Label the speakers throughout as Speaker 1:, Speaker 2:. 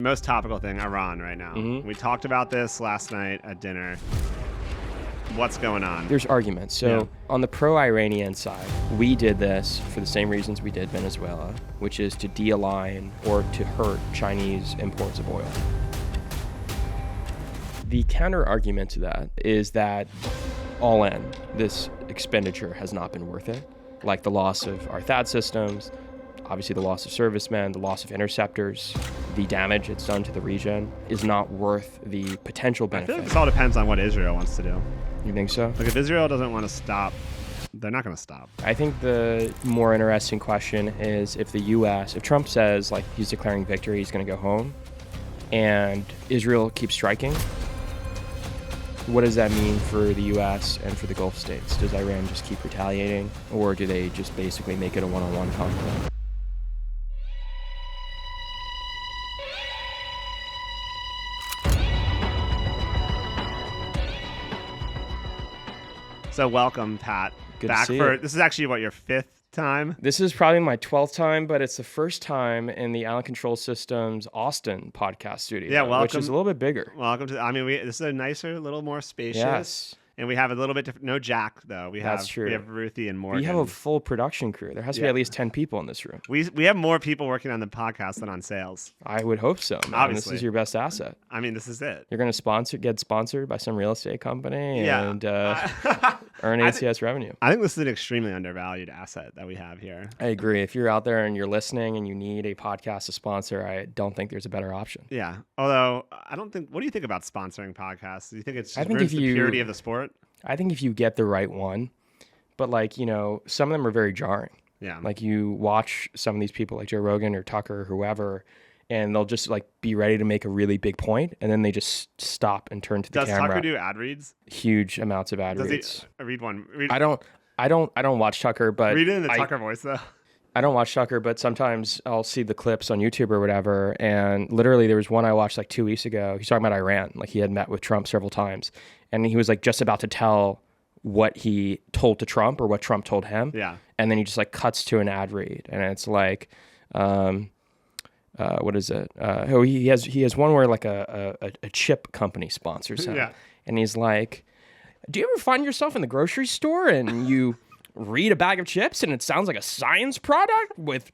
Speaker 1: Most topical thing, Iran right now. We talked about this last night at dinner. What's going on?
Speaker 2: There's arguments. So on the pro-Iranian side, we did this for the same reasons we did Venezuela, which is to de-align or to hurt Chinese imports of oil. The counter argument to that is that all in, this expenditure has not been worth it. Like the loss of our THAAD systems, obviously the loss of servicemen, the loss of interceptors, the damage it's done to the region is not worth the potential benefit.
Speaker 1: I feel like this all depends on what Israel wants to do.
Speaker 2: You think so?
Speaker 1: Like if Israel doesn't want to stop, they're not going to stop.
Speaker 2: I think the more interesting question is if the U.S., if Trump says like he's declaring victory, he's going to go home, and Israel keeps striking, what does that mean for the U.S. and for the Gulf states? Does Iran just keep retaliating, or do they just basically make it a one-on-one conflict?
Speaker 1: So welcome, Pat.
Speaker 2: Good
Speaker 1: back
Speaker 2: to see
Speaker 1: for
Speaker 2: you.
Speaker 1: This is actually what, your 5th time?
Speaker 2: This is probably my 12th time, but it's the first time in the Allen Control Systems Austin podcast studio,
Speaker 1: Yeah, welcome.
Speaker 2: which is a little bit bigger.
Speaker 1: Welcome to. This is a nicer, little more spacious.
Speaker 2: Yes.
Speaker 1: And we have a little bit different. No Jack though.
Speaker 2: That's true.
Speaker 1: We have Ruthie and Morgan.
Speaker 2: We have a full production crew. There has to be at least 10 people in this room.
Speaker 1: We have more people working on the podcast than on sales.
Speaker 2: I would hope so, man.
Speaker 1: Obviously.
Speaker 2: This is your best asset.
Speaker 1: I mean, this is it.
Speaker 2: You're going to get sponsored by some real estate company and earn ACS revenue.
Speaker 1: I think this is an extremely undervalued asset that we have here.
Speaker 2: I agree. If you're out there and you're listening and you need a podcast to sponsor, I don't think there's a better option.
Speaker 1: Yeah. Although I don't think. What do you think about sponsoring podcasts? Do you think it's just
Speaker 2: think
Speaker 1: ruins the purity of the sport?
Speaker 2: I think if you get the right one, but like, some of them are very jarring.
Speaker 1: Yeah.
Speaker 2: Like you watch some of these people like Joe Rogan or Tucker or whoever, and they'll just like be ready to make a really big point, and then they just stop and turn to the camera.
Speaker 1: Does Tucker do ad reads?
Speaker 2: Huge amounts of ad
Speaker 1: Does
Speaker 2: reads.
Speaker 1: he read one?
Speaker 2: I don't watch Tucker, but
Speaker 1: read it in the Tucker voice though.
Speaker 2: I don't watch Tucker, but sometimes I'll see the clips on YouTube or whatever. And literally there was one I watched like 2 weeks ago. He's talking about Iran. Like he had met with Trump several times. And he was like just about to tell what he told to Trump or what Trump told him.
Speaker 1: Yeah.
Speaker 2: And then he just like cuts to an ad read. And it's like, what is it? He has one where like a chip company sponsors him.
Speaker 1: Yeah.
Speaker 2: And he's like, do you ever find yourself in the grocery store and you read a bag of chips and it sounds like a science product with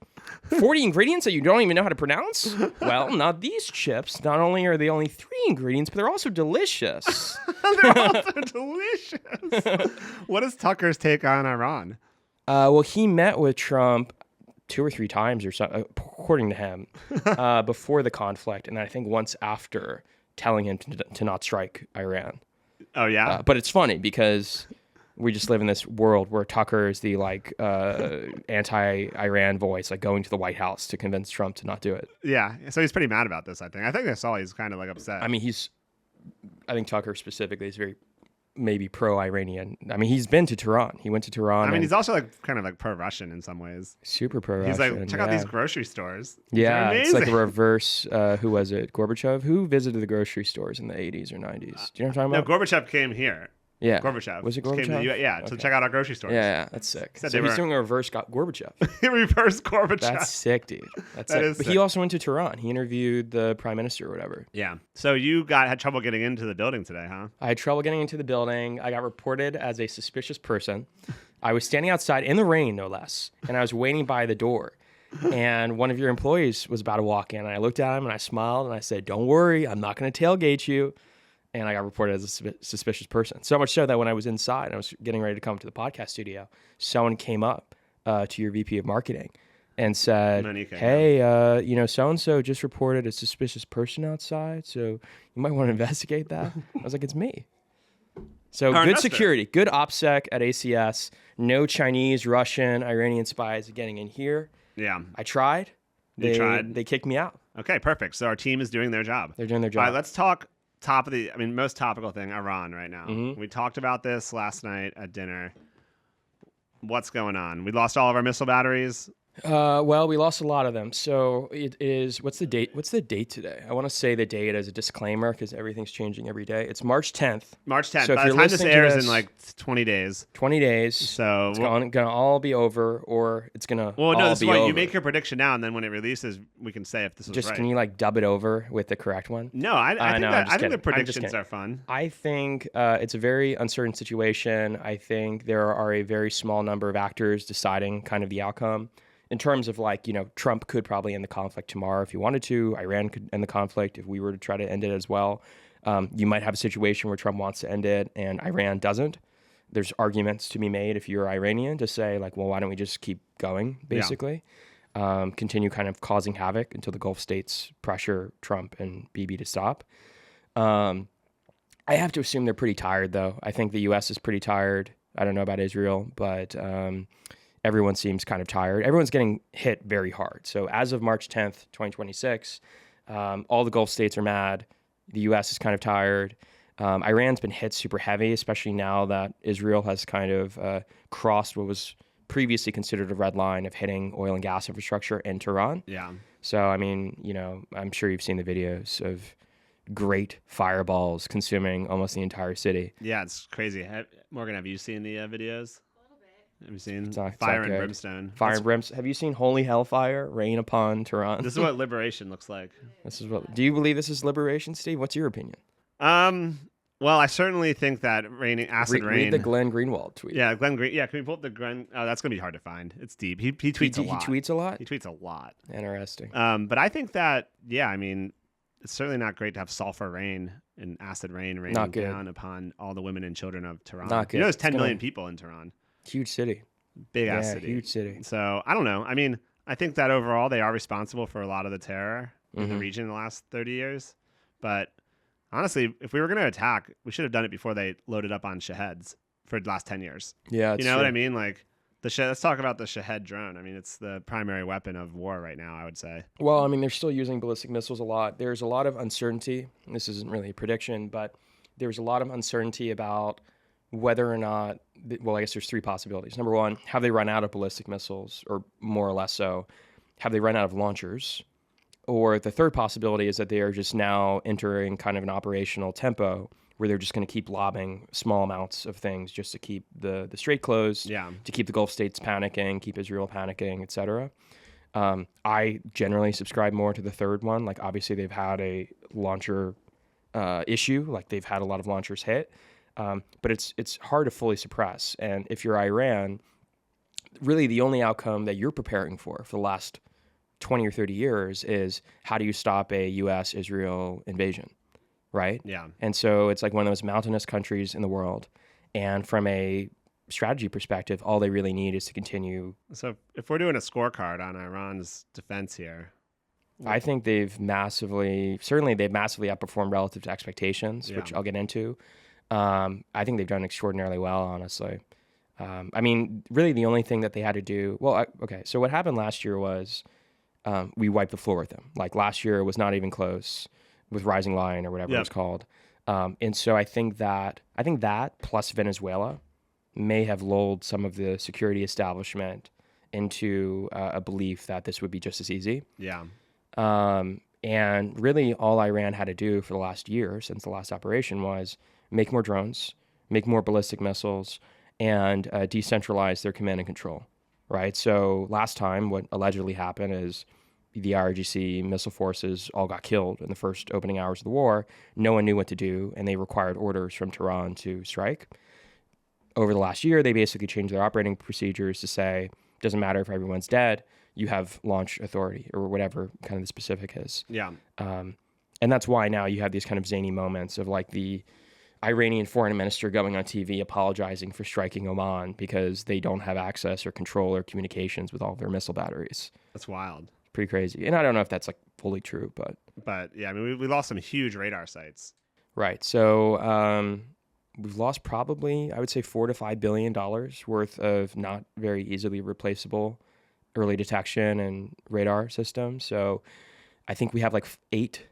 Speaker 2: 40 ingredients that you don't even know how to pronounce? Well, not these chips. Not only are they only 3 ingredients, but they're also delicious.
Speaker 1: They're also delicious. What is Tucker's take on Iran?
Speaker 2: Well, he met with Trump 2 or 3 times or so, according to him, before the conflict. And then I think once after telling him to not strike Iran.
Speaker 1: Oh, yeah?
Speaker 2: But it's funny because we just live in this world where Tucker is the like anti-Iran voice, like going to the White House to convince Trump to not do it.
Speaker 1: Yeah. So he's pretty mad about this, I think. I think I saw he's kind of like upset.
Speaker 2: I mean, I think Tucker specifically is very maybe pro-Iranian. I mean, he's been to Tehran. He went to Tehran.
Speaker 1: I mean, he's also like kind of like pro-Russian in some ways.
Speaker 2: Super pro-Russian.
Speaker 1: He's like, check out these grocery stores.
Speaker 2: Yeah, it's like a reverse. Who was it? Gorbachev? Who visited the grocery stores in the 80s or 90s? Do you know what I'm talking about?
Speaker 1: No, Gorbachev came here.
Speaker 2: Yeah.
Speaker 1: Gorbachev.
Speaker 2: Was it
Speaker 1: Came to
Speaker 2: Gorbachev?
Speaker 1: to check out our grocery stores.
Speaker 2: Yeah, that's sick.
Speaker 1: Said
Speaker 2: So
Speaker 1: they
Speaker 2: he's
Speaker 1: were-
Speaker 2: doing a reverse Gorbachev.
Speaker 1: Reverse Gorbachev.
Speaker 2: That's sick, dude. That's
Speaker 1: That
Speaker 2: sick.
Speaker 1: is
Speaker 2: But
Speaker 1: sick.
Speaker 2: he also went to Tehran. He interviewed the prime minister or whatever.
Speaker 1: Yeah. So you had trouble getting into the building today, huh?
Speaker 2: I had trouble getting into the building. I got reported as a suspicious person. I was standing outside in the rain, no less, and I was waiting by the door. And one of your employees was about to walk in. And I looked at him and I smiled and I said, "Don't worry, I'm not going to tailgate you." And I got reported as a suspicious person. So much so that when I was inside and I was getting ready to come to the podcast studio, someone came up to your VP of marketing and said, "Hey, so-and-so just reported a suspicious person outside. So you might want to investigate that." I was like, "It's me." So good security, good OPSEC at ACS. No Chinese, Russian, Iranian spies getting in here.
Speaker 1: Yeah.
Speaker 2: I tried.
Speaker 1: You tried?
Speaker 2: They kicked me out.
Speaker 1: Okay, perfect. So our team is doing their job.
Speaker 2: They're doing their job.
Speaker 1: All right, let's talk most topical thing, Iran right now. We talked about this last night at dinner. What's going on? We lost all of our missile batteries.
Speaker 2: Well, we lost a lot of them. So it is, what's the date? What's the date today? I want to say the date as a disclaimer because everything's changing every day. It's March 10th.
Speaker 1: March 10th.
Speaker 2: So if
Speaker 1: By the
Speaker 2: you're
Speaker 1: time this
Speaker 2: listening to
Speaker 1: airs
Speaker 2: this,
Speaker 1: in like 20 days.
Speaker 2: 20 days.
Speaker 1: So
Speaker 2: it's gonna all be over, or it's gonna
Speaker 1: Well, no,
Speaker 2: all
Speaker 1: this is
Speaker 2: be
Speaker 1: why
Speaker 2: over.
Speaker 1: you make your prediction now, and then when it releases, we can say if this was
Speaker 2: Just
Speaker 1: right.
Speaker 2: can you like dub it over with the correct one?
Speaker 1: No, I think the predictions
Speaker 2: kidding.
Speaker 1: are fun.
Speaker 2: I think it's a very uncertain situation. I think there are a very small number of actors deciding kind of the outcome. In terms of like, Trump could probably end the conflict tomorrow if he wanted to. Iran could end the conflict if we were to try to end it as well. You might have a situation where Trump wants to end it and Iran doesn't. There's arguments to be made if you're Iranian to say like, well, why don't we just keep going, basically? Yeah. Continue kind of causing havoc until the Gulf states pressure Trump and Bibi to stop. I have to assume they're pretty tired, though. I think the U.S. is pretty tired. I don't know about Israel, but everyone seems kind of tired. Everyone's getting hit very hard. So as of March 10th, 2026, all the Gulf states are mad. The U.S. is kind of tired. Iran's been hit super heavy, especially now that Israel has kind of crossed what was previously considered a red line of hitting oil and gas infrastructure in Tehran.
Speaker 1: Yeah.
Speaker 2: So, I mean, I'm sure you've seen the videos of great fireballs consuming almost the entire city.
Speaker 1: Yeah, it's crazy. Morgan, have you seen the videos? Have you seen
Speaker 2: It's not
Speaker 1: Fire and
Speaker 2: good.
Speaker 1: Brimstone?
Speaker 2: Fire and Brimstone. Have you seen Holy Hellfire rain upon Tehran?
Speaker 1: This is what liberation looks like.
Speaker 2: Do you believe this is liberation, Steve? What's your opinion?
Speaker 1: Well, I certainly think that acid rain.
Speaker 2: Read the Glenn Greenwald tweet.
Speaker 1: Yeah, Glenn Green. Yeah, can we pull up the Glenn? Oh, that's gonna be hard to find. It's deep. He tweets a lot.
Speaker 2: He tweets a lot.
Speaker 1: He tweets a lot.
Speaker 2: Interesting.
Speaker 1: But I think that I mean, it's certainly not great to have sulfur rain and acid rain raining down upon all the women and children of Tehran.
Speaker 2: Not good.
Speaker 1: There's 10 million people in Tehran.
Speaker 2: Huge city.
Speaker 1: Big ass city.
Speaker 2: Huge city.
Speaker 1: So I don't know. I mean, I think that overall they are responsible for a lot of the terror in the region in the last 30 years. But honestly, if we were going to attack, we should have done it before they loaded up on Shaheds for the last 10 years.
Speaker 2: Yeah,
Speaker 1: you know what I mean? Like let's talk about the Shahed drone. I mean, it's the primary weapon of war right now, I would say. Well,
Speaker 2: I mean, they're still using ballistic missiles a lot. There's a lot of uncertainty. This isn't really a prediction, but there's a lot of uncertainty about whether or not, I guess there's three possibilities. Number one, have they run out of ballistic missiles, or more or less so? Have they run out of launchers? Or the third possibility is that they are just now entering kind of an operational tempo where they're just going to keep lobbing small amounts of things just to keep the strait closed, to keep the Gulf states panicking, keep Israel panicking, etc. I generally subscribe more to the third one. Like, obviously, they've had a launcher issue. Like, they've had a lot of launchers hit. But it's hard to fully suppress. And if you're Iran, really the only outcome that you're preparing for the last 20 or 30 years is how do you stop a U.S.-Israel invasion, right?
Speaker 1: Yeah.
Speaker 2: And so it's like one of those mountainous countries in the world. And from a strategy perspective, all they really need is to continue.
Speaker 1: So if we're doing a scorecard on Iran's defense here,
Speaker 2: I think they've massively outperformed relative to expectations, which I'll get into. I think they've done extraordinarily well, honestly. I mean, really the only thing that they had to do, so what happened last year was we wiped the floor with them. Like, last year was not even close with Rising Lion or whatever it was called. And so I think that plus Venezuela may have lulled some of the security establishment into a belief that this would be just as easy.
Speaker 1: Yeah.
Speaker 2: And really all Iran had to do for the last year since the last operation was make more drones, make more ballistic missiles, and decentralize their command and control, right? So last time what allegedly happened is the IRGC missile forces all got killed in the first opening hours of the war. No one knew what to do, and they required orders from Tehran to strike. Over the last year, they basically changed their operating procedures to say, doesn't matter if everyone's dead, you have launch authority, or whatever kind of the specific is.
Speaker 1: Yeah.
Speaker 2: And that's why now you have these kind of zany moments of like the Iranian foreign minister going on TV apologizing for striking Oman because they don't have access or control or communications with all of their missile batteries.
Speaker 1: That's wild.
Speaker 2: Pretty crazy. And I don't know if that's like fully true, but
Speaker 1: yeah, I mean, we lost some huge radar sites.
Speaker 2: Right. So we've lost probably, I would say, $4 to $5 billion worth of not very easily replaceable early detection and radar systems. So I think we have like 8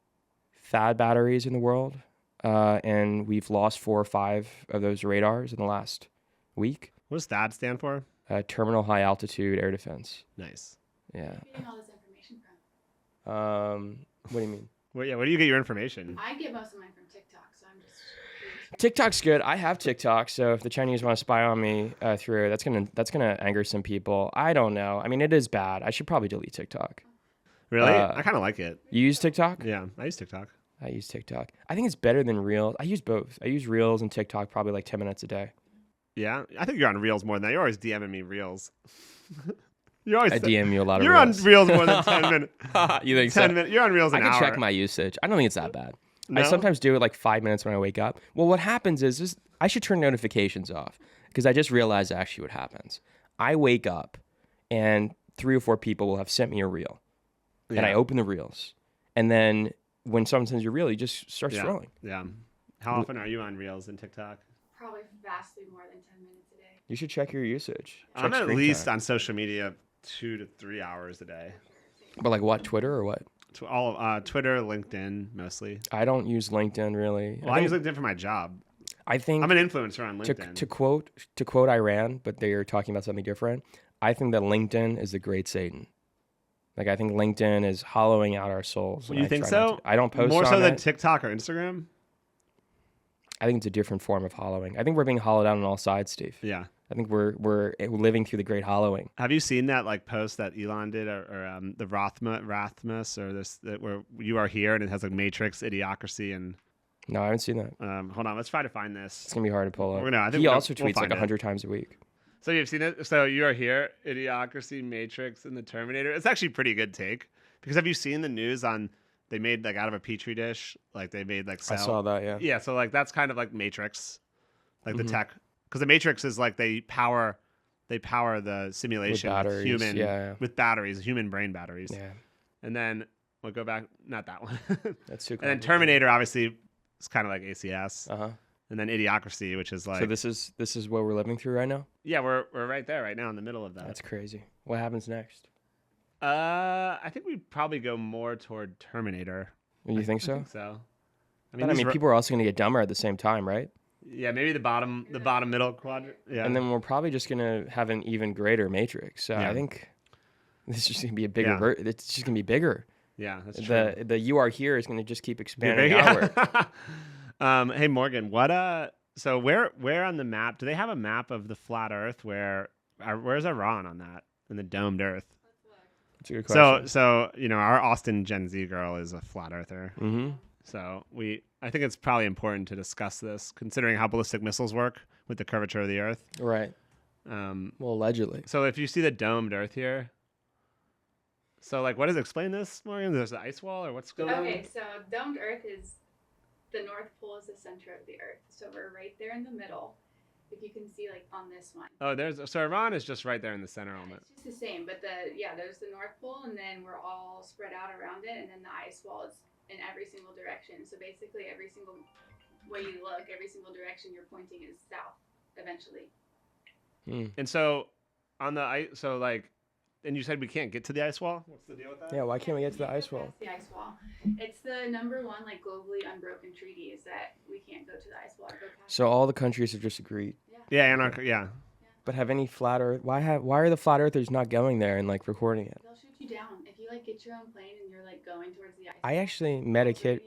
Speaker 2: THAAD batteries in the world, and we've lost 4 or 5 of those radars in the last week.
Speaker 1: What does THAAD stand for?
Speaker 2: Terminal High Altitude Air Defense.
Speaker 1: Nice.
Speaker 2: Yeah.
Speaker 3: Where are you getting all this information from?
Speaker 2: What do you mean?
Speaker 1: Well, yeah, where do you get your information?
Speaker 3: I get most of mine from TikTok, so I'm just curious.
Speaker 2: TikTok's good. I have TikTok, so if the Chinese want to spy on me through it, that's gonna anger some people. I don't know. I mean, it is bad. I should probably delete TikTok.
Speaker 1: Really? I kind of like it.
Speaker 2: You use TikTok?
Speaker 1: Yeah, I use TikTok.
Speaker 2: I use TikTok. I think it's better than Reels. I use both. I use Reels and TikTok probably like 10 minutes a day.
Speaker 1: Yeah, I think you're on Reels more than that. You're always DMing me Reels. You're always
Speaker 2: I DM you a lot of
Speaker 1: You're
Speaker 2: Reels.
Speaker 1: on Reels more than 10 minutes.
Speaker 2: You think
Speaker 1: 10
Speaker 2: so?
Speaker 1: minutes. You're on Reels
Speaker 2: I
Speaker 1: an
Speaker 2: can
Speaker 1: hour.
Speaker 2: check my usage. I don't think it's that bad.
Speaker 1: No?
Speaker 2: I sometimes do it like 5 minutes when I wake up. Well, what happens is I should turn notifications off because I just realized actually what happens. I wake up and 3 or 4 people will have sent me a reel.
Speaker 1: Yeah.
Speaker 2: And I open the reels. And then when someone sends you a reel, you just start scrolling.
Speaker 1: Yeah. How often are you on Reels and TikTok?
Speaker 3: Probably vastly more than 10 minutes a day.
Speaker 2: You should check your usage. Check
Speaker 1: I'm at
Speaker 2: screen
Speaker 1: least
Speaker 2: time.
Speaker 1: on social media 2 to 3 hours a day.
Speaker 2: But like what, Twitter or what?
Speaker 1: Twitter, LinkedIn, mostly.
Speaker 2: I don't use LinkedIn really.
Speaker 1: Well, I use LinkedIn for my job.
Speaker 2: I think
Speaker 1: I'm an influencer on LinkedIn.
Speaker 2: to quote Iran, but they are talking about something different. I think that LinkedIn is the great Satan. Like I think LinkedIn is hollowing out our souls.
Speaker 1: You think so?
Speaker 2: I don't post
Speaker 1: more so
Speaker 2: on
Speaker 1: than
Speaker 2: it.
Speaker 1: TikTok or Instagram.
Speaker 2: I think it's a different form of hollowing. I think we're being hollowed out on all sides, Steve.
Speaker 1: Yeah.
Speaker 2: I think we're living through the great hollowing.
Speaker 1: Have you seen that like post that Elon did or the Rathmus or this where you are here and it has like Matrix, Idiocracy and
Speaker 2: No, I haven't seen that.
Speaker 1: hold on, let's try to find this.
Speaker 2: It's gonna be hard to pull up.
Speaker 1: I think
Speaker 2: He
Speaker 1: we'll
Speaker 2: also tweets
Speaker 1: find
Speaker 2: like
Speaker 1: it.
Speaker 2: 100 times a week.
Speaker 1: So you've seen it. So you are here, Idiocracy, Matrix, and the Terminator. It's actually a pretty good take because have you seen the news on they made like out of a petri dish like they made like cell.
Speaker 2: I saw that. Yeah.
Speaker 1: Yeah, so like that's kind of like Matrix, like the tech, because the Matrix is like they power the simulation with
Speaker 2: batteries,
Speaker 1: human
Speaker 2: yeah.
Speaker 1: with batteries, human brain batteries.
Speaker 2: Yeah.
Speaker 1: And then we'll go back, not that one.
Speaker 2: That's too.
Speaker 1: And then Terminator obviously is kind of like ACS.
Speaker 2: Uh huh.
Speaker 1: And then Idiocracy, which is like
Speaker 2: So this is what we're living through right now.
Speaker 1: yeah, we're right there right now in the middle of that.
Speaker 2: That's crazy. What happens next?
Speaker 1: I think we'd probably go more toward Terminator.
Speaker 2: You think so?
Speaker 1: I think so.
Speaker 2: But I mean, people are also going to get dumber at the same time, right?
Speaker 1: Yeah, maybe the bottom middle quadrant. Yeah.
Speaker 2: And then we're probably just going to have an even greater Matrix. So
Speaker 1: Yeah.
Speaker 2: I think this is just going to be a bigger.
Speaker 1: Yeah.
Speaker 2: It's just going to be bigger.
Speaker 1: Yeah, that's true.
Speaker 2: The you are here is going to just keep expanding
Speaker 1: Yeah.
Speaker 2: outward.
Speaker 1: Hey Morgan, what so where on the map do they have a map of the flat Earth? Where's Iran on that in the domed Earth?
Speaker 2: That's a good question.
Speaker 1: So our Austin Gen Z girl is a flat earther.
Speaker 2: Mm-hmm.
Speaker 1: So I think it's probably important to discuss this, considering how ballistic missiles work with the curvature of the Earth.
Speaker 2: Right. Well, allegedly.
Speaker 1: So if you see the domed Earth here, so like, what does explain this, Morgan? There's an ice wall, or what's going on?
Speaker 3: Okay, so domed Earth is the North Pole is the center of the Earth, so we're right there in the middle. If you can see, like on this one.
Speaker 1: Oh, so Iran is just right there in the center element.
Speaker 3: It's just the same, but there's the North Pole, and then we're all spread out around it, and then the ice wall is in every single direction. So basically, every single way you look, every single direction you're pointing is south. Eventually.
Speaker 1: And so on the ice, so like, and you said we can't get to the ice wall. What's the deal with that?
Speaker 2: Yeah. Why can't we get to the ice wall?
Speaker 3: The ice wall. It's the number one like globally unbroken treaty is that we can't go to the ice wall. Or go past
Speaker 2: So all the countries have just agreed.
Speaker 1: Yeah, yeah.
Speaker 2: But have any flat Earth? Why are the flat Earthers not going there and like recording it?
Speaker 3: They'll shoot you down if you like get your own plane and you're like going towards the ice.
Speaker 2: I actually met a kid.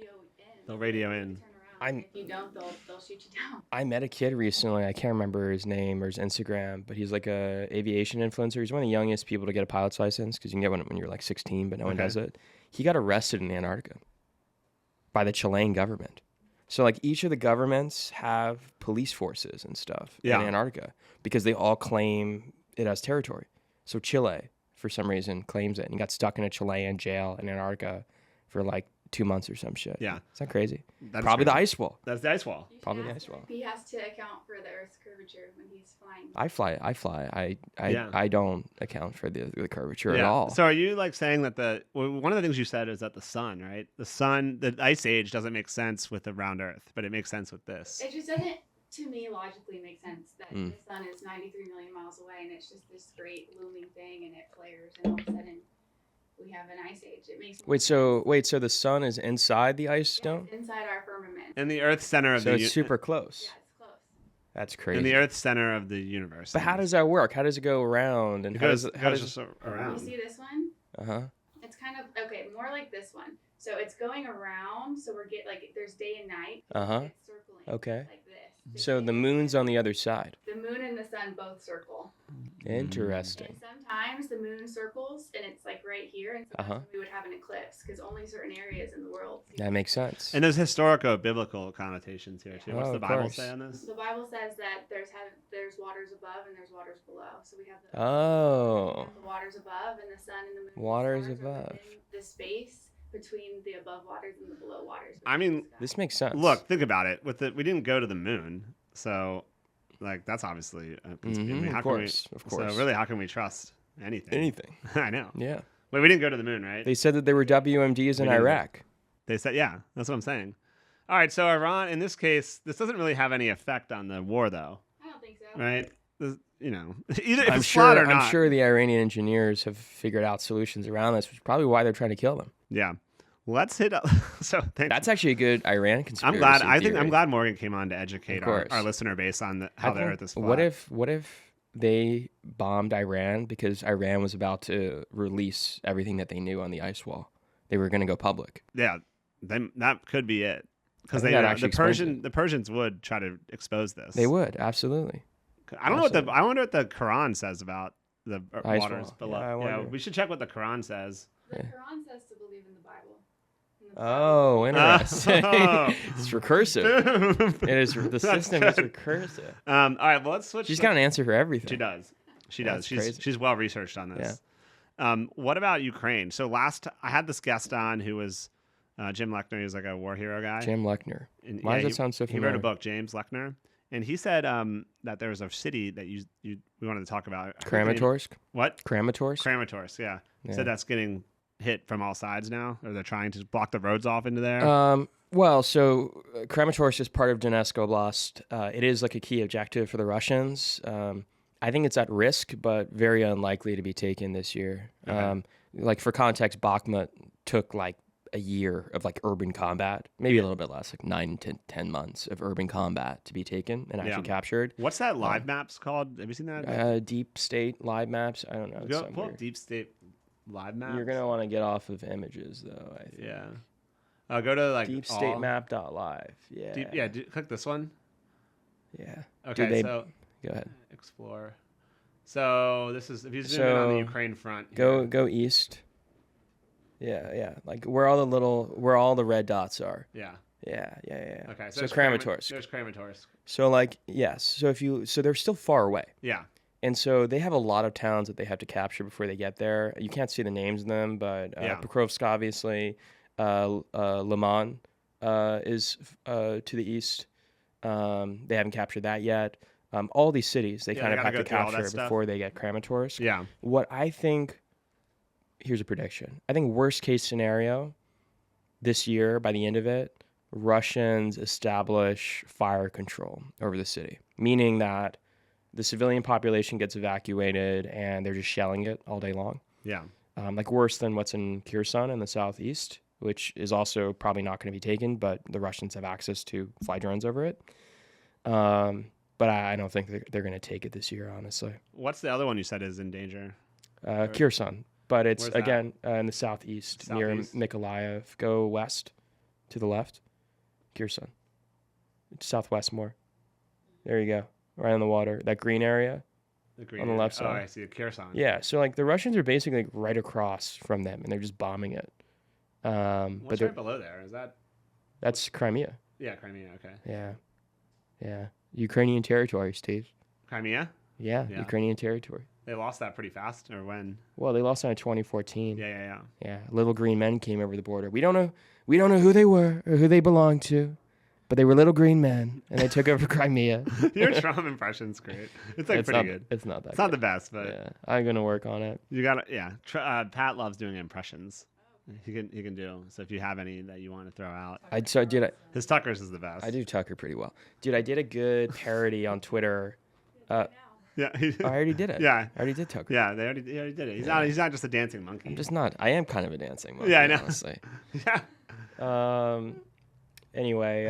Speaker 1: They'll radio in.
Speaker 3: If you don't, they'll shoot you down.
Speaker 2: I met a kid recently. I can't remember his name or his Instagram, but he's like a aviation influencer. He's one of the youngest people to get a pilot's license because you can get one when you're like 16, but no one does it. He got arrested in Antarctica by the Chilean government. So like each of the governments have police forces and stuff in Antarctica because they all claim it as territory. So Chile, for some reason, claims it and he got stuck in a Chilean jail in Antarctica for like 2 months or some shit.
Speaker 1: Yeah.
Speaker 2: Is that crazy?
Speaker 1: That is
Speaker 2: Probably
Speaker 1: crazy.
Speaker 2: the ice wall.
Speaker 1: That's the ice wall.
Speaker 2: Probably the ice wall.
Speaker 3: He has to account for the Earth's curvature when he's flying.
Speaker 2: I fly. I don't account for the curvature at
Speaker 1: Yeah.
Speaker 2: all.
Speaker 1: So are you like saying that one of the things you said is that the sun, right? The ice age doesn't make sense with the round Earth, but it makes sense with this.
Speaker 3: It just doesn't, to me, logically make sense that the sun is 93 million miles away and it's just this great looming thing and it flares and all of a sudden we have an ice age. It makes
Speaker 2: So the sun is inside the ice dome?
Speaker 3: it's inside our firmament.
Speaker 1: In the Earth's center of
Speaker 2: So
Speaker 1: the
Speaker 2: it's super close.
Speaker 3: Yeah, it's close.
Speaker 2: That's crazy.
Speaker 1: in the Earth's center of the universe.
Speaker 2: But how does that work? How does it go around? And
Speaker 1: It
Speaker 2: how
Speaker 1: goes
Speaker 2: does
Speaker 1: just around?
Speaker 3: You see this one? It's kind of more like this one. So it's going around. So there's day and night. It's circling.
Speaker 2: Okay.
Speaker 3: Like this.
Speaker 2: So the moon's on the other side.
Speaker 3: The moon and the sun both circle.
Speaker 2: Interesting.
Speaker 3: And sometimes the moon circles and it's like right here, and sometimes we would have an eclipse because only certain areas in the world.
Speaker 2: That makes sense.
Speaker 1: And there's historico-biblical connotations here too. What's the Bible
Speaker 2: course.
Speaker 1: say on this?
Speaker 3: The Bible says that there's waters above and there's waters below. So we have the waters above and the sun and the moon.
Speaker 2: Waters
Speaker 3: and the stars
Speaker 2: above.
Speaker 3: are within the space between the above waters and the below waters.
Speaker 1: I mean,
Speaker 2: this makes sense.
Speaker 1: Look, think about it. We didn't go to the moon, so like that's obviously. I mean,
Speaker 2: of course.
Speaker 1: So really, how can we trust anything?
Speaker 2: Anything.
Speaker 1: I know.
Speaker 2: Yeah.
Speaker 1: Wait, we didn't go to the moon, right?
Speaker 2: They said that there were WMDs in Iraq.
Speaker 1: They said, yeah, that's what I'm saying. All right, so Iran, in this case, this doesn't really have any effect on the war, though.
Speaker 3: I don't think so.
Speaker 1: Right? Either if
Speaker 2: I'm
Speaker 1: it's flawed or not.
Speaker 2: I'm sure the Iranian engineers have figured out solutions around this, which is probably why they're trying to kill them.
Speaker 1: Yeah. Let's hit up. So thanks.
Speaker 2: That's actually a good Iran conspiracy.
Speaker 1: I'm glad Morgan came on to educate our listener base on how the Earth is flat.
Speaker 2: What if they bombed Iran because Iran was about to release everything that they knew on the ice wall? They were going to go public.
Speaker 1: Yeah, then that could be it. Because the Persians would try to expose this.
Speaker 2: They would, absolutely.
Speaker 1: I wonder what the Quran says about the
Speaker 2: ice
Speaker 1: waters
Speaker 2: wall.
Speaker 1: below. Yeah, we should check what the Quran says.
Speaker 3: The Quran says to believe in the Bible.
Speaker 2: Oh, interesting. It's recursive. It is. The system is recursive.
Speaker 1: All right, well, let's switch.
Speaker 2: She's got an answer for everything.
Speaker 1: She does.
Speaker 2: That's crazy.
Speaker 1: She's well researched on this. Yeah. What about Ukraine? So I had this guest on who was Jim Lechner. He was like a war hero guy.
Speaker 2: Jim Lechner. Why does that sound so familiar?
Speaker 1: He wrote a book, James Lechner, and he said that there was a city that we wanted to talk about.
Speaker 2: Kramatorsk.
Speaker 1: What?
Speaker 2: Kramatorsk.
Speaker 1: Kramatorsk. Yeah. Said that's getting hit from all sides now, or they're trying to block the roads off into there.
Speaker 2: Well, so Kramatorsk is part of Donetsk Oblast. It is like a key objective for the Russians. I think it's at risk, but very unlikely to be taken this year. Okay. Like for context, Bakhmut took like a year of like urban combat, maybe a little bit less, like 9 to 10 months of urban combat to be taken and actually captured.
Speaker 1: What's that live maps called? Have you seen that?
Speaker 2: Deep State live maps. I don't know.
Speaker 1: Pull up Deep State live maps.
Speaker 2: You're gonna want to get off of images though. I think.
Speaker 1: Yeah. Go to like
Speaker 2: deepstatemap.live. Yeah.
Speaker 1: Click this one.
Speaker 2: Yeah.
Speaker 1: Okay.
Speaker 2: Go ahead.
Speaker 1: Explore. So this is if you zoom in on the Ukraine front.
Speaker 2: Go east. Yeah. Like where all the red dots are.
Speaker 1: Yeah.
Speaker 2: Okay.
Speaker 1: So
Speaker 2: Kramatorsk.
Speaker 1: There's Kramatorsk.
Speaker 2: So like yes. So they're still far away.
Speaker 1: Yeah.
Speaker 2: And so they have a lot of towns that they have to capture before they get there. You can't see the names of them, but Pokrovsk, obviously, Liman is to the east. They haven't captured that yet. All these cities they kind of have to capture before they get Kramatorsk.
Speaker 1: Yeah.
Speaker 2: What I think, here's a prediction. I think worst case scenario, this year by the end of it, Russians establish fire control over the city, meaning that the civilian population gets evacuated and they're just shelling it all day long.
Speaker 1: Yeah.
Speaker 2: Like worse than what's in Kherson in the southeast, which is also probably not going to be taken, but the Russians have access to fly drones over it. But I don't think they're going to take it this year, honestly.
Speaker 1: What's the other one you said is in danger?
Speaker 2: Kherson, but it's again in the southeast near Mykolaiv. Go west to the left. Kherson. Southwest more. There you go. Right on the water. That green area on the left side.
Speaker 1: Oh, I see. Kherson.
Speaker 2: Yeah. So, like, the Russians are basically like, right across from them, and they're just bombing it.
Speaker 1: What's right below there? Is that?
Speaker 2: That's Crimea.
Speaker 1: Yeah, Crimea. Okay.
Speaker 2: Yeah. Ukrainian territory, Steve.
Speaker 1: Crimea?
Speaker 2: Yeah, Ukrainian territory.
Speaker 1: They lost that pretty fast, or when?
Speaker 2: Well, they lost that in 2014.
Speaker 1: Yeah.
Speaker 2: Little green men came over the border. We don't know who they were or who they belonged to. But they were little green men, and they took over Crimea.
Speaker 1: Your Trump impression's great. It's like pretty good.
Speaker 2: It's not that.
Speaker 1: It's not the best, but
Speaker 2: yeah, I'm gonna work on it.
Speaker 1: You got to. Pat loves doing impressions. He can do. So if you have any that you want to throw out,
Speaker 2: his
Speaker 1: Tucker's is the best.
Speaker 2: I do Tucker pretty well, dude. I did a good parody on Twitter.
Speaker 1: Yeah,
Speaker 2: I already did it.
Speaker 1: Yeah,
Speaker 2: I already did Tucker.
Speaker 1: Yeah, he already did it. He's not just a dancing monkey.
Speaker 2: I'm just not. I am kind of a dancing monkey.
Speaker 1: Yeah, I know.
Speaker 2: Honestly.
Speaker 1: Yeah.
Speaker 2: Anyway,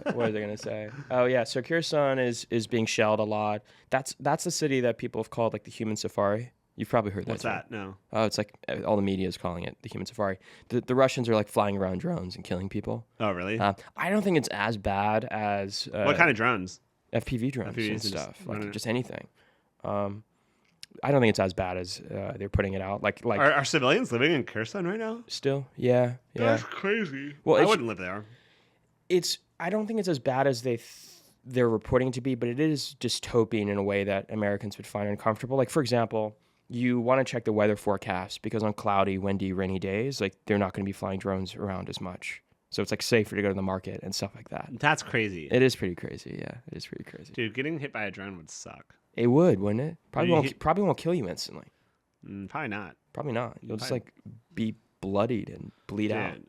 Speaker 2: what was I gonna say? Oh yeah, so Kherson is being shelled a lot. That's the city that people have called like the human safari. You've probably heard that.
Speaker 1: What's that? No.
Speaker 2: Oh, it's like all the media is calling it the human safari. The Russians are like flying around drones and killing people.
Speaker 1: Oh, really?
Speaker 2: I don't think it's as bad as
Speaker 1: what kind of drones?
Speaker 2: FPV drones
Speaker 1: FPVs
Speaker 2: and stuff, like
Speaker 1: running-
Speaker 2: just anything. I don't think it's as bad as they're putting it out. Like
Speaker 1: Are civilians living in Kherson right now?
Speaker 2: still, yeah.
Speaker 1: That's crazy.
Speaker 2: Well,
Speaker 1: I
Speaker 2: it's-
Speaker 1: wouldn't live there.
Speaker 2: I don't think it's as bad as they're reporting to be, but it is dystopian in a way that Americans would find uncomfortable. Like, for example, you want to check the weather forecast because on cloudy, windy, rainy days, like they're not going to be flying drones around as much. So it's like safer to go to the market and stuff like that.
Speaker 1: That's crazy.
Speaker 2: It is pretty crazy. Yeah, it is pretty crazy.
Speaker 1: Dude, getting hit by a drone would suck.
Speaker 2: It would, wouldn't it?
Speaker 1: Maybe
Speaker 2: Probably won't kill you instantly.
Speaker 1: Probably not.
Speaker 2: Probably not. You'll just
Speaker 1: Probably-
Speaker 2: like be bloodied and bleed out.
Speaker 1: Dude,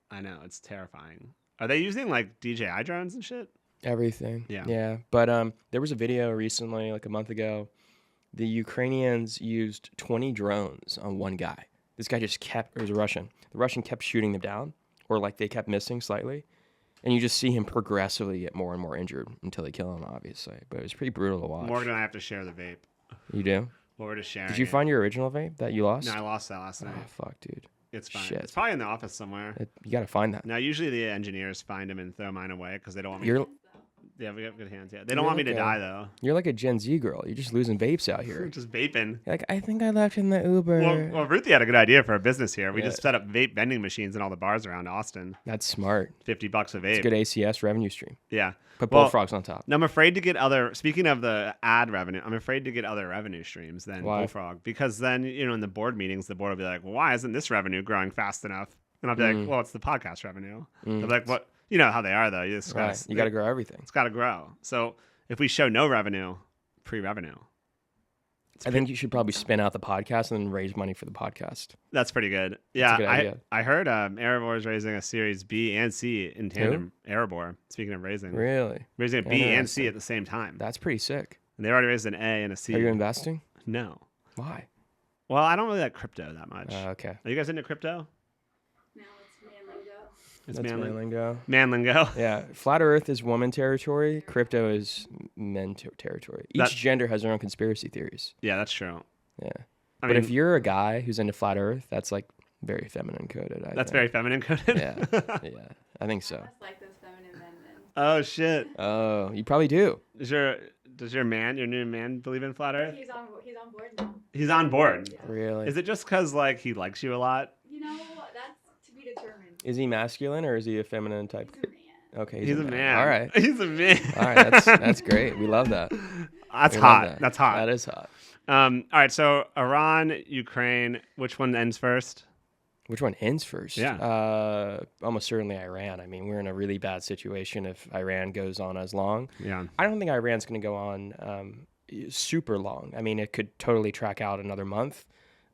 Speaker 1: I know. It's terrifying. Are they using like DJI drones and shit?
Speaker 2: Everything.
Speaker 1: Yeah.
Speaker 2: Yeah. But there was a video recently, like a month ago. The Ukrainians used 20 drones on one guy. This guy just kept, it was a Russian. The Russian kept shooting them down, or like they kept missing slightly. And you just see him progressively get more and more injured until they kill him, obviously. But it was pretty brutal to watch.
Speaker 1: Morgan and I have to share the vape.
Speaker 2: You do?
Speaker 1: Well, we're just sharing.
Speaker 2: Did you
Speaker 1: it.
Speaker 2: find your original vape that you lost?
Speaker 1: No, I lost that last
Speaker 2: Oh,
Speaker 1: night.
Speaker 2: fuck, dude.
Speaker 1: It's fine.
Speaker 2: shit.
Speaker 1: It's probably in the office somewhere.
Speaker 2: You got to find that.
Speaker 1: Now, usually the engineers find them and throw mine away because they don't want me.
Speaker 2: You're
Speaker 1: Yeah, we have good hands. Yeah, they don't want me to
Speaker 2: okay.
Speaker 1: die though.
Speaker 2: you're like a Gen Z girl. You're just losing vapes out here.
Speaker 1: Just vaping.
Speaker 2: You're like, I think I left in the Uber.
Speaker 1: Well, Ruthie had a good idea for a business here. We
Speaker 2: Yeah.
Speaker 1: just set up vape vending machines in all the bars around Austin.
Speaker 2: That's smart.
Speaker 1: $50 a vape.
Speaker 2: It's a good ACS revenue stream.
Speaker 1: Yeah.
Speaker 2: Put
Speaker 1: Well,
Speaker 2: bullfrogs on top.
Speaker 1: Now, I'm afraid to get other. Speaking of the ad revenue, I'm afraid to get other revenue streams than
Speaker 2: Why?
Speaker 1: Bullfrog because then in the board meetings, the board will be like, "Well, why isn't this revenue growing fast enough?" And I'll be like, "Well, it's the podcast revenue." They'll be like, "What?" You know how they are though. You just
Speaker 2: Right.
Speaker 1: gotta,
Speaker 2: You got to grow everything.
Speaker 1: It's got to grow. So if we show no revenue, pre-revenue,
Speaker 2: I think you should probably spin out the podcast and then raise money for the podcast.
Speaker 1: that's pretty good. Yeah,
Speaker 2: good idea.
Speaker 1: I heard Erebor is raising a Series B and C in tandem. Erebor. Speaking of raising,
Speaker 2: Really?
Speaker 1: raising a B and
Speaker 2: Interesting.
Speaker 1: C at the same time.
Speaker 2: That's pretty sick.
Speaker 1: And they already raised an A and a C.
Speaker 2: Are you investing?
Speaker 1: No.
Speaker 2: Why?
Speaker 1: Well, I don't really like crypto that much.
Speaker 2: Okay.
Speaker 1: Are you guys into crypto?
Speaker 3: Now it's man lingo.
Speaker 1: It's
Speaker 2: That's
Speaker 1: man
Speaker 2: lingo.
Speaker 1: lingo.
Speaker 2: Yeah. Flat Earth is woman territory. Crypto is men territory. Each
Speaker 1: That-
Speaker 2: gender has their own conspiracy theories.
Speaker 1: Yeah, that's true.
Speaker 2: Yeah.
Speaker 1: I
Speaker 2: But
Speaker 1: mean,
Speaker 2: if you're a guy who's into Flat Earth, that's like very feminine coded. I
Speaker 1: that's
Speaker 2: think.
Speaker 1: very feminine coded.
Speaker 2: Yeah. Yeah. I think so.
Speaker 3: That's like those feminine men then.
Speaker 1: Oh shit.
Speaker 2: Oh, you probably do.
Speaker 1: Does your new man, believe in flat Earth?
Speaker 3: He's on board now.
Speaker 1: He's on board.
Speaker 2: Really?
Speaker 1: Is it just because like he likes you a lot?
Speaker 3: You know, that's to be determined.
Speaker 2: Is he masculine or is he a feminine type?
Speaker 3: He's a man.
Speaker 2: Okay,
Speaker 1: He's a man.
Speaker 2: All right.
Speaker 1: He's a man.
Speaker 2: All right, that's great. We love that.
Speaker 1: That's
Speaker 2: We love
Speaker 1: hot.
Speaker 2: that.
Speaker 1: That's hot.
Speaker 2: That is hot.
Speaker 1: All right. So Iran, Ukraine. Which one ends first?
Speaker 2: Which one ends first?
Speaker 1: Yeah.
Speaker 2: Almost certainly Iran. I mean, we're in a really bad situation if Iran goes on as long.
Speaker 1: Yeah.
Speaker 2: I don't think Iran's going to go on super long. I mean, it could totally track out another month.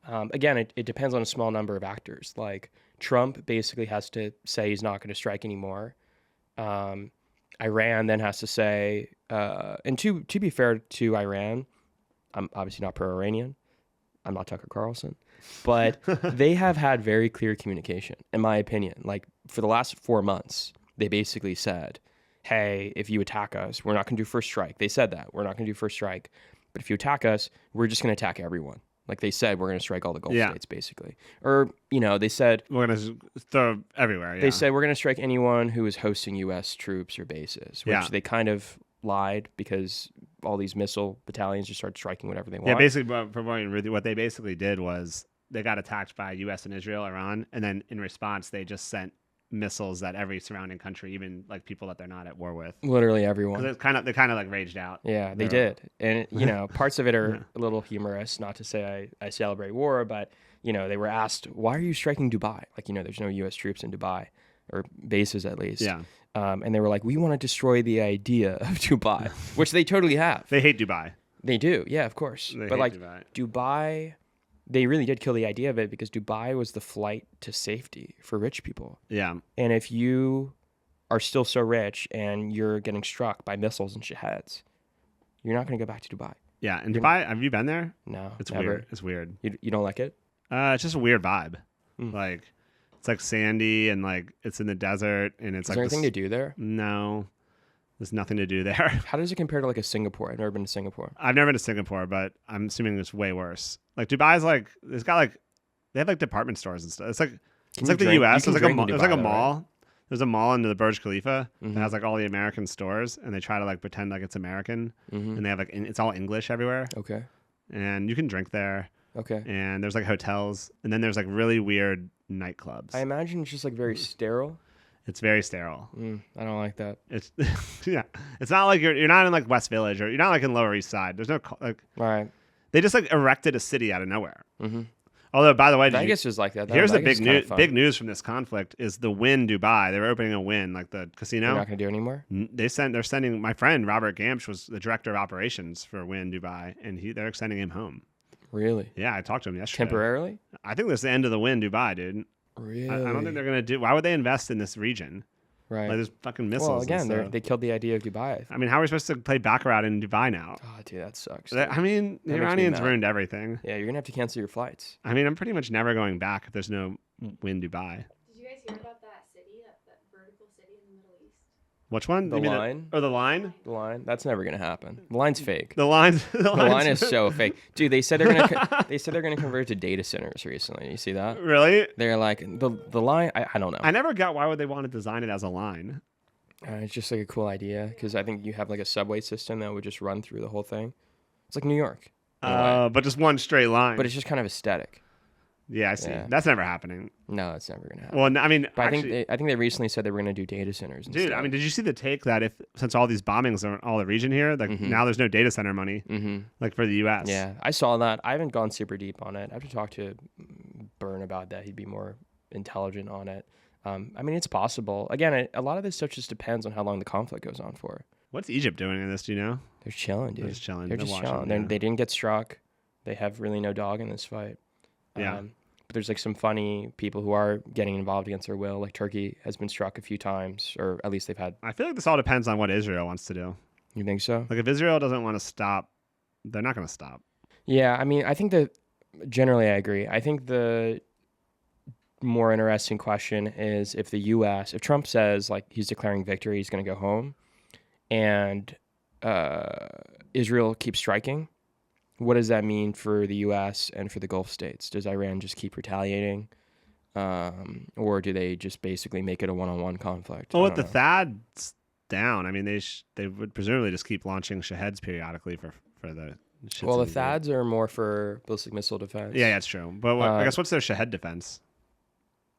Speaker 2: Again, it depends on a small number of actors. Like Trump basically has to say he's not going to strike anymore. Iran then has to say, and to be fair to Iran, I'm obviously not pro-Iranian. I'm not Tucker Carlson. But they have had very clear communication, in my opinion. Like for the last 4 months, they basically said, hey, if you attack us, we're not going to do first strike. They said that. We're not going to do first strike. But if you attack us, we're just going to attack everyone. Like they said, we're going to strike all the Gulf states, basically. Or, they said...
Speaker 1: We're going to throw everywhere, yeah.
Speaker 2: They said we're going to strike anyone who is hosting U.S. troops or bases, which they kind of lied because all these missile battalions just started striking whatever they want.
Speaker 1: Yeah, basically, what they basically did was they got attacked by U.S. and Israel, Iran, and then in response, they just sent missiles at every surrounding country, even like people that they're not at war with.
Speaker 2: Literally everyone.
Speaker 1: Because they kind of like raged out.
Speaker 2: Yeah, they did. And, parts of it are a little humorous, not to say I celebrate war, but, they were asked, why are you striking Dubai? Like, there's no U.S. troops in Dubai, or bases at least.
Speaker 1: Yeah.
Speaker 2: And they were like, we want to destroy the idea of Dubai, which they totally have.
Speaker 1: They hate Dubai.
Speaker 2: They do. Yeah, of course.
Speaker 1: They
Speaker 2: But
Speaker 1: hate
Speaker 2: like
Speaker 1: Dubai.
Speaker 2: They really did kill the idea of it because Dubai was the flight to safety for rich people.
Speaker 1: Yeah.
Speaker 2: And if you are still so rich and you're getting struck by missiles and shaheads, you're not going to go back to Dubai.
Speaker 1: Yeah. And Dubai, have you been there?
Speaker 2: No,
Speaker 1: It's
Speaker 2: never.
Speaker 1: weird. It's weird.
Speaker 2: You don't like it?
Speaker 1: It's just a weird vibe.
Speaker 2: Mm.
Speaker 1: Like, it's like sandy and like it's in the desert and it's
Speaker 2: Is there anything to do there?
Speaker 1: No. There's nothing to do there.
Speaker 2: How does it compare to like a Singapore? I've never been to Singapore.
Speaker 1: I've never been to Singapore, but I'm assuming it's way worse. Like Dubai's like it's got like they have like department stores and stuff. It's like the U.S. It's like a mall. Right? There's a mall under the Burj Khalifa that has like all the American stores, and they try to like pretend like it's American, and they have like it's all English everywhere.
Speaker 2: Okay.
Speaker 1: And you can drink there.
Speaker 2: Okay.
Speaker 1: And there's like hotels, and then there's like really weird nightclubs.
Speaker 2: I imagine it's just like very sterile.
Speaker 1: It's very sterile.
Speaker 2: I don't like that.
Speaker 1: It's yeah. It's not like you're not in like West Village or you're not like in Lower East Side. There's no like.
Speaker 2: All right.
Speaker 1: They just like erected a city out of nowhere. Although, by the way,
Speaker 2: Vegas is like that.
Speaker 1: Here's the big news from this conflict: is the Wynn Dubai. They were opening a Wynn, like the casino.
Speaker 2: They're not going to do it anymore.
Speaker 1: They're sending my friend Robert Gamsch was the director of operations for Wynn Dubai, and they're sending him home.
Speaker 2: Really?
Speaker 1: Yeah, I talked to him yesterday.
Speaker 2: Temporarily?
Speaker 1: I think this is the end of the Wynn Dubai, dude.
Speaker 2: Really?
Speaker 1: I don't think they're gonna do. Why would they invest in this region?
Speaker 2: Right.
Speaker 1: Like there's fucking missiles.
Speaker 2: Well, again, they killed the idea of Dubai.
Speaker 1: I mean, how are we supposed to play Baccarat in Dubai now?
Speaker 2: Oh, dude, that sucks.
Speaker 1: I mean, the Iranians ruined everything.
Speaker 2: Yeah, you're gonna have to cancel your flights.
Speaker 1: I mean, I'm pretty much never going back if there's no Wynn Dubai.
Speaker 3: Did you guys hear about that city, that vertical city in the Middle East?
Speaker 1: Which one?
Speaker 2: The line.
Speaker 1: The line?
Speaker 2: The line. That's never gonna happen. The line's fake.
Speaker 1: The line
Speaker 2: is so fake, dude. They said they're gonna convert to data centers recently. You see that?
Speaker 1: Really?
Speaker 2: They're like the line. I don't know.
Speaker 1: I never got why would they want to design it as a line.
Speaker 2: It's just like a cool idea because I think you have like a subway system that would just run through the whole thing. It's like New York.
Speaker 1: But just one straight line.
Speaker 2: But it's just kind of aesthetic.
Speaker 1: Yeah, I see.
Speaker 2: Yeah.
Speaker 1: That's never happening.
Speaker 2: No, it's never gonna happen.
Speaker 1: Well, I mean,
Speaker 2: but actually, I think they recently said they were gonna do data centers.
Speaker 1: Dude, I mean, did you see the take that since all these bombings are in all the region here, like now there's no data center money, like for the U.S.
Speaker 2: Yeah, I saw that. I haven't gone super deep on it. I have to talk to Byrne about that. He'd be more intelligent on it. I mean, it's possible. Again, a lot of this stuff just depends on how long the conflict goes on for.
Speaker 1: What's Egypt doing in this? Do you know?
Speaker 2: They're chilling, dude.
Speaker 1: They're just chilling.
Speaker 2: They're just chilling. Yeah. They didn't get struck. They have really no dog in this fight.
Speaker 1: Yeah.
Speaker 2: But there's like some funny people who are getting involved against their will. Like Turkey has been struck a few times, or at least they've had.
Speaker 1: I feel like this all depends on what Israel wants to do.
Speaker 2: You think so?
Speaker 1: Like if Israel doesn't want to stop, they're not going to stop.
Speaker 2: Yeah, I mean, I think that generally I agree. I think the more interesting question is if Trump says like he's declaring victory, he's going to go home, and Israel keeps striking. What does that mean for the U.S. and for the Gulf states? Does Iran just keep retaliating, or do they just basically make it a one-on-one conflict?
Speaker 1: Well, with the THAAD's down, I mean, they would presumably just keep launching Shaheds periodically for the.
Speaker 2: Well, the THAADs are more for ballistic missile defense.
Speaker 1: Yeah, that's true. But I guess what's their Shahed defense?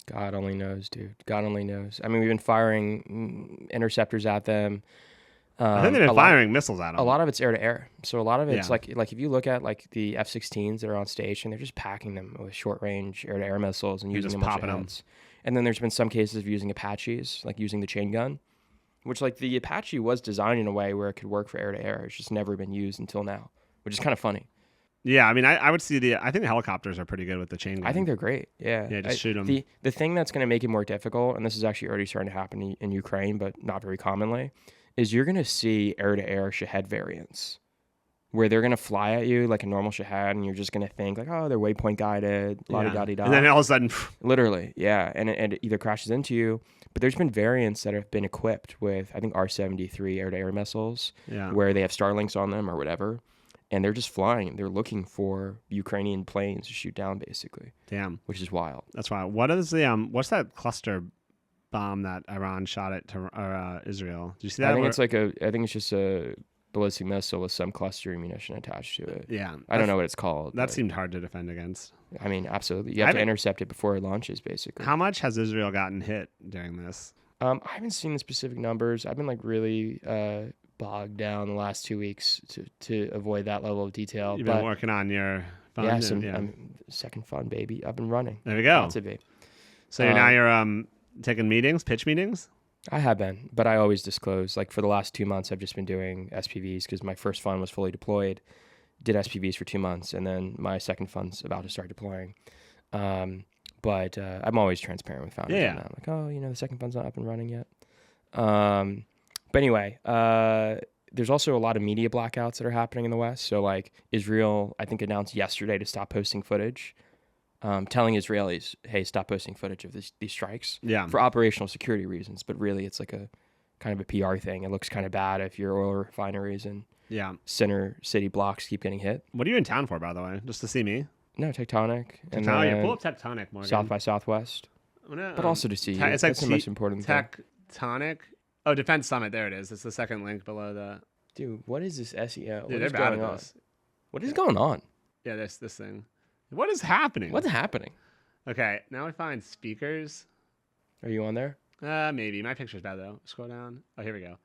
Speaker 2: God only knows, dude. God only knows. I mean, we've been firing interceptors at them.
Speaker 1: I think they've been firing missiles at them.
Speaker 2: A lot of it's air to air. So a lot of it's like if you look at like the F-16s that are on station, they're just packing them with short range air to air missiles and using them on Shaheeds. And then there's been some cases of using Apaches, like using the chain gun, which like the Apache was designed in a way where it could work for air to air. It's just never been used until now, which is kind of funny.
Speaker 1: Yeah, I mean, I would see I think the helicopters are pretty good with the chain gun.
Speaker 2: I think they're great. Yeah.
Speaker 1: Yeah, just shoot them.
Speaker 2: The thing that's going to make it more difficult, and this is actually already starting to happen in Ukraine, but not very commonly, is you're going to see air-to-air Shahed variants where they're going to fly at you like a normal Shahed, and you're just going to think like, oh, they're waypoint guided, la-di-da-di-da.
Speaker 1: And then all of a sudden...
Speaker 2: Literally, yeah. And it either crashes into you, but there's been variants that have been equipped with, I think, R-73 air-to-air missiles where they have Starlinks on them or whatever, and they're just flying. They're looking for Ukrainian planes to shoot down, basically.
Speaker 1: Damn.
Speaker 2: Which is wild.
Speaker 1: That's wild. What's that cluster bomb that Iran shot at Israel? Did you see that?
Speaker 2: I think it's just a ballistic missile with some cluster munition attached to it.
Speaker 1: Yeah.
Speaker 2: I don't know what it's called.
Speaker 1: That seemed hard to defend against.
Speaker 2: I mean, absolutely. You have to intercept it before it launches, basically.
Speaker 1: How much has Israel gotten hit during this?
Speaker 2: I haven't seen the specific numbers. I've been like really bogged down the last 2 weeks to avoid that level of detail.
Speaker 1: You've been working on your fund?
Speaker 2: Yeah, second fund, baby. I've been running.
Speaker 1: There we go.
Speaker 2: Lots of it.
Speaker 1: So you're taking meetings, pitch meetings?
Speaker 2: I have been, but I always disclose. Like for the last 2 months, I've just been doing SPVs because my first fund was fully deployed. Did SPVs for 2 months, and then my second fund's about to start deploying. But I'm always transparent with founders.
Speaker 1: Yeah.
Speaker 2: I'm like, oh, the second fund's not up and running yet. But anyway, there's also a lot of media blackouts that are happening in the West. So like Israel, I think, announced yesterday to stop posting footage. Telling Israelis, hey, stop posting footage of these strikes for operational security reasons. But really, it's like kind of a PR thing. It looks kind of bad if your oil refineries and
Speaker 1: Yeah.
Speaker 2: center city blocks keep getting hit.
Speaker 1: What are you in town for, by the way? Just to see me?
Speaker 2: No, Tectonic. And
Speaker 1: Tectonic.
Speaker 2: then
Speaker 1: Pull up Tectonic, Morgan.
Speaker 2: South by Southwest. But also to see you.
Speaker 1: It's like
Speaker 2: That's the most important thing.
Speaker 1: Tectonic. Oh, Defense Summit. There it is. It's the second link below the.
Speaker 2: Dude, what is this SEO?
Speaker 1: Dude,
Speaker 2: What
Speaker 1: they're
Speaker 2: is
Speaker 1: bad
Speaker 2: going
Speaker 1: at
Speaker 2: on?
Speaker 1: this.
Speaker 2: What is going on?
Speaker 1: Yeah, this thing. What is happening?
Speaker 2: What's happening?
Speaker 1: Okay, now we find speakers.
Speaker 2: Are you on there?
Speaker 1: Maybe my picture's bad though. Scroll down. Oh, here we go.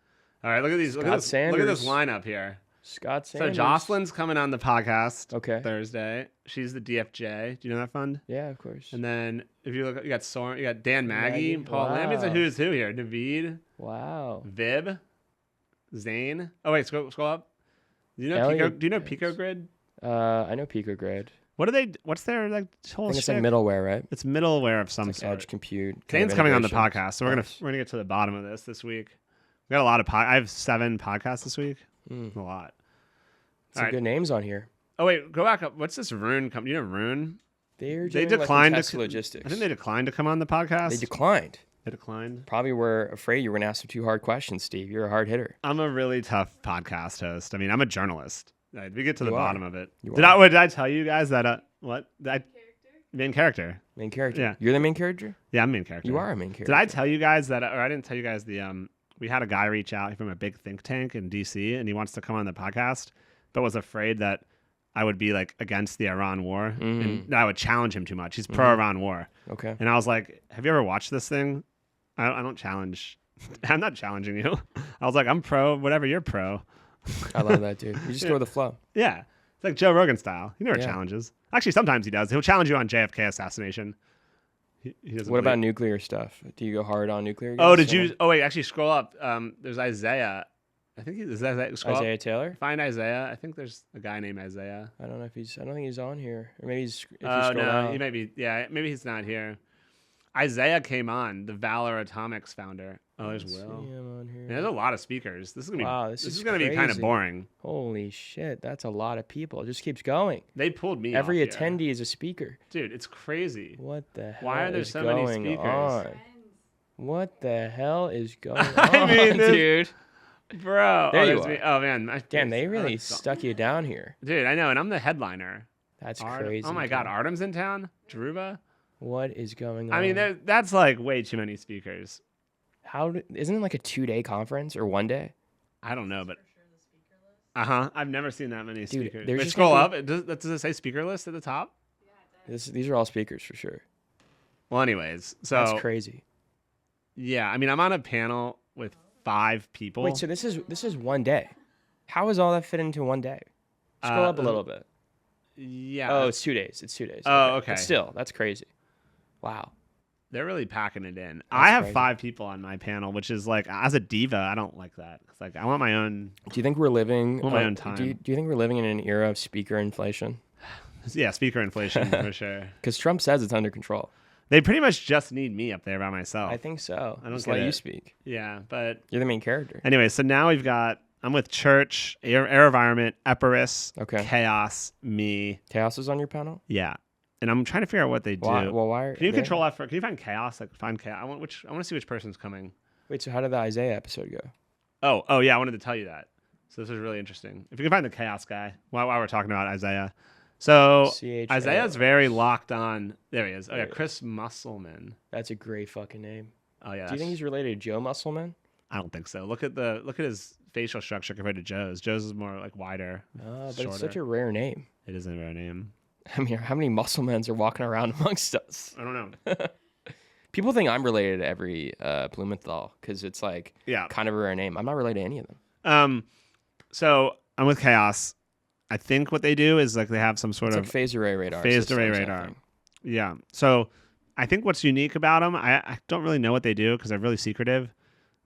Speaker 1: All right, look at these. Look
Speaker 2: Scott
Speaker 1: at this. Look at this
Speaker 2: Sanders.
Speaker 1: lineup here.
Speaker 2: Scott
Speaker 1: So
Speaker 2: Sanders.
Speaker 1: Jocelyn's coming on the podcast.
Speaker 2: Okay.
Speaker 1: Thursday. She's the DFJ. Do you know that fund?
Speaker 2: Yeah, of course.
Speaker 1: And then if you look, you got Soren, you got Dan Maggie, Paul
Speaker 2: Wow.
Speaker 1: Lamb. It's a who's who here. Naveed,
Speaker 2: Wow.
Speaker 1: Vib, Zane. Oh wait, scroll up. Do you know
Speaker 2: Elliot-
Speaker 1: Do you know Pico Grid?
Speaker 2: I know Pico Grid.
Speaker 1: What are they? What's their like
Speaker 2: I
Speaker 1: whole
Speaker 2: think it's like
Speaker 1: shtick?
Speaker 2: middleware, right?
Speaker 1: It's middleware of some
Speaker 2: It's like
Speaker 1: sort.
Speaker 2: edge compute. kind
Speaker 1: Zane's
Speaker 2: of
Speaker 1: coming on the
Speaker 2: integration.
Speaker 1: podcast, so we're
Speaker 2: Nice.
Speaker 1: gonna get to the bottom of this week. We got a lot of I have 7 podcasts this week.
Speaker 2: Mm.
Speaker 1: A lot.
Speaker 2: Some
Speaker 1: All right.
Speaker 2: good names on here.
Speaker 1: Oh wait, go back up. What's this Rune company? You know Rune?
Speaker 2: They
Speaker 1: They
Speaker 2: doing
Speaker 1: declined
Speaker 2: like
Speaker 1: to
Speaker 2: logistics.
Speaker 1: I think they declined to come on the podcast.
Speaker 2: They declined.
Speaker 1: They declined.
Speaker 2: Probably were afraid you were gonna ask some too hard questions, Steve. You're a hard hitter.
Speaker 1: I'm a really tough podcast host. I mean, I'm a journalist. We get to the
Speaker 2: You are.
Speaker 1: bottom of it.
Speaker 2: You
Speaker 1: Did
Speaker 2: are.
Speaker 1: did I tell you guys that? What?
Speaker 3: Character.
Speaker 1: Main character.
Speaker 2: Main character.
Speaker 1: Yeah.
Speaker 2: You're the main character?
Speaker 1: Yeah, I'm main character.
Speaker 2: You are a main character.
Speaker 1: Did I tell you guys that? Or I didn't tell you guys we had a guy reach out from a big think tank in DC, and he wants to come on the podcast, but was afraid that I would be like against the Iran war and that I would challenge him too much. He's pro Iran war.
Speaker 2: Okay.
Speaker 1: And I was like, have you ever watched this thing? I don't challenge. I'm not challenging you. I was like, I'm pro whatever you're pro.
Speaker 2: I love that, dude. You just go with the flow.
Speaker 1: Yeah. It's like Joe Rogan style. He never
Speaker 2: Yeah.
Speaker 1: challenges. Actually, sometimes he does. He'll challenge you on JFK assassination. He doesn't
Speaker 2: What about
Speaker 1: believe-
Speaker 2: nuclear stuff? Do you go hard on nuclear?
Speaker 1: Oh,
Speaker 2: guys?
Speaker 1: did you? Oh, wait. Actually, scroll up. There's Isaiah. I think is Isaiah. Scroll
Speaker 2: Isaiah
Speaker 1: up.
Speaker 2: Taylor?
Speaker 1: Find Isaiah. I think there's a guy named Isaiah.
Speaker 2: I don't know if he's. I don't think he's on here. Or maybe he's. If you
Speaker 1: Oh
Speaker 2: scroll
Speaker 1: no,
Speaker 2: down.
Speaker 1: he may be. Yeah, maybe he's not here. Isaiah came on, the Valor Atomics founder. Oh, there's
Speaker 2: Let's
Speaker 1: Will.
Speaker 2: see him on here.
Speaker 1: Man, there's a lot of speakers. This is gonna be.
Speaker 2: Wow,
Speaker 1: this
Speaker 2: this
Speaker 1: is
Speaker 2: is
Speaker 1: gonna be kind of
Speaker 2: crazy.
Speaker 1: boring.
Speaker 2: Holy shit, that's a lot of people. It just keeps going.
Speaker 1: They pulled me.
Speaker 2: Every
Speaker 1: off here.
Speaker 2: attendee is a speaker.
Speaker 1: Dude, it's crazy.
Speaker 2: What the hell
Speaker 1: Why are there
Speaker 2: is
Speaker 1: so many
Speaker 2: going
Speaker 1: speakers?
Speaker 2: on?
Speaker 3: Friends.
Speaker 2: What the hell is going on,
Speaker 1: I mean,
Speaker 2: dude?
Speaker 1: Bro,
Speaker 2: There
Speaker 1: oh,
Speaker 2: you
Speaker 1: there's
Speaker 2: are.
Speaker 1: me. Oh man,
Speaker 2: Damn, they really stuck you down here.
Speaker 1: Dude, I know, and I'm the headliner.
Speaker 2: That's crazy.
Speaker 1: Oh my
Speaker 2: dude.
Speaker 1: God, Artem's in town. Druba.
Speaker 2: What is going on?
Speaker 1: I mean, that's like way too many speakers.
Speaker 2: Isn't it like a 2-day conference or 1 day?
Speaker 1: I don't know, but I've never seen that many speakers.
Speaker 2: there's
Speaker 1: Wait,
Speaker 2: just
Speaker 1: scroll
Speaker 2: gonna
Speaker 1: up. Does it say speaker list at the top?
Speaker 2: These are all speakers for sure.
Speaker 1: Well, anyways, so
Speaker 2: That's crazy.
Speaker 1: yeah, I mean, I'm on a panel with 5 people.
Speaker 2: Wait, so this is 1 day. How is all that fit into 1 day? Scroll up a little bit.
Speaker 1: Yeah.
Speaker 2: Oh, it's 2 days. It's 2 days.
Speaker 1: Oh,
Speaker 2: But
Speaker 1: okay.
Speaker 2: still, that's crazy. Wow.
Speaker 1: They're really packing it in. I have
Speaker 2: crazy.
Speaker 1: 5 people on my panel, which is like, as a diva, I don't like that. It's like I want my own.
Speaker 2: Do you think we're living
Speaker 1: On my own time.
Speaker 2: Do you think we're living in an era of speaker inflation?
Speaker 1: Yeah, speaker inflation for sure.
Speaker 2: Because Trump says it's under control.
Speaker 1: They pretty much just need me up there by myself.
Speaker 2: I think so.
Speaker 1: I don't
Speaker 2: Just
Speaker 1: get
Speaker 2: let you
Speaker 1: it.
Speaker 2: speak.
Speaker 1: Yeah, but
Speaker 2: You're the main character.
Speaker 1: anyway, so now I'm with Church, Air Environment, Epirus,
Speaker 2: Okay.
Speaker 1: Chaos, me.
Speaker 2: Chaos is on your panel.
Speaker 1: Yeah, and I'm trying to figure out what they do.
Speaker 2: Why? Well, why? Are
Speaker 1: Can you
Speaker 2: they-
Speaker 1: control F? Can you find Chaos? Like find Chaos. I want to see which person's coming.
Speaker 2: Wait. So how did the Isaiah episode go?
Speaker 1: Oh yeah, I wanted to tell you that. So this is really interesting. If you can find the Chaos guy while we're talking about Isaiah. So
Speaker 2: CHAO.
Speaker 1: Isaiah's very locked on. There he is. Oh yeah,
Speaker 2: There.
Speaker 1: Chris Musselman.
Speaker 2: That's a great fucking name.
Speaker 1: Oh yeah.
Speaker 2: Do you think he's related to Joe Musselman?
Speaker 1: I don't think so. Look at his facial structure compared to Joe's. Joe's is more like wider.
Speaker 2: But
Speaker 1: shorter.
Speaker 2: it's such a rare name.
Speaker 1: It is a rare name.
Speaker 2: I mean, how many Musselmans are walking around amongst us?
Speaker 1: I don't know.
Speaker 2: People think I'm related to every Blumenthal because it's like
Speaker 1: Yeah.
Speaker 2: kind of a rare name. I'm not related to any of them.
Speaker 1: So I'm with Chaos. I think what they do is like they have some sort
Speaker 2: It's
Speaker 1: of
Speaker 2: like phased array radar.
Speaker 1: phased array
Speaker 2: systems, I
Speaker 1: radar.
Speaker 2: think.
Speaker 1: Yeah. So I think what's unique about them, I don't really know what they do because they're really secretive,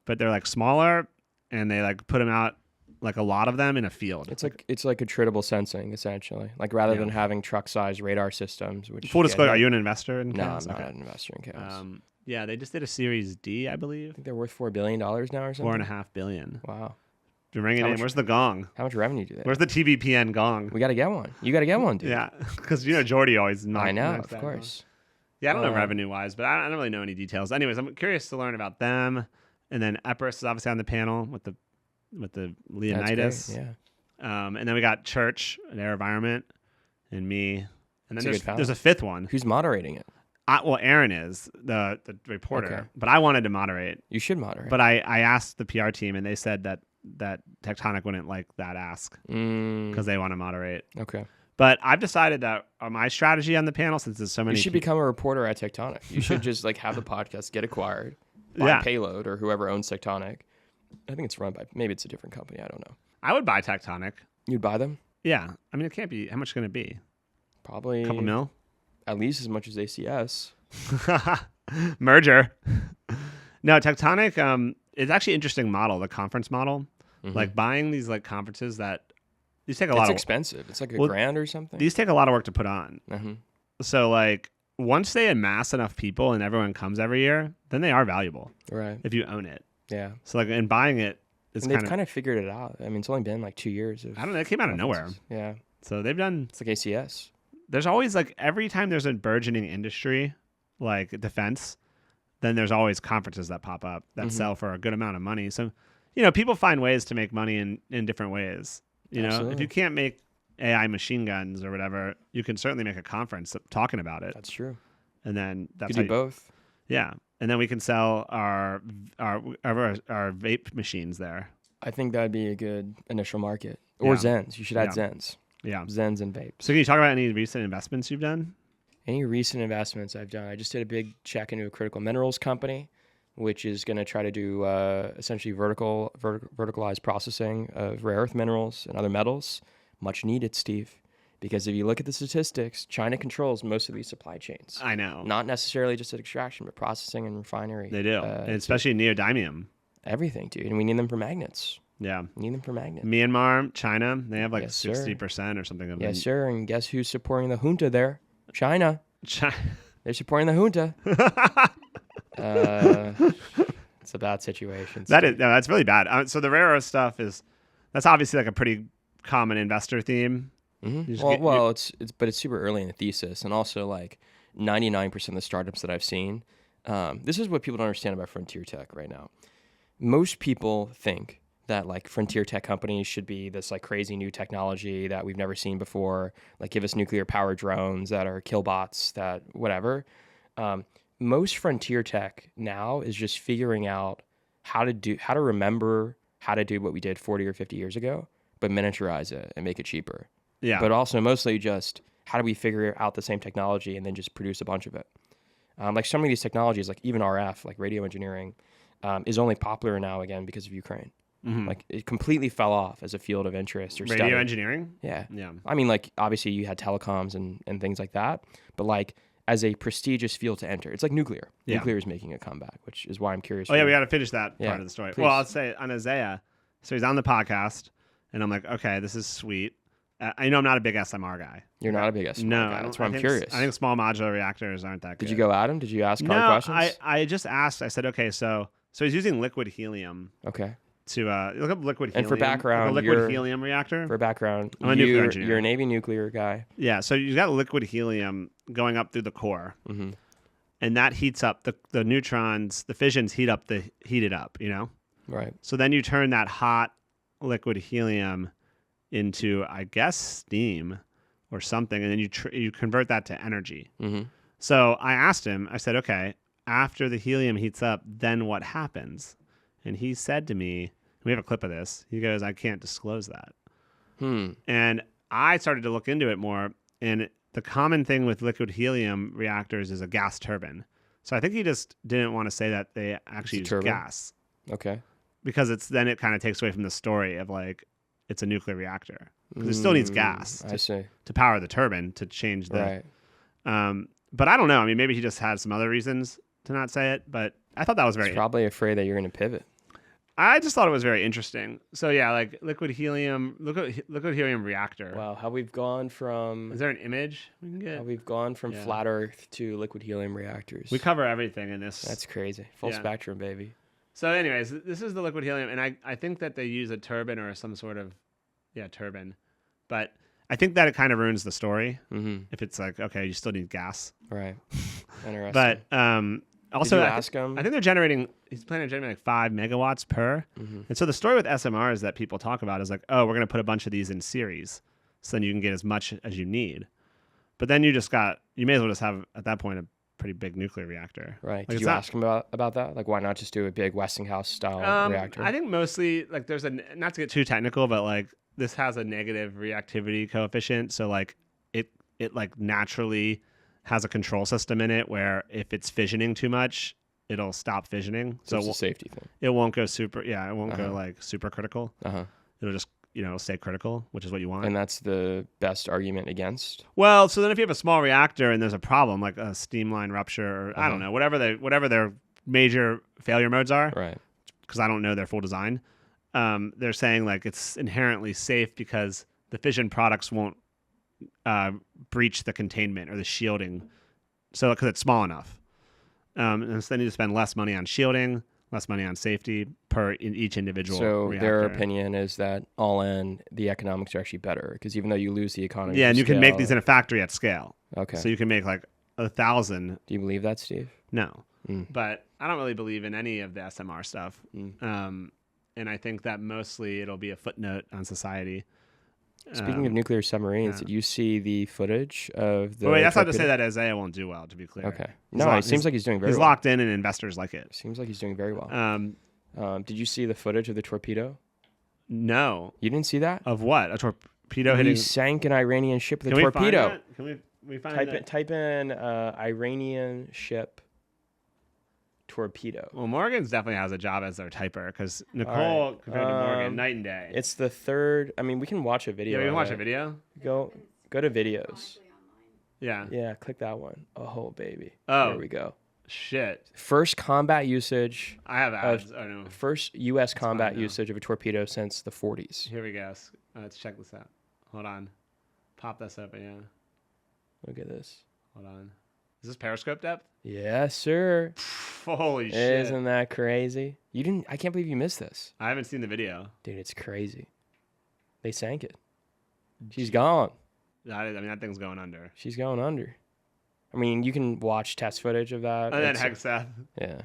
Speaker 1: but they're like smaller and they like put them out, like a lot of them in a field.
Speaker 2: It's like attritable sensing essentially. Like rather
Speaker 1: Yeah.
Speaker 2: than having truck-sized radar systems. Which
Speaker 1: Full disclosure,
Speaker 2: yeah,
Speaker 1: are you an investor in
Speaker 2: No,
Speaker 1: Chaos?
Speaker 2: I'm not
Speaker 1: Okay.
Speaker 2: an investor in Chaos.
Speaker 1: Yeah, they just did a Series D, I
Speaker 2: I
Speaker 1: believe.
Speaker 2: think they're worth $4 billion now or something.
Speaker 1: $4.5 billion.
Speaker 2: Wow.
Speaker 1: You're ringing
Speaker 2: How
Speaker 1: in.
Speaker 2: much-
Speaker 1: Where's the gong?
Speaker 2: How much revenue do they?
Speaker 1: Where's the TVPN gong?
Speaker 2: We got to get one. You got to get one, dude.
Speaker 1: Yeah, because Jordy always.
Speaker 2: I know,
Speaker 1: knocks
Speaker 2: of
Speaker 1: that
Speaker 2: course.
Speaker 1: Yeah, I don't know
Speaker 2: Um,
Speaker 1: revenue wise, but I don't really know any details. Anyways, I'm curious to learn about them. And then Epirus is obviously on the panel with the Leonidas.
Speaker 2: That's great,
Speaker 1: And then we got Church, Air Environment, and me. And then
Speaker 2: It's a good panel.
Speaker 1: there's a fifth one.
Speaker 2: Who's moderating it?
Speaker 1: Well, Aaron is the reporter,
Speaker 2: Okay.
Speaker 1: but I wanted to moderate.
Speaker 2: You should moderate.
Speaker 1: But I asked the PR team, and they said that Tectonic wouldn't like that ask because they want to moderate.
Speaker 2: Okay.
Speaker 1: But I've decided that my strategy on the panel, since there's so many,
Speaker 2: You should become a reporter at Tectonic. You should just like have the podcast get acquired by
Speaker 1: Yeah.
Speaker 2: Payload or whoever owns Tectonic. I think it's run by, maybe it's a different company. I don't know.
Speaker 1: I would buy Tectonic.
Speaker 2: You'd buy them?
Speaker 1: Yeah, I mean it can't be. How much can it be?
Speaker 2: Probably
Speaker 1: A couple mil.
Speaker 2: at least as much as ACS.
Speaker 1: Merger. No, Tectonic. It's actually an interesting model, the conference model. Like buying these like conferences that these take a lot
Speaker 2: It's
Speaker 1: of
Speaker 2: expensive. It's like a
Speaker 1: Well,
Speaker 2: grand or something.
Speaker 1: these take a lot of work to put on.
Speaker 2: Mm-hmm.
Speaker 1: So like once they amass enough people and everyone comes every year, then they are valuable
Speaker 2: Right.
Speaker 1: if you own it.
Speaker 2: Yeah.
Speaker 1: So like in buying it, it's
Speaker 2: And they've
Speaker 1: kind of
Speaker 2: kind of figured it out. I mean, it's only been like 2 years.
Speaker 1: I don't know. It came out of nowhere.
Speaker 2: conferences. Yeah.
Speaker 1: So they've done.
Speaker 2: It's like ACS.
Speaker 1: There's always like every time there's a burgeoning industry like defense, then there's always conferences that pop up that sell for a good amount of money. So people find ways to make money in different ways. If
Speaker 2: Absolutely.
Speaker 1: you can't make AI machine guns or whatever, you can certainly make a conference talking about it.
Speaker 2: That's true.
Speaker 1: And then
Speaker 2: You
Speaker 1: that's
Speaker 2: could do both.
Speaker 1: Yeah, and then we can sell our vape machines there.
Speaker 2: I think that'd be a good initial market. Or
Speaker 1: Yeah.
Speaker 2: Zens. You should add
Speaker 1: Yeah.
Speaker 2: Zens.
Speaker 1: Yeah.
Speaker 2: Zens and vapes.
Speaker 1: So can you talk about any recent investments you've done?
Speaker 2: Any recent investments I've done? I just did a big check into a critical minerals company, which is going to try to do essentially verticalized processing of rare earth minerals and other metals. Much needed, Steve. Because if you look at the statistics, China controls most of these supply chains.
Speaker 1: I know.
Speaker 2: Not necessarily just at extraction, but processing and refinery.
Speaker 1: They do, and especially neodymium.
Speaker 2: Everything, dude. And we need them for magnets.
Speaker 1: Yeah.
Speaker 2: We need them for magnets.
Speaker 1: Myanmar, China, they have like
Speaker 2: Yes, sir.
Speaker 1: 60% or something of
Speaker 2: Yes, sir. And guess who's supporting the junta there? China.
Speaker 1: China.
Speaker 2: They're supporting the junta. It's a bad situation.
Speaker 1: That's really bad. So the rare earth stuff that's obviously like a pretty common investor theme.
Speaker 2: It's super early in the thesis, and also like 99% of the startups that I've seen. This is what people don't understand about frontier tech right now. Most people think that like frontier tech companies should be this like crazy new technology that we've never seen before, like give us nuclear powered drones that are killbots, that whatever. Most frontier tech now is just figuring out how to remember how to do what we did 40 or 50 years ago, but miniaturize it and make it cheaper.
Speaker 1: Yeah.
Speaker 2: But also mostly just how do we figure out the same technology and then just produce a bunch of it? Like some of these technologies, like even RF, like radio engineering, is only popular now again because of Ukraine. Like it completely fell off as a field of interest or
Speaker 1: radio
Speaker 2: study.
Speaker 1: engineering.
Speaker 2: Yeah.
Speaker 1: Yeah.
Speaker 2: I mean, like obviously you had telecoms and things like that, but like as a prestigious field to enter, it's like nuclear.
Speaker 1: Yeah.
Speaker 2: Nuclear is making a comeback, which is why I'm curious.
Speaker 1: Oh yeah, we got to finish that part of the story.
Speaker 2: please.
Speaker 1: Well, I'll say on Isaiah. So he's on the podcast, and I'm like, okay, this is sweet. I know I'm not a big SMR guy.
Speaker 2: You're not a big SMR
Speaker 1: No,
Speaker 2: guy.
Speaker 1: I
Speaker 2: That's
Speaker 1: don't-
Speaker 2: why
Speaker 1: I
Speaker 2: I'm
Speaker 1: think
Speaker 2: curious.
Speaker 1: I think small modular reactors aren't that good.
Speaker 2: Did you go at him? Did you ask hard
Speaker 1: No,
Speaker 2: questions?
Speaker 1: I just asked. I said, okay, so he's using liquid helium
Speaker 2: Okay.
Speaker 1: to look up liquid helium.
Speaker 2: And for background,
Speaker 1: like a liquid
Speaker 2: you're-
Speaker 1: helium reactor.
Speaker 2: For background,
Speaker 1: I'm a nuclear engineer.
Speaker 2: You're a Navy nuclear guy.
Speaker 1: Yeah, so you got liquid helium going up through the core, and that heats up the neutrons. The fissions heat it up.
Speaker 2: Right.
Speaker 1: So then you turn that hot liquid helium into, I guess, steam or something, and then you convert that to energy. So I asked him. I said, okay, after the helium heats up, then what happens? And he said to me, we have a clip of this. He goes, I can't disclose that. And I started to look into it more, and the common thing with liquid helium reactors is a gas turbine. So I think he just didn't want to say that they actually use
Speaker 2: turbine?
Speaker 1: gas,
Speaker 2: Okay.
Speaker 1: because it kind of takes away from the story of like it's a nuclear reactor, because it still needs gas
Speaker 2: I see.
Speaker 1: to power the turbine to change the.
Speaker 2: Right.
Speaker 1: But I don't know. I mean, maybe he just had some other reasons to not say it. But I thought that was very.
Speaker 2: He's probably afraid that you're going to pivot.
Speaker 1: I just thought it was very interesting. So yeah, like liquid helium reactor.
Speaker 2: Wow, how we've gone from
Speaker 1: Is there an image we can get?
Speaker 2: Yeah. Flat Earth to liquid helium reactors.
Speaker 1: We cover everything in this.
Speaker 2: That's crazy. Full
Speaker 1: Yeah.
Speaker 2: spectrum, baby.
Speaker 1: So anyways, this is the liquid helium, and I think that they use a turbine or some sort of turbine, but I think that it kind of ruins the story if it's like, okay, you still need gas.
Speaker 2: Right. Interesting.
Speaker 1: But Also,
Speaker 2: Did you ask him?
Speaker 1: I think they're generating. He's planning to generate like 5 megawatts per.
Speaker 2: Mm-hmm.
Speaker 1: And so the story with SMRs that people talk about is like, oh, we're going to put a bunch of these in series, so then you can get as much as you need. But then you may as well just have at that point a pretty big nuclear reactor.
Speaker 2: Right.
Speaker 1: Like,
Speaker 2: Did you ask him about that? Like, why not just do a big Westinghouse style reactor?
Speaker 1: I think mostly like there's not to get too technical, but like this has a negative reactivity coefficient, so like it like naturally has a control system in it where if it's fissioning too much, it'll stop fissioning.
Speaker 2: So it's a safety thing.
Speaker 1: It won't go super. Yeah, it won't go like super critical.
Speaker 2: Uh-huh.
Speaker 1: It'll just stay critical, which is what you want.
Speaker 2: And that's the best argument against.
Speaker 1: Well, so then if you have a small reactor and there's a problem like a steam line rupture, or I don't know, whatever their major failure modes are,
Speaker 2: right?
Speaker 1: Because I don't know their full design. They're saying like it's inherently safe because the fission products won't breach the containment or the shielding, so because it's small enough. And so they need to spend less money on shielding, less money on safety in each individual reactor.
Speaker 2: Their opinion is that all in, the economics are actually better because even though you lose the economy,
Speaker 1: and you can make these in a factory at scale.
Speaker 2: Okay.
Speaker 1: So you can make like 1,000.
Speaker 2: Do you believe that, Steve?
Speaker 1: No, but I don't really believe in any of the SMR stuff. And I think that mostly it'll be a footnote on society.
Speaker 2: Speaking of nuclear submarines, did you see the footage of the?
Speaker 1: Wait, that's not to say that Isaiah won't do well. To be clear.
Speaker 2: Okay. It seems like he's doing very well.
Speaker 1: He's locked in, and investors like it.
Speaker 2: Seems like he's doing very well. Did you see the footage of the torpedo?
Speaker 1: No.
Speaker 2: You didn't see that?
Speaker 1: Of what? A torpedo hitting?
Speaker 2: He sank an Iranian ship with a torpedo.
Speaker 1: Can we find that?
Speaker 2: Type in Iranian ship torpedo.
Speaker 1: Well, Morgan's definitely has a job as their typer because Nicole compared to Morgan, night and day.
Speaker 2: It's the third. I mean, we can watch a video.
Speaker 1: Yeah, we can watch a video.
Speaker 2: Go to videos.
Speaker 1: Yeah.
Speaker 2: Yeah, click that one. Oh, baby.
Speaker 1: Oh.
Speaker 2: There we go.
Speaker 1: Shit.
Speaker 2: First combat usage.
Speaker 1: I have ads. Oh, no.
Speaker 2: First U.S. combat usage of a torpedo since the 40s.
Speaker 1: Here we go. Let's check this out. Hold on. Pop this up, yeah.
Speaker 2: Look at this.
Speaker 1: Hold on. Is this periscope depth?
Speaker 2: Yes, sir.
Speaker 1: Holy shit.
Speaker 2: Isn't that crazy? I can't believe you missed this.
Speaker 1: I haven't seen the video.
Speaker 2: Dude, it's crazy. They sank it. She's gone.
Speaker 1: I mean, that thing's going under.
Speaker 2: She's going under. I mean, you can watch test footage of that.
Speaker 1: And then Hexeth.
Speaker 2: Yeah.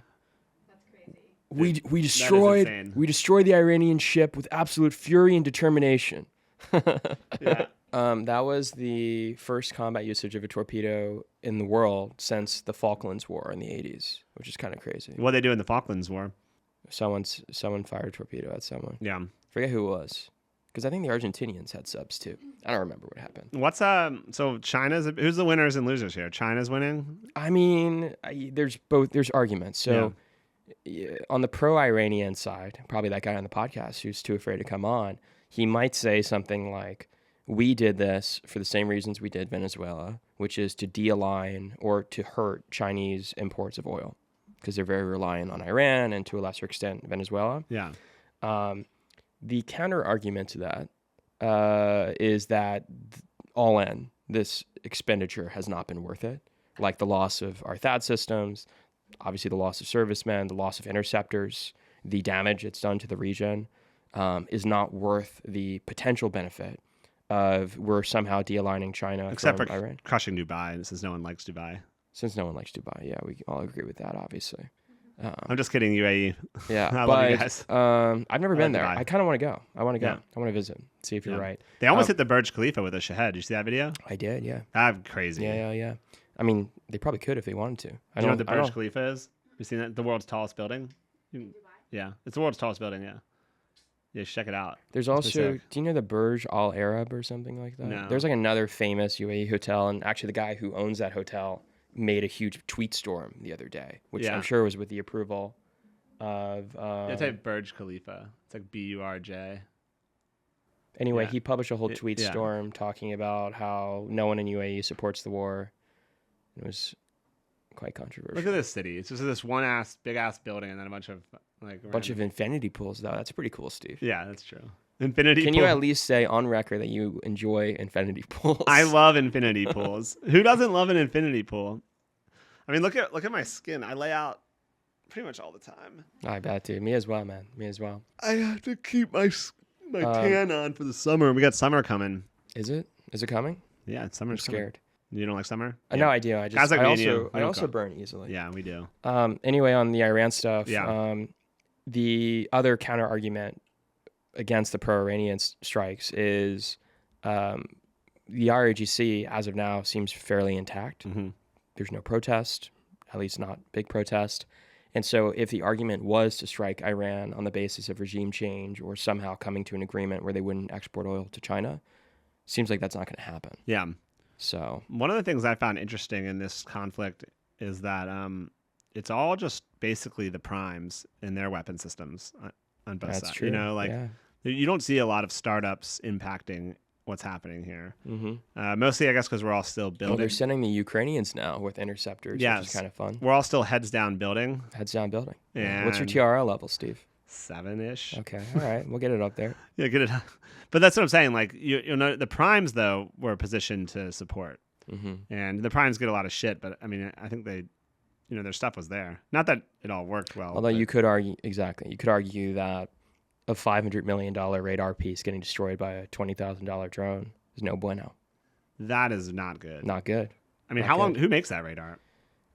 Speaker 3: That's crazy.
Speaker 2: We destroyed the Iranian ship with absolute fury and determination.
Speaker 1: Yeah.
Speaker 2: That was the first combat usage of a torpedo in the world since the Falklands War in the 80s, which is kind of crazy.
Speaker 1: What they do in the Falklands War?
Speaker 2: Someone fired a torpedo at someone.
Speaker 1: Yeah.
Speaker 2: Forget who it was. Because I think the Argentinians had subs too. I don't remember what happened.
Speaker 1: So who's the winners and losers here? China's winning?
Speaker 2: I mean, there's arguments. So on the pro-Iranian side, probably that guy on the podcast who's too afraid to come on, he might say something like, we did this for the same reasons we did Venezuela, which is to de-align or to hurt Chinese imports of oil because they're very reliant on Iran and to a lesser extent Venezuela.
Speaker 1: Yeah.
Speaker 2: The counter argument to that is that all in, this expenditure has not been worth it. Like the loss of our THAAD systems, obviously the loss of servicemen, the loss of interceptors, the damage it's done to the region is not worth the potential benefit of we're somehow de-aligning China
Speaker 1: Except
Speaker 2: from
Speaker 1: for
Speaker 2: Iran.
Speaker 1: crushing Dubai, since no one likes Dubai.
Speaker 2: Since no one likes Dubai, yeah, we all agree with that, obviously.
Speaker 1: I'm just kidding, UAE.
Speaker 2: Yeah,
Speaker 1: I
Speaker 2: but
Speaker 1: love you guys.
Speaker 2: I've never been there.
Speaker 1: Dubai.
Speaker 2: I kind of want to go. I want to go.
Speaker 1: Yeah.
Speaker 2: I want to visit, see if you're right.
Speaker 1: They almost hit the Burj Khalifa with a Shahed. Did you see that video?
Speaker 2: I did, yeah.
Speaker 1: That's crazy.
Speaker 2: Yeah. I mean, they probably could if they wanted to.
Speaker 1: Do you know what the Burj Khalifa is? You seen that? The world's tallest building? Yeah, it's the world's tallest building, yeah. Yeah, check it out.
Speaker 2: There's also, do you know the Burj Al Arab or something like that?
Speaker 1: No.
Speaker 2: There's like another famous UAE hotel, and actually the guy who owns that hotel made a huge tweet storm the other day, which I'm sure was with the approval of...
Speaker 1: it's like Burj Khalifa. It's like B-U-R-J.
Speaker 2: Anyway, he published a whole tweet storm talking about how no one in UAE supports the war. It was quite controversial.
Speaker 1: Look at this city. It's just this one big ass building and then a bunch of
Speaker 2: infinity pools, though. That's pretty cool, Steve.
Speaker 1: Yeah, that's true. Infinity
Speaker 2: Can
Speaker 1: pool.
Speaker 2: you at least say on record that you enjoy infinity pools?
Speaker 1: I love infinity pools. Who doesn't love an infinity pool? I mean, look at my skin. I lay out pretty much all the time.
Speaker 2: I bet, dude. Me as well, man. Me as well.
Speaker 1: I have to keep my tan on for the summer. We got summer coming.
Speaker 2: Is it? Is it coming?
Speaker 1: Yeah,
Speaker 2: I'm
Speaker 1: summer's
Speaker 2: scared.
Speaker 1: You don't like summer?
Speaker 2: No, I do. I just
Speaker 1: Guys like
Speaker 2: I
Speaker 1: me and you, we don't
Speaker 2: also
Speaker 1: go.
Speaker 2: burn easily.
Speaker 1: Yeah, we do.
Speaker 2: Anyway, on the Iran stuff,
Speaker 1: Yeah.
Speaker 2: the other counter argument against the pro-Iranian strikes is the RAGC, as of now, seems fairly intact.
Speaker 1: Mm-hmm.
Speaker 2: There's no protest, at least not big protest. And so if the argument was to strike Iran on the basis of regime change or somehow coming to an agreement where they wouldn't export oil to China, seems like that's not going to happen.
Speaker 1: Yeah.
Speaker 2: So
Speaker 1: one of the things I found interesting in this conflict is that it's all just basically the primes and their weapon systems on both
Speaker 2: that's
Speaker 1: sides.
Speaker 2: true.
Speaker 1: You know, like you don't see a lot of startups impacting what's happening here.
Speaker 2: Mm-hmm.
Speaker 1: Mostly, I guess, because we're all still building.
Speaker 2: Well, they're sending the Ukrainians now with interceptors, which is kind of fun.
Speaker 1: We're all still heads down building.
Speaker 2: Heads down building.
Speaker 1: And
Speaker 2: what's your TRL level, Steve?
Speaker 1: 7-ish.
Speaker 2: Okay, all right, we'll get it up there.
Speaker 1: Yeah, get it up. But that's what I'm saying. Like, you know, the primes, though, were positioned to support.
Speaker 2: Mm-hmm.
Speaker 1: And the primes get a lot of shit, but I mean, I think they, you know, their stuff was there. Not that it all worked well.
Speaker 2: Although you could argue, you could argue that a $500 million radar piece getting destroyed by a $20,000 drone is no bueno.
Speaker 1: That is not good.
Speaker 2: Not good.
Speaker 1: I mean, how long? Who makes that radar?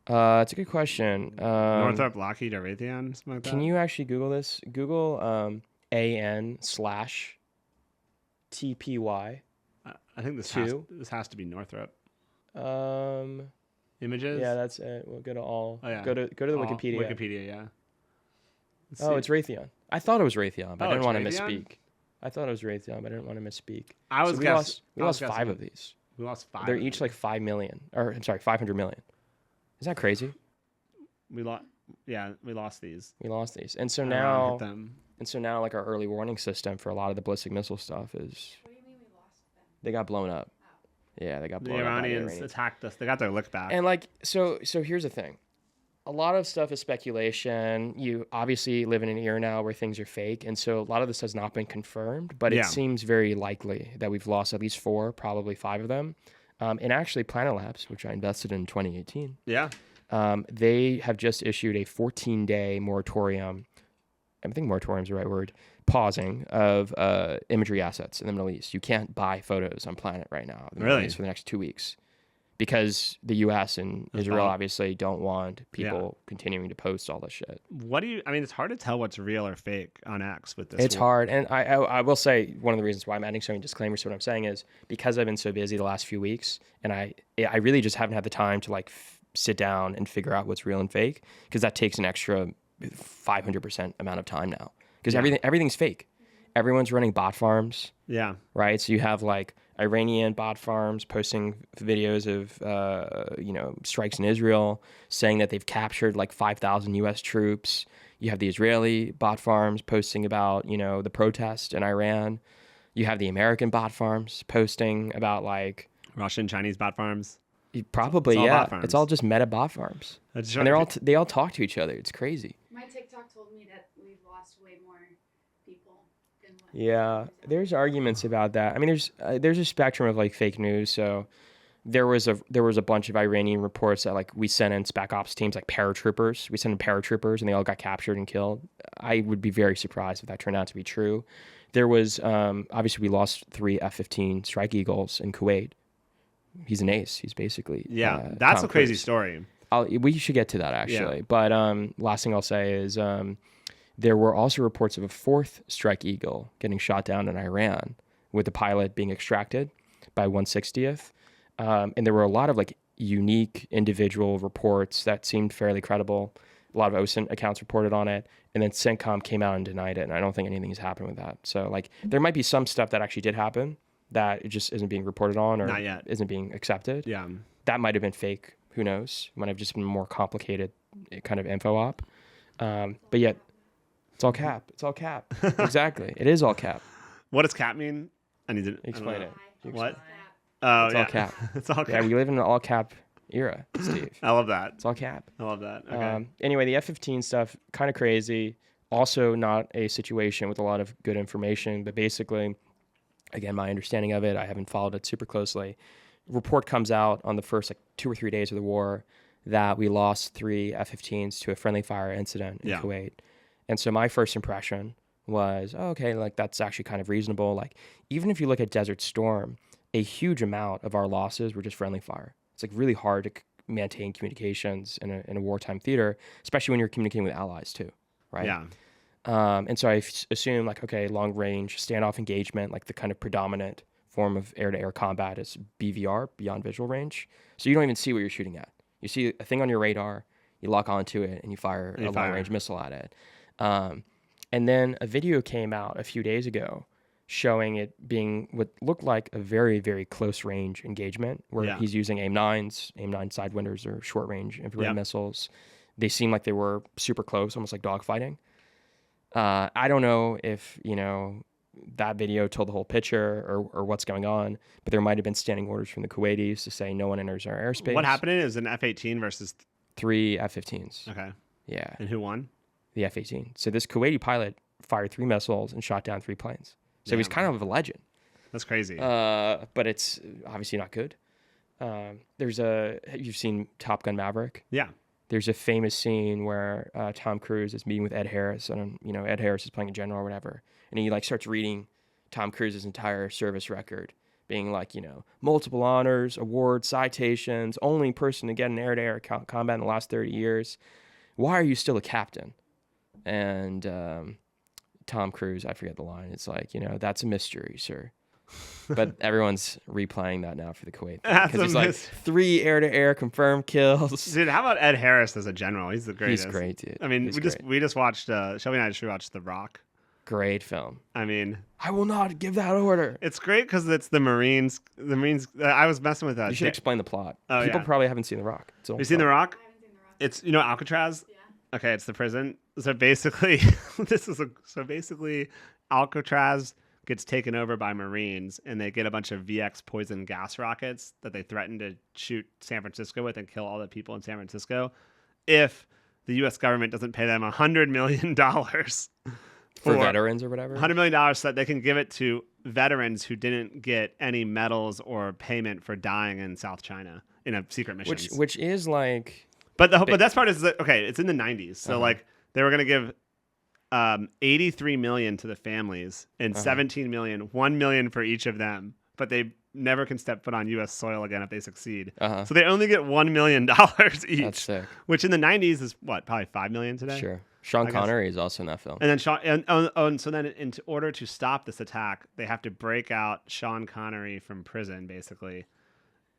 Speaker 2: It's a good question.
Speaker 1: Northrop, Lockheed, or Raytheon, something like that.
Speaker 2: Can you actually Google this? Google AN/TPY.
Speaker 1: I think this has to be Northrop. Images.
Speaker 2: Yeah, that's it. We'll go to all.
Speaker 1: Oh, yeah.
Speaker 2: Go to the Wikipedia.
Speaker 1: Wikipedia, yeah.
Speaker 2: It's Raytheon. I thought it was Raytheon, but I didn't want to
Speaker 1: Raytheon?
Speaker 2: misspeak. I thought it was Raytheon, but I didn't want to misspeak. We lost 5 of these.
Speaker 1: We lost 5.
Speaker 2: They're each like 5 million, or I'm sorry, 500 million. Is that crazy?
Speaker 1: We lost. Yeah, we lost these.
Speaker 2: We lost these, and so
Speaker 1: hit
Speaker 2: now,
Speaker 1: them.
Speaker 2: like our early warning system for a lot of the ballistic missile stuff is.
Speaker 3: What do you mean we lost them?
Speaker 2: They got blown up. Yeah, they got
Speaker 1: The
Speaker 2: blown up.
Speaker 1: Iranians attacked us. They got their lick back.
Speaker 2: And like, so here's the thing. A lot of stuff is speculation. You obviously live in an era now where things are fake. And so a lot of this has not been confirmed, but it seems very likely that we've lost at least 4, probably 5 of them. And actually Planet Labs, which I invested in 2018.
Speaker 1: Yeah.
Speaker 2: They have just issued a 14-day moratorium. I think moratorium is the right word. Pausing of imagery assets in the Middle East. You can't buy photos on Planet right now in the Middle East for the next 2 weeks because the U.S. and Israel obviously don't want people continuing to post all this shit.
Speaker 1: I mean, it's hard to tell what's real or fake on X with this.
Speaker 2: It's hard. And I will say one of the reasons why I'm adding so many disclaimers to what I'm saying is because I've been so busy the last few weeks and I really just haven't had the time to like sit down and figure out what's real and fake because that takes an extra 500% amount of time now. Because everything's fake. Everyone's running bot farms.
Speaker 1: Yeah.
Speaker 2: Right? So you have like Iranian bot farms posting videos of, strikes in Israel, saying that they've captured like 5,000 U.S. troops. You have the Israeli bot farms posting about, the protest in Iran. You have the American bot farms posting about like...
Speaker 1: Russian, Chinese bot farms.
Speaker 2: Probably,
Speaker 1: it's
Speaker 2: It's all just meta bot farms. And they all talk to each other. It's crazy.
Speaker 3: My TikTok told me that we've lost way more people than what.
Speaker 2: Yeah, there's arguments about that. I mean, there's a spectrum of like fake news. So there was a bunch of Iranian reports that like we sent in spec ops teams like paratroopers. We sent in paratroopers and they all got captured and killed. I would be very surprised if that turned out to be true. There was obviously we lost 3 F-15 Strike Eagles in Kuwait. He's an ace. He's basically
Speaker 1: that's a crazy story.
Speaker 2: We should get to that actually. But last thing I'll say is there were also reports of a 4th Strike Eagle getting shot down in Iran with the pilot being extracted by 160th. And there were a lot of like unique individual reports that seemed fairly credible. A lot of OSINT accounts reported on it. And then CENTCOM came out and denied it. And I don't think anything has happened with that. So like there might be some stuff that actually did happen that it just isn't being reported on or
Speaker 1: not yet.
Speaker 2: Isn't being accepted.
Speaker 1: Yeah.
Speaker 2: That might have been fake. Who knows? It might have just been a more complicated kind of info op. But yet, it's all cap. It's all cap. Exactly. It is all cap.
Speaker 1: What does cap mean? I need to
Speaker 2: explain it.
Speaker 1: What? Oh,
Speaker 2: it's all cap.
Speaker 1: It's all cap.
Speaker 2: Yeah, we live in an all cap era, Steve.
Speaker 1: I love that.
Speaker 2: It's all cap.
Speaker 1: I love that. Okay.
Speaker 2: Anyway, the F-15 stuff, kind of crazy. Also not a situation with a lot of good information, but basically, again, my understanding of it, I haven't followed it super closely. Report comes out on the first 2 or 3 days of the war that we lost 3 F-15s to a friendly fire incident in Kuwait. And so my first impression was, okay, like that's actually kind of reasonable. Like even if you look at Desert Storm, a huge amount of our losses were just friendly fire. It's like really hard to maintain communications in a wartime theater, especially when you're communicating with allies too, right?
Speaker 1: Yeah.
Speaker 2: And so I assume like, okay, long range standoff engagement, like the kind of predominant form of air-to-air combat is BVR, beyond visual range. So you don't even see what you're shooting at. You see a thing on your radar, you lock onto it, and you fire a long-range missile at it. And then a video came out a few days ago showing it being what looked like a very, very close range engagement where he's using AIM-9 Sidewinders or short-range infrared missiles. They seem like they were super close, almost like dogfighting. I don't know if, that video told the whole picture or what's going on, but there might have been standing orders from the Kuwaitis to say no one enters our airspace.
Speaker 1: What happened is an F-18 versus
Speaker 2: 3 F-15s.
Speaker 1: Okay.
Speaker 2: Yeah.
Speaker 1: And who won?
Speaker 2: The F-18. So this Kuwaiti pilot fired 3 missiles and shot down 3 planes. So he's kind of a legend.
Speaker 1: That's crazy.
Speaker 2: But it's obviously not good. You've seen Top Gun Maverick?
Speaker 1: Yeah.
Speaker 2: There's a famous scene where Tom Cruise is meeting with Ed Harris, and Ed Harris is playing a general or whatever, and he like starts reading Tom Cruise's entire service record, being like, multiple honors, awards, citations, only person to get an air-to-air combat in the last 30 years. Why are you still a captain? And Tom Cruise, I forget the line. It's like, that's a mystery, sir. But everyone's replaying that now for the Kuwait because it's like 3 air-to-air confirmed kills.
Speaker 1: Dude, how about Ed Harris as a general? He's the greatest.
Speaker 2: He's great, dude.
Speaker 1: I mean, we just watched Shelby and I just rewatched The Rock.
Speaker 2: Great film.
Speaker 1: I mean,
Speaker 2: I will not give that order.
Speaker 1: It's great because it's the Marines. The Marines. I was messing with that.
Speaker 2: You should explain the plot.
Speaker 1: Oh,
Speaker 2: People probably haven't seen The Rock.
Speaker 1: Have you seen The Rock?
Speaker 3: I haven't seen The Rock.
Speaker 1: It's Alcatraz.
Speaker 3: Yeah.
Speaker 1: Okay, it's the prison. So basically, Alcatraz gets taken over by Marines, and they get a bunch of VX poison gas rockets that they threaten to shoot San Francisco with and kill all the people in San Francisco if the U.S. government doesn't pay them $100 million
Speaker 2: for veterans or whatever.
Speaker 1: $100 million so that they can give it to veterans who didn't get any medals or payment for dying in South China in a secret mission.
Speaker 2: Which is like...
Speaker 1: But the best part is that, okay, it's in the 90s. So like they were going to give 83 million to the families and 17 million, 1 million for each of them. But they never can step foot on U.S. soil again if they succeed. So they only get $1 million each.
Speaker 2: That's sick.
Speaker 1: Which in the 90s is what, probably 5 million today?
Speaker 2: Sure. Sean Connery is also in that film.
Speaker 1: And then and so then in order to stop this attack, they have to break out Sean Connery from prison, basically.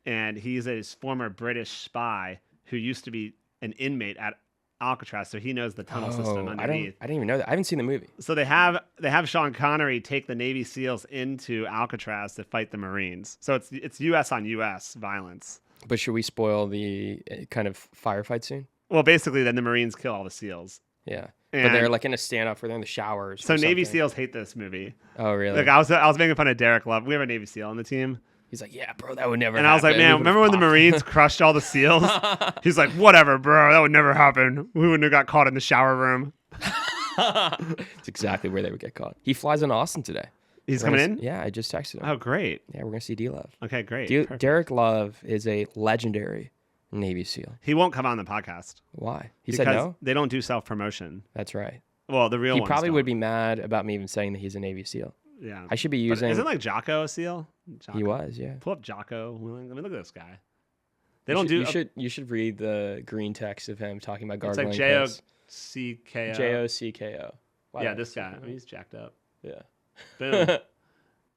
Speaker 1: And he's a former British spy who used to be an inmate at Alcatraz, so he knows the tunnel system underneath.
Speaker 2: I didn't even know that. I haven't seen the movie.
Speaker 1: So they have Sean Connery take the Navy SEALs into Alcatraz to fight the Marines. So it's U.S. on U.S. violence.
Speaker 2: But should we spoil the kind of firefight scene?
Speaker 1: Well, basically, then the Marines kill all the SEAls.
Speaker 2: Yeah,
Speaker 1: and
Speaker 2: but they're like in a standoff where they're in the showers.
Speaker 1: So Navy SEAls hate this movie.
Speaker 2: Oh, really?
Speaker 1: Like I was making fun of Derek Love. We have a Navy SEAL on the team.
Speaker 2: He's like, yeah, bro, that would never
Speaker 1: happen. And I was like, man,
Speaker 2: We
Speaker 1: remember when the Marines crushed all the SEAls? He's like, whatever, bro, that would never happen. We wouldn't have got caught in the shower room.
Speaker 2: It's exactly where they would get caught. He flies in Austin today.
Speaker 1: He's coming in?
Speaker 2: Yeah, I just texted him.
Speaker 1: Oh, great.
Speaker 2: Yeah, we're going to see D-Love.
Speaker 1: Okay, great.
Speaker 2: Derek Love is a legendary Navy SEAL.
Speaker 1: He won't come on the podcast.
Speaker 2: Why? He said no?
Speaker 1: They don't do self-promotion.
Speaker 2: That's right.
Speaker 1: Well, the real
Speaker 2: He
Speaker 1: ones
Speaker 2: probably
Speaker 1: don't.
Speaker 2: would be mad about me even saying that he's a Navy SEAL.
Speaker 1: Yeah.
Speaker 2: I should be using...
Speaker 1: But isn't like Jocko a SEAL?
Speaker 2: He was, yeah.
Speaker 1: Pull up Jocko Willink. I mean, look at this guy.
Speaker 2: You should read the green text of him talking about gargling.
Speaker 1: It's like Jocko.
Speaker 2: Jocko. Wow,
Speaker 1: yeah, this guy. I mean, he's jacked up.
Speaker 2: Yeah.
Speaker 1: Boom.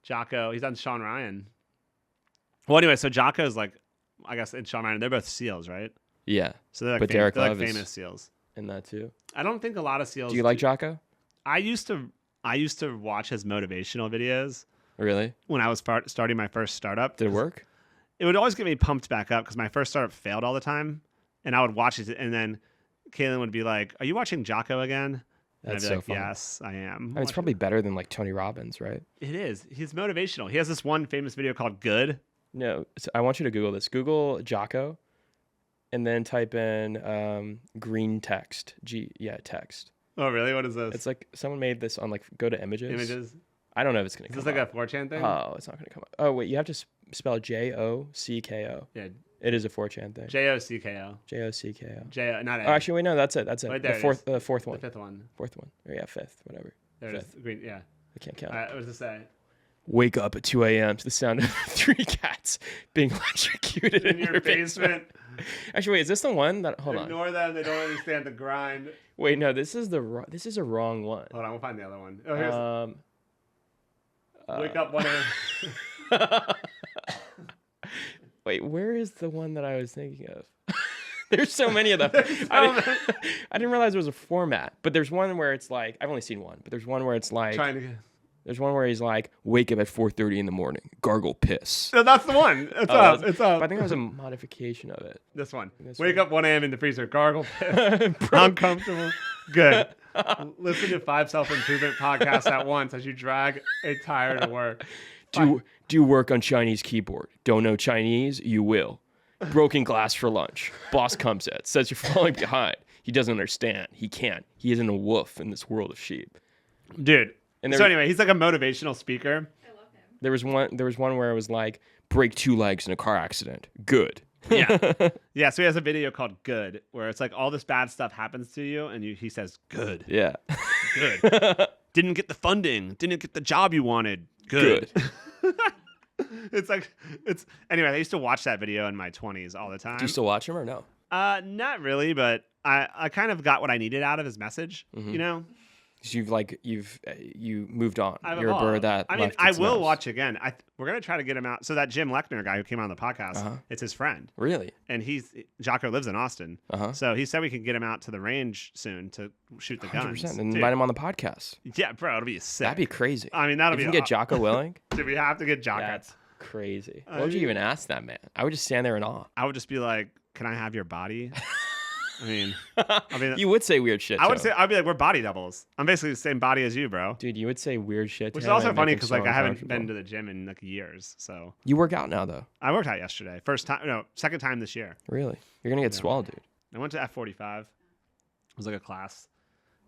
Speaker 1: Jocko. He's on Sean Ryan. Well, anyway, so Jocko's like, I guess, and Sean Ryan, they're both SEAls, right?
Speaker 2: Yeah.
Speaker 1: So they're like,
Speaker 2: but Derek
Speaker 1: they're
Speaker 2: Love
Speaker 1: like famous SEAls.
Speaker 2: In that too.
Speaker 1: I don't think a lot of SEALs.
Speaker 2: Do you like Jocko?
Speaker 1: I used to watch his motivational videos.
Speaker 2: Really?
Speaker 1: When I was starting my first startup.
Speaker 2: Did it work?
Speaker 1: It would always get me pumped back up because my first startup failed all the time. And I would watch it, and then Kaylin would be like, "Are you watching Jocko again?" And
Speaker 2: That's
Speaker 1: I'd be
Speaker 2: so
Speaker 1: like,
Speaker 2: funny.
Speaker 1: "Yes, I am."
Speaker 2: I mean, it's probably better than like Tony Robbins, right?
Speaker 1: It is. He's motivational. He has this one famous video called "Good."
Speaker 2: No, I want you to Google this. Google Jocko, and then type in green text. Text.
Speaker 1: Oh, really? What is this?
Speaker 2: It's like someone made this on like go to images.
Speaker 1: Images.
Speaker 2: I don't know if it's gonna.
Speaker 1: Is
Speaker 2: come
Speaker 1: this like
Speaker 2: up.
Speaker 1: a 4chan thing?
Speaker 2: Oh, it's not gonna come up. Oh wait, you have to spell Jocko.
Speaker 1: Yeah.
Speaker 2: It is a 4chan thing.
Speaker 1: Jocko.
Speaker 2: Jocko.
Speaker 1: Not A.
Speaker 2: Oh, actually, wait, no, that's it. That's it.
Speaker 1: Right there
Speaker 2: the fourth one.
Speaker 1: The fifth one.
Speaker 2: Fourth one. Or yeah, fifth, whatever.
Speaker 1: There it is.
Speaker 2: Fifth.
Speaker 1: Green. Yeah.
Speaker 2: I can't count.
Speaker 1: All right, what does it say?
Speaker 2: Wake up at 2 a.m. to the sound of 3 cats being electrocuted
Speaker 1: In your basement.
Speaker 2: Actually, wait, is this the one that? Hold on.
Speaker 1: Ignore them. They don't understand the grind.
Speaker 2: Wait, no, this is a wrong one.
Speaker 1: Hold on, we'll find the other one. Oh, here's Wake Up 1 a.m.
Speaker 2: Wait, where is the one that I was thinking of? There's so many of them. I didn't realize there was a format. But there's one where it's like, I've only seen one, but there's one where it's like, there's one where he's like, wake up at 4:30 in the morning, gargle piss.
Speaker 1: No, that's the one. It's up. It's up.
Speaker 2: But I think that was a modification of it.
Speaker 1: This one. Wake up 1 a.m. in the freezer, gargle piss. Uncomfortable. Good. Listen to 5 self-improvement podcasts at once as you drag a tire to work.
Speaker 2: Do work on Chinese keyboard. Don't know Chinese? You will. Broken glass for lunch. Boss comes in, says you're falling behind. He doesn't understand. He can't. He isn't a wolf in this world of sheep.
Speaker 1: Dude. So anyway, he's like a motivational speaker.
Speaker 3: I love him.
Speaker 2: There was one where it was like, break 2 legs in a car accident. Good.
Speaker 1: Yeah. Yeah, so he has a video called Good, where it's like all this bad stuff happens to you, and he says, good.
Speaker 2: Yeah.
Speaker 1: Good. Didn't get the funding. Didn't get the job you wanted. Good. Anyway, I used to watch that video in my 20s all the time.
Speaker 2: Do you still watch him or no?
Speaker 1: Not really, but I kind of got what I needed out of his message, you know?
Speaker 2: You moved on.
Speaker 1: I've
Speaker 2: You're
Speaker 1: evolved.
Speaker 2: a bird that
Speaker 1: I mean,
Speaker 2: left
Speaker 1: I
Speaker 2: its
Speaker 1: will
Speaker 2: nest.
Speaker 1: watch again. We're going to try to get him out. So that Jim Lechner guy who came on the podcast, it's his friend.
Speaker 2: Really?
Speaker 1: And Jocko lives in Austin. So he said we could get him out to the range soon to shoot the
Speaker 2: 100%.
Speaker 1: guns.
Speaker 2: And
Speaker 1: Dude.
Speaker 2: invite him on the podcast.
Speaker 1: Yeah, bro, it'll be sick.
Speaker 2: That'd be crazy.
Speaker 1: I mean, that'll
Speaker 2: if
Speaker 1: be.
Speaker 2: you can get Jocko Willink.
Speaker 1: Dude, we have to get Jocko.
Speaker 2: That's crazy. What would you even ask that man? I would just stand there in awe.
Speaker 1: I would just be like, "Can I have your body?" I mean,
Speaker 2: you would say weird shit.
Speaker 1: I'd be like, "We're body doubles. I'm basically the same body as you, bro."
Speaker 2: Dude, you would say weird shit.
Speaker 1: Which
Speaker 2: to
Speaker 1: is
Speaker 2: him
Speaker 1: also
Speaker 2: and
Speaker 1: funny
Speaker 2: make him
Speaker 1: because
Speaker 2: so
Speaker 1: like I haven't
Speaker 2: uncomfortable.
Speaker 1: been to the gym in like years. So
Speaker 2: You work out now though.
Speaker 1: I worked out yesterday. Second time this year.
Speaker 2: Really? You're gonna get swole, dude.
Speaker 1: I went to F45. It was like a class.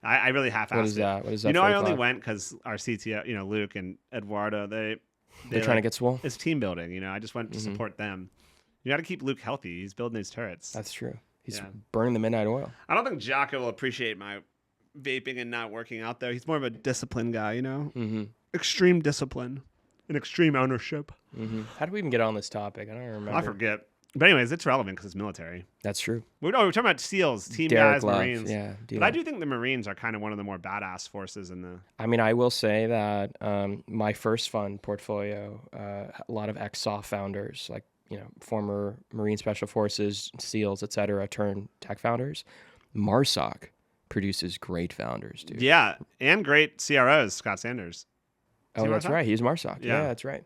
Speaker 1: I really half-assed
Speaker 2: What is
Speaker 1: it.
Speaker 2: that? What is that?
Speaker 1: You know, I only
Speaker 2: 45?
Speaker 1: went because our CTO, Luke and Eduardo, they're
Speaker 2: trying to get swole.
Speaker 1: It's team building. I just went to support them. You got to keep Luke healthy. He's building these turrets.
Speaker 2: That's true. He's
Speaker 1: Yeah.
Speaker 2: burning the midnight oil.
Speaker 1: I don't think Jocko will appreciate my vaping and not working out though. He's more of a discipline guy,
Speaker 2: Mm-hmm.
Speaker 1: Extreme discipline and extreme ownership.
Speaker 2: Mm-hmm. How do we even get on this topic? I don't remember.
Speaker 1: I forget. But anyways, it's relevant because it's military.
Speaker 2: That's true.
Speaker 1: We're talking about SEALs, team
Speaker 2: Derek
Speaker 1: guys,
Speaker 2: Love.
Speaker 1: Marines.
Speaker 2: Yeah.
Speaker 1: But I do think the Marines are kind of one of the more badass forces in the.
Speaker 2: I mean, I will say that my first fund portfolio, a lot of ex-SOF founders, like former Marine Special Forces, SEALs, etc., turned tech founders. MARSOC produces great founders, dude.
Speaker 1: Yeah, and great CROs, Scott Sanders.
Speaker 2: Oh, that's right. He's MARSOC.
Speaker 1: Yeah.
Speaker 2: Yeah, that's right.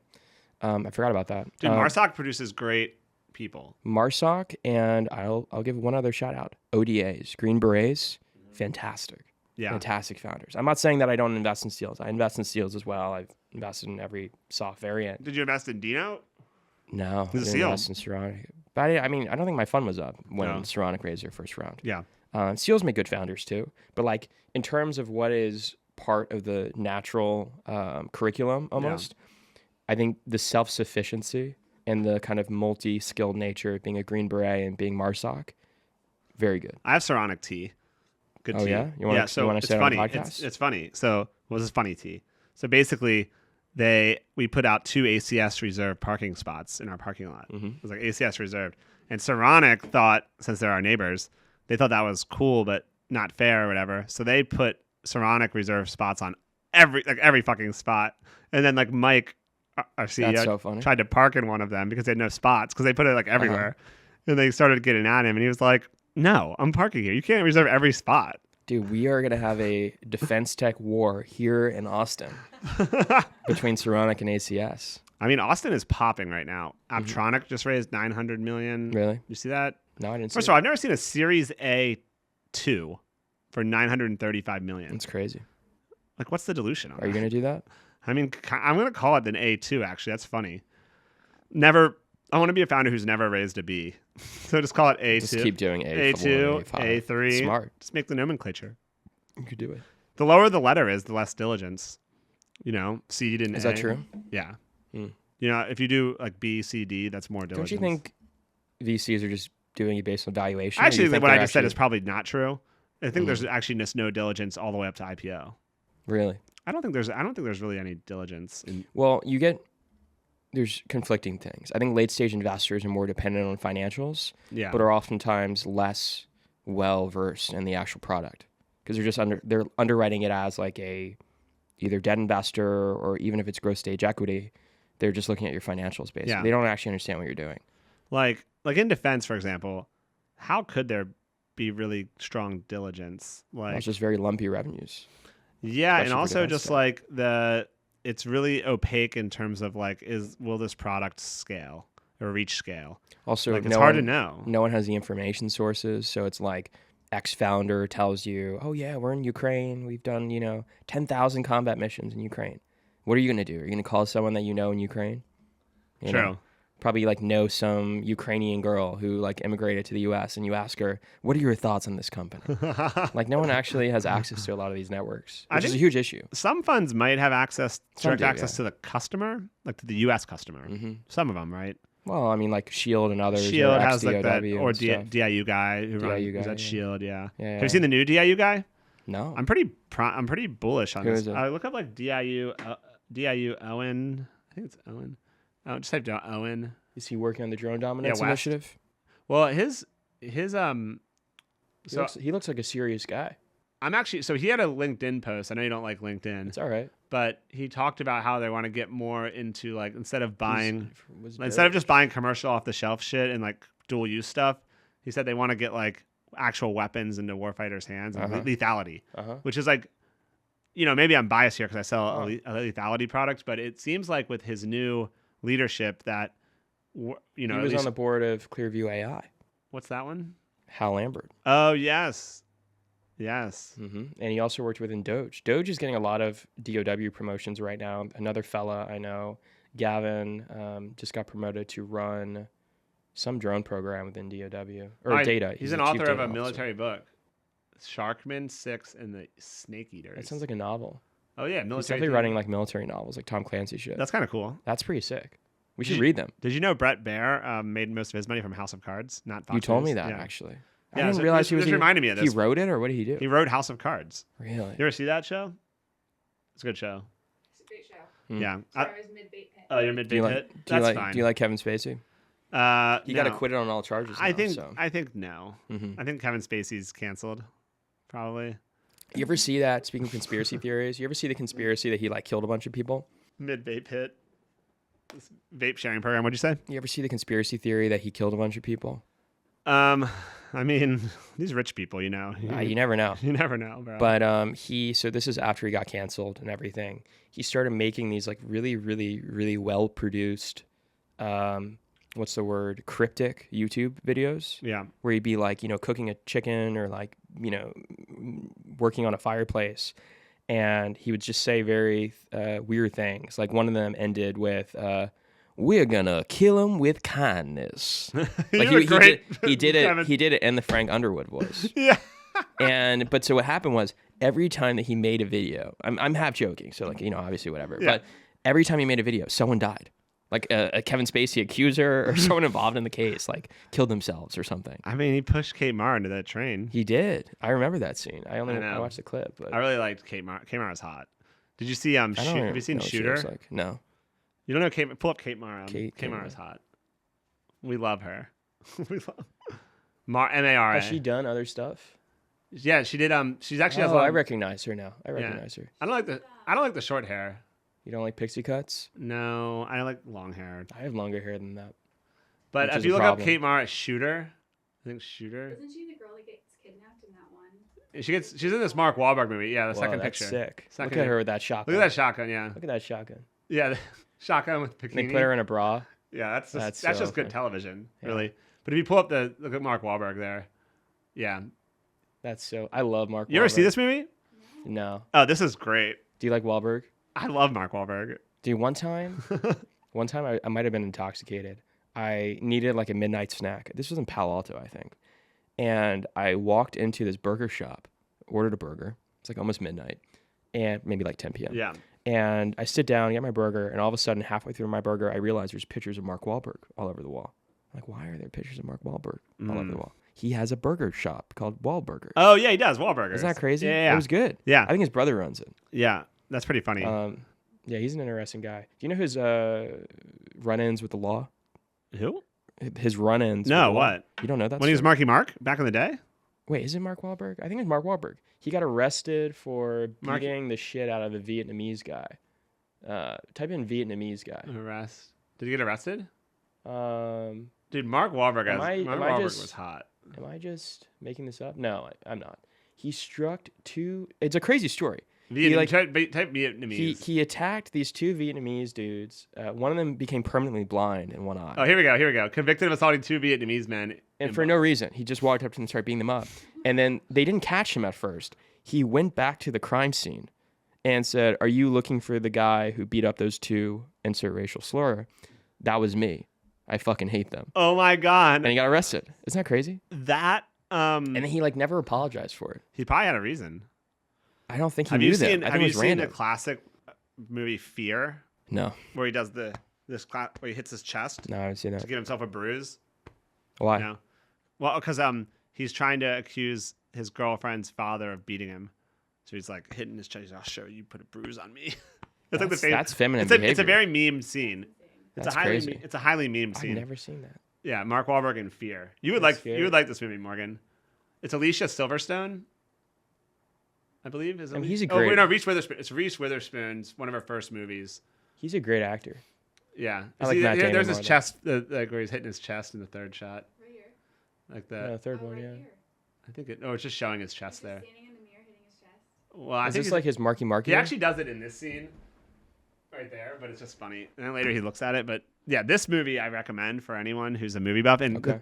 Speaker 2: I forgot about that.
Speaker 1: Dude, MARSOC produces great people.
Speaker 2: MARSOC, and I'll give one other shout out. ODAs, Green Berets, fantastic.
Speaker 1: Yeah.
Speaker 2: Fantastic founders. I'm not saying that I don't invest in SEALs. I invest in SEALs as well. I've invested in every SOF variant.
Speaker 1: Did you invest in Dino?
Speaker 2: No,
Speaker 1: He's a
Speaker 2: I didn't
Speaker 1: SEAL.
Speaker 2: invest in Saronic. But I don't think my fund was up when
Speaker 1: No.
Speaker 2: Saronic raised their first round.
Speaker 1: Yeah.
Speaker 2: SEALs make good founders too. But like in terms of what is part of the natural curriculum almost, I think the self-sufficiency and the kind of multi-skilled nature of being a Green Beret and being MARSOC, very good.
Speaker 1: I have Saronic tea. Good tea.
Speaker 2: Oh, yeah? You wanna
Speaker 1: so
Speaker 2: say
Speaker 1: it's
Speaker 2: it on
Speaker 1: funny.
Speaker 2: the podcast?
Speaker 1: It's funny. So what is funny tea? So basically, we put out 2 ACS reserved parking spots in our parking lot.
Speaker 2: Mm-hmm.
Speaker 1: It was like ACS reserved. And Saronic thought, since they're our neighbors, they thought that was cool but not fair or whatever. So they put Saronic reserved spots on every fucking spot. And then like Mike, our CEO,
Speaker 2: That's so funny.
Speaker 1: tried to park in one of them because they had no spots because they put it like everywhere. And they started getting at him and he was like, "No, I'm parking here. You can't reserve every spot."
Speaker 2: Dude, we are going to have a defense tech war here in Austin between Saronic and ACS.
Speaker 1: I mean, Austin is popping right now. Aptronic just raised $900 million.
Speaker 2: Really?
Speaker 1: You see that?
Speaker 2: No, I didn't see
Speaker 1: First of all, I've never seen a Series A2 for $935 million.
Speaker 2: It's crazy.
Speaker 1: Like, what's the dilution on
Speaker 2: Are you
Speaker 1: that?
Speaker 2: going to do that?
Speaker 1: I mean, I'm going to call it an A2, actually. That's funny. I want to be a founder who's never raised a B. So just call it A2.
Speaker 2: Just keep doing
Speaker 1: A2,
Speaker 2: A5.
Speaker 1: A3.
Speaker 2: Smart.
Speaker 1: Just make the nomenclature.
Speaker 2: You could do it.
Speaker 1: The lower the letter is, the less diligence. Seed and
Speaker 2: Is
Speaker 1: A.
Speaker 2: that true?
Speaker 1: Yeah.
Speaker 2: Hmm.
Speaker 1: If you do like B, C, D, that's more diligence.
Speaker 2: Don't you think VCs are just doing it based on valuation?
Speaker 1: Actually, what I just said is probably not true. I think there's actually just no diligence all the way up to IPO.
Speaker 2: Really?
Speaker 1: I don't think there's really any diligence in.
Speaker 2: Well, there's conflicting things. I think late stage investors are more dependent on financials,
Speaker 1: Yeah.
Speaker 2: but are oftentimes less well versed in the actual product because they're underwriting it as like a either debt investor or even if it's growth stage equity, they're just looking at your financials basically.
Speaker 1: Yeah.
Speaker 2: They don't actually understand what you're doing.
Speaker 1: Like in defense, for example, how could there be really strong diligence?
Speaker 2: Well,
Speaker 1: Like,
Speaker 2: it's just very lumpy revenues.
Speaker 1: yeah, and
Speaker 2: especially for
Speaker 1: also
Speaker 2: defense
Speaker 1: just
Speaker 2: stuff.
Speaker 1: like it's really opaque in terms of like, will this product scale or reach scale?
Speaker 2: Also,
Speaker 1: Like, it's hard to know.
Speaker 2: No one has the information sources, so it's like X founder tells you, "Oh yeah, we're in Ukraine. We've done 10,000 combat missions in Ukraine." What are you gonna do? Are you gonna call someone that you know in Ukraine? You
Speaker 1: True.
Speaker 2: know? Probably like know some Ukrainian girl who like immigrated to the U.S. and you ask her, "What are your thoughts on this company?" Like no one actually has access to a lot of these networks,
Speaker 1: I
Speaker 2: which is a
Speaker 1: think-
Speaker 2: huge issue.
Speaker 1: Some funds might have direct
Speaker 2: do,
Speaker 1: access
Speaker 2: yeah.
Speaker 1: to the customer, like to the U.S. customer.
Speaker 2: Hmm.
Speaker 1: Some of them, right?
Speaker 2: Well, I mean, like Shield and others.
Speaker 1: Shield
Speaker 2: or
Speaker 1: has like that,
Speaker 2: XDOW
Speaker 1: or
Speaker 2: and stuff.
Speaker 1: DIU guy who
Speaker 2: DIU
Speaker 1: runs
Speaker 2: guy,
Speaker 1: at
Speaker 2: yeah.
Speaker 1: Shield. Yeah.
Speaker 2: Yeah,
Speaker 1: Have you seen the new DIU guy?
Speaker 2: No.
Speaker 1: I'm pretty bullish on
Speaker 2: Who
Speaker 1: this.
Speaker 2: is it?
Speaker 1: Look up like DIU Owen. I think it's Owen. Oh, just type down Owen.
Speaker 2: Is he working on the drone dominance
Speaker 1: West.
Speaker 2: initiative?
Speaker 1: Well, his
Speaker 2: He looks like a serious guy.
Speaker 1: so he had a LinkedIn post. I know you don't like LinkedIn,
Speaker 2: It's all right.
Speaker 1: but he talked about how they want to get more into like instead of
Speaker 2: Was
Speaker 1: just buying commercial off the shelf shit and like dual use stuff, he said they want to get like actual weapons into warfighters' hands and lethality, which is like, maybe I'm biased here because I sell a lethality product, but it seems like with his new leadership that,
Speaker 2: he was on the board of Clearview AI.
Speaker 1: what's that one?
Speaker 2: Hal Lambert.
Speaker 1: Oh, yes. Yes.
Speaker 2: Hmm. And he also worked within Doge. Doge is getting a lot of DOW promotions right now. Another fella I know, Gavin, just got promoted to run some drone program within DOW or data.
Speaker 1: He's
Speaker 2: the
Speaker 1: an
Speaker 2: chief
Speaker 1: author of
Speaker 2: data
Speaker 1: a
Speaker 2: officer.
Speaker 1: military book, Sharkman 6 and the Snake Eaters.
Speaker 2: That sounds like a novel.
Speaker 1: Oh, yeah.
Speaker 2: He's
Speaker 1: Military.
Speaker 2: definitely writing like military novels, like Tom Clancy shit.
Speaker 1: That's kind of cool.
Speaker 2: That's pretty sick. We should read them.
Speaker 1: Did you know Brett Baer made most of his money from House of Cards? Not Fox
Speaker 2: You told
Speaker 1: News?
Speaker 2: me that
Speaker 1: Yeah.
Speaker 2: actually.
Speaker 1: Yeah,
Speaker 2: I didn't
Speaker 1: so
Speaker 2: realize
Speaker 1: this reminded me of
Speaker 2: He
Speaker 1: this.
Speaker 2: wrote it, or what did he do?
Speaker 1: He wrote House of Cards.
Speaker 2: Really?
Speaker 1: You ever see that show? It's a good show.
Speaker 3: It's a great show.
Speaker 2: Hmm.
Speaker 1: Yeah.
Speaker 3: Sorry, I was mid-bait pit.
Speaker 1: Oh, you're mid bait hit? That's fine.
Speaker 2: Do you like Kevin Spacey? He got
Speaker 1: no.
Speaker 2: acquitted on all charges.
Speaker 1: I
Speaker 2: now,
Speaker 1: think
Speaker 2: so.
Speaker 1: I think no.
Speaker 2: Mhm.
Speaker 1: I think Kevin Spacey's canceled. Probably.
Speaker 2: You ever see that? Speaking of conspiracy theories, you ever see the conspiracy that he like killed a bunch of people?
Speaker 1: Mid vape hit. This vape sharing program. What'd you say?
Speaker 2: You ever see the conspiracy theory that he killed a bunch of people?
Speaker 1: I mean, these rich people, you know.
Speaker 2: You never know.
Speaker 1: You never know, bro.
Speaker 2: But so this is after he got canceled and everything. He started making these like really, really, really well produced, what's the word? Cryptic YouTube videos.
Speaker 1: Yeah.
Speaker 2: Where he'd be like, cooking a chicken or like, working on a fireplace. And he would just say very weird things. Like one of them ended with, "We're gonna kill him with kindness." Like he did it in the Frank Underwood voice.
Speaker 1: Yeah.
Speaker 2: But so what happened was every time that he made a video, I'm half joking, so like obviously whatever.
Speaker 1: Yeah.
Speaker 2: But every time he made a video, someone died. Like a Kevin Spacey accuser or someone involved in the case, like killed themselves or something.
Speaker 1: I mean, he pushed Kate Mara into that train.
Speaker 2: He did. I remember that scene. I
Speaker 1: know.
Speaker 2: watched the clip, but
Speaker 1: I really liked Kate Mara. Kate Mara's hot. Did you see have you seen
Speaker 2: know what she
Speaker 1: Shooter?
Speaker 2: looks like. No.
Speaker 1: You don't know Kate? Pull up Kate Mara.
Speaker 2: Kate
Speaker 1: Mara's hot. We love her. We love Mara.
Speaker 2: Has she done other stuff?
Speaker 1: Yeah, she did. She's actually has.
Speaker 2: I recognize her now. I recognize her.
Speaker 1: I don't like the short hair.
Speaker 2: You don't like pixie cuts?
Speaker 1: No, I like long hair.
Speaker 2: I have longer hair than that.
Speaker 1: But
Speaker 2: Which
Speaker 1: if
Speaker 2: is
Speaker 1: you
Speaker 2: a
Speaker 1: look
Speaker 2: problem.
Speaker 1: up Kate Mara Shooter, I think Shooter.
Speaker 3: Isn't she the girl that gets kidnapped in that one?
Speaker 1: She's in this Mark Wahlberg movie. Yeah, the
Speaker 2: Whoa,
Speaker 1: second
Speaker 2: that's
Speaker 1: picture.
Speaker 2: sick.
Speaker 1: Second
Speaker 2: Look at her with that shotgun.
Speaker 1: Look at that shotgun. Yeah.
Speaker 2: Look at that shotgun.
Speaker 1: Yeah, the shotgun with
Speaker 2: And
Speaker 1: bikini.
Speaker 2: they put her in a bra.
Speaker 1: Yeah, that's
Speaker 2: That's
Speaker 1: just
Speaker 2: so
Speaker 1: good
Speaker 2: funny.
Speaker 1: television,
Speaker 2: Yeah.
Speaker 1: really. But if you pull up look at Mark Wahlberg there. Yeah.
Speaker 2: I love Mark Wahlberg.
Speaker 1: You ever see this movie?
Speaker 2: No.
Speaker 1: Oh, this is great.
Speaker 2: Do you like Wahlberg?
Speaker 1: I love Mark Wahlberg.
Speaker 2: Dude, one time I might have been intoxicated. I needed like a midnight snack. This was in Palo Alto, I think. And I walked into this burger shop, ordered a burger. It's like almost midnight, and maybe like 10 p.m.
Speaker 1: Yeah.
Speaker 2: And I sit down, get my burger, and all of a sudden, halfway through my burger, I realize there's pictures of Mark Wahlberg all over the wall. I'm like, why are there pictures of Mark Wahlberg all over the wall? He has a burger shop called Wahlburgers.
Speaker 1: Oh, yeah, he does. Wahlburgers.
Speaker 2: Isn't that crazy?
Speaker 1: Yeah.
Speaker 2: It was good.
Speaker 1: Yeah.
Speaker 2: I think his brother runs it.
Speaker 1: Yeah. That's pretty funny.
Speaker 2: Yeah, he's an interesting guy. Do you know his run-ins with the law?
Speaker 1: Who?
Speaker 2: His run-ins.
Speaker 1: No,
Speaker 2: with the law?
Speaker 1: what?
Speaker 2: You don't know that?
Speaker 1: When he was
Speaker 2: story?
Speaker 1: Marky Mark back in the day?
Speaker 2: Wait, is it Mark Wahlberg? I think it's Mark Wahlberg. He got arrested for
Speaker 1: Mark-
Speaker 2: beating the shit out of a Vietnamese guy. Type in Vietnamese guy.
Speaker 1: Arrest. Did he get arrested?
Speaker 2: Um,
Speaker 1: Dude, Mark Wahlberg,
Speaker 2: just-
Speaker 1: was hot.
Speaker 2: am I just making this up? No, I'm not. He struck two. It's a crazy story.
Speaker 1: Type Vietnamese.
Speaker 2: He attacked these two Vietnamese dudes. One of them became permanently blind in one eye.
Speaker 1: Oh, here we go. Convicted of assaulting 2 Vietnamese men.
Speaker 2: And for no reason. He just walked up to them and started beating them up. And then they didn't catch him at first. He went back to the crime scene and said, "Are you looking for the guy who beat up those two, insert racial slur? That was me. I fucking hate them."
Speaker 1: Oh my God.
Speaker 2: And he got arrested. Isn't that crazy?
Speaker 1: That,
Speaker 2: And then he like never apologized for it.
Speaker 1: he probably had a reason.
Speaker 2: I don't think he
Speaker 1: Have
Speaker 2: knew
Speaker 1: you
Speaker 2: that.
Speaker 1: seen,
Speaker 2: I think
Speaker 1: have
Speaker 2: it
Speaker 1: you
Speaker 2: was
Speaker 1: seen
Speaker 2: random.
Speaker 1: the classic movie Fear?
Speaker 2: No.
Speaker 1: Where he does where he hits his chest
Speaker 2: No, I haven't seen
Speaker 1: to
Speaker 2: that.
Speaker 1: give himself a bruise?
Speaker 2: Why?
Speaker 1: No. Well, because he's trying to accuse his girlfriend's father of beating him. So he's like hitting his chest. He's like, "I'll show you, put a bruise on me." It's like the same.
Speaker 2: That's feminine
Speaker 1: It's a
Speaker 2: behavior.
Speaker 1: very meme scene.
Speaker 2: That's crazy.
Speaker 1: It's a highly meme
Speaker 2: I've
Speaker 1: scene.
Speaker 2: never seen that.
Speaker 1: Yeah, Mark Wahlberg in Fear. You would
Speaker 2: That's
Speaker 1: like
Speaker 2: Fear.
Speaker 1: this movie, Morgan. It's Alicia Silverstone, I believe. Is
Speaker 2: I mean,
Speaker 1: Alicia-
Speaker 2: he's a
Speaker 1: Oh,
Speaker 2: great-
Speaker 1: wait, no, Reese Witherspoon. It's Reese Witherspoon's one of her first movies.
Speaker 2: He's a great actor.
Speaker 1: Yeah,
Speaker 2: I like Matt Damon
Speaker 1: there's
Speaker 2: more,
Speaker 1: his
Speaker 2: though.
Speaker 1: chest, like where he's hitting his chest in the third shot,
Speaker 3: Right here.
Speaker 1: like
Speaker 2: Yeah,
Speaker 1: that.
Speaker 2: the third
Speaker 3: Oh,
Speaker 2: one,
Speaker 3: right
Speaker 2: yeah.
Speaker 3: here.
Speaker 1: I think it. Oh, it's just showing his chest
Speaker 3: Just
Speaker 1: there.
Speaker 3: standing in the mirror, hitting his chest.
Speaker 1: Well, I
Speaker 2: Is
Speaker 1: think
Speaker 2: this like his Marky Marky?
Speaker 1: he
Speaker 2: one?
Speaker 1: actually does it in this scene, right there. But it's just funny. And then later he looks at it. But yeah, this movie I recommend for anyone who's a movie buff. And
Speaker 2: Okay.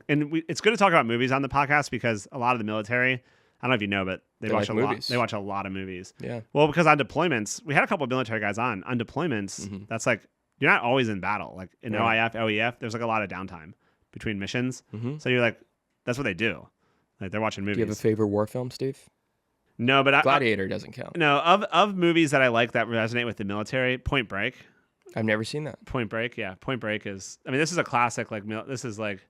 Speaker 1: it's good to talk about movies on the podcast because a lot of the military, I don't know if you know, but they watch
Speaker 2: like
Speaker 1: a lot.
Speaker 2: movies.
Speaker 1: They watch a lot of movies.
Speaker 2: Yeah.
Speaker 1: Well, because on deployments, we had a couple of military guys on. On deployments, that's like you're not always in battle. Like in
Speaker 2: Right.
Speaker 1: OIF, OEF, there's like a lot of downtime between missions.
Speaker 2: Mhm.
Speaker 1: So you're like, that's what they do. Like they're watching
Speaker 2: Do
Speaker 1: movies.
Speaker 2: you have a favorite war film, Steve?
Speaker 1: No, but
Speaker 2: Gladiator doesn't count.
Speaker 1: no of movies that I like that resonate with the military. Point Break.
Speaker 2: I've never seen that.
Speaker 1: Point Break, yeah. Point Break is. I mean, this is a classic. Like this is like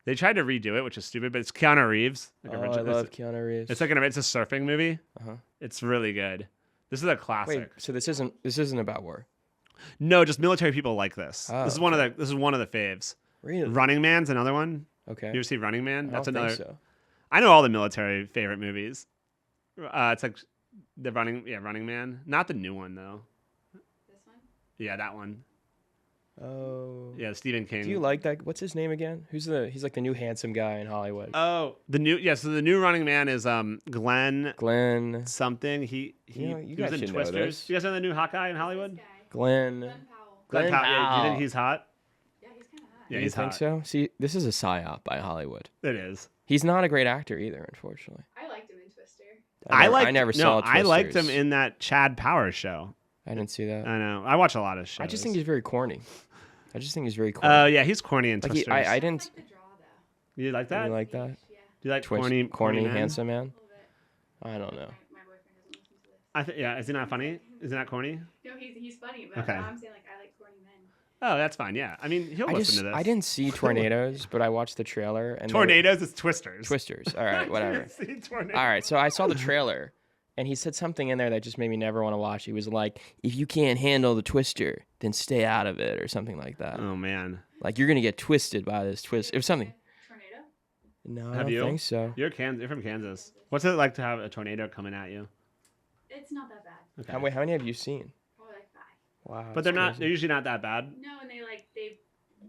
Speaker 1: they tried to redo it, which is stupid. But it's Keanu Reeves. Like
Speaker 2: Oh, I
Speaker 1: original-
Speaker 2: love Keanu Reeves.
Speaker 1: It's like it's a surfing movie.
Speaker 2: Uh-huh.
Speaker 1: It's really good. This is a classic.
Speaker 2: Wait, so this isn't about war.
Speaker 1: No, just military people like this.
Speaker 2: Oh,
Speaker 1: this is one of the faves.
Speaker 2: Really?
Speaker 1: Running Man's another one.
Speaker 2: Okay.
Speaker 1: You ever see Running Man?
Speaker 2: I
Speaker 1: That's
Speaker 2: don't
Speaker 1: another.
Speaker 2: think so.
Speaker 1: I know all the military favorite movies. It's like Running Man. Not the new one though.
Speaker 3: This one?
Speaker 1: Yeah, that one.
Speaker 2: Oh.
Speaker 1: Yeah, Stephen King.
Speaker 2: Do you like that? What's his name again? He's like the new handsome guy in Hollywood.
Speaker 1: Oh, so the new Running Man is Glenn
Speaker 2: Glenn.
Speaker 1: something. He
Speaker 2: You
Speaker 1: he
Speaker 2: guys
Speaker 1: was in
Speaker 2: should know
Speaker 1: Twisters.
Speaker 2: this.
Speaker 1: You guys know the new hot guy in Hollywood?
Speaker 3: This guy.
Speaker 2: Glenn.
Speaker 3: Glenn Powell.
Speaker 2: Glenn
Speaker 1: Powell. Yeah, you
Speaker 2: Powell.
Speaker 1: think he's hot?
Speaker 3: Yeah, he's kind of hot.
Speaker 1: Yeah,
Speaker 2: You
Speaker 1: he's
Speaker 2: think
Speaker 1: hot.
Speaker 2: so? See, this is a psyop by Hollywood.
Speaker 1: It is.
Speaker 2: He's not a great actor either, unfortunately.
Speaker 3: I liked him in Twister.
Speaker 2: I never saw
Speaker 1: I liked him
Speaker 2: Twisters.
Speaker 1: in that Chad Powers show.
Speaker 2: I didn't see that.
Speaker 1: I know. I watch a lot of shows.
Speaker 2: I just think he's very corny. I just think he's very corny.
Speaker 1: Oh yeah, he's corny in
Speaker 2: Like
Speaker 1: Twisters.
Speaker 2: I
Speaker 3: I
Speaker 2: didn't.
Speaker 3: like the draw though.
Speaker 1: You like that?
Speaker 2: You like that?
Speaker 3: Yeah,
Speaker 1: Do you like
Speaker 2: Twist,
Speaker 1: corny men?
Speaker 2: handsome man.
Speaker 3: a little bit.
Speaker 2: I don't know.
Speaker 3: My boyfriend doesn't listen to this.
Speaker 1: Yeah. Is he not funny? Is he not corny?
Speaker 3: No, he's funny, but
Speaker 1: Okay.
Speaker 3: I'm saying like I like corny men.
Speaker 1: Oh, that's fine. Yeah. I mean, he'll listen to this.
Speaker 2: I didn't see tornadoes, but I watched the trailer and
Speaker 1: Tornadoes. It's Twisters.
Speaker 2: Twisters. All right, whatever.
Speaker 1: See tornadoes.
Speaker 2: All right, so I saw the trailer, and he said something in there that just made me never want to watch. He was like, "If you can't handle the twister, then stay out of it," or something like that.
Speaker 1: Oh man.
Speaker 2: Like you're gonna get twisted by this twist. It was something.
Speaker 3: Tornado?
Speaker 2: No, I
Speaker 1: Have
Speaker 2: don't
Speaker 1: you?
Speaker 2: think so.
Speaker 1: You're from Kansas. What's it like to have a tornado coming at you?
Speaker 3: It's not that bad.
Speaker 1: Okay.
Speaker 2: How many have you seen?
Speaker 3: Probably like 5.
Speaker 2: Wow.
Speaker 1: But they're
Speaker 2: that's
Speaker 1: not.
Speaker 2: crazy.
Speaker 1: They're usually not that bad.
Speaker 3: No, and they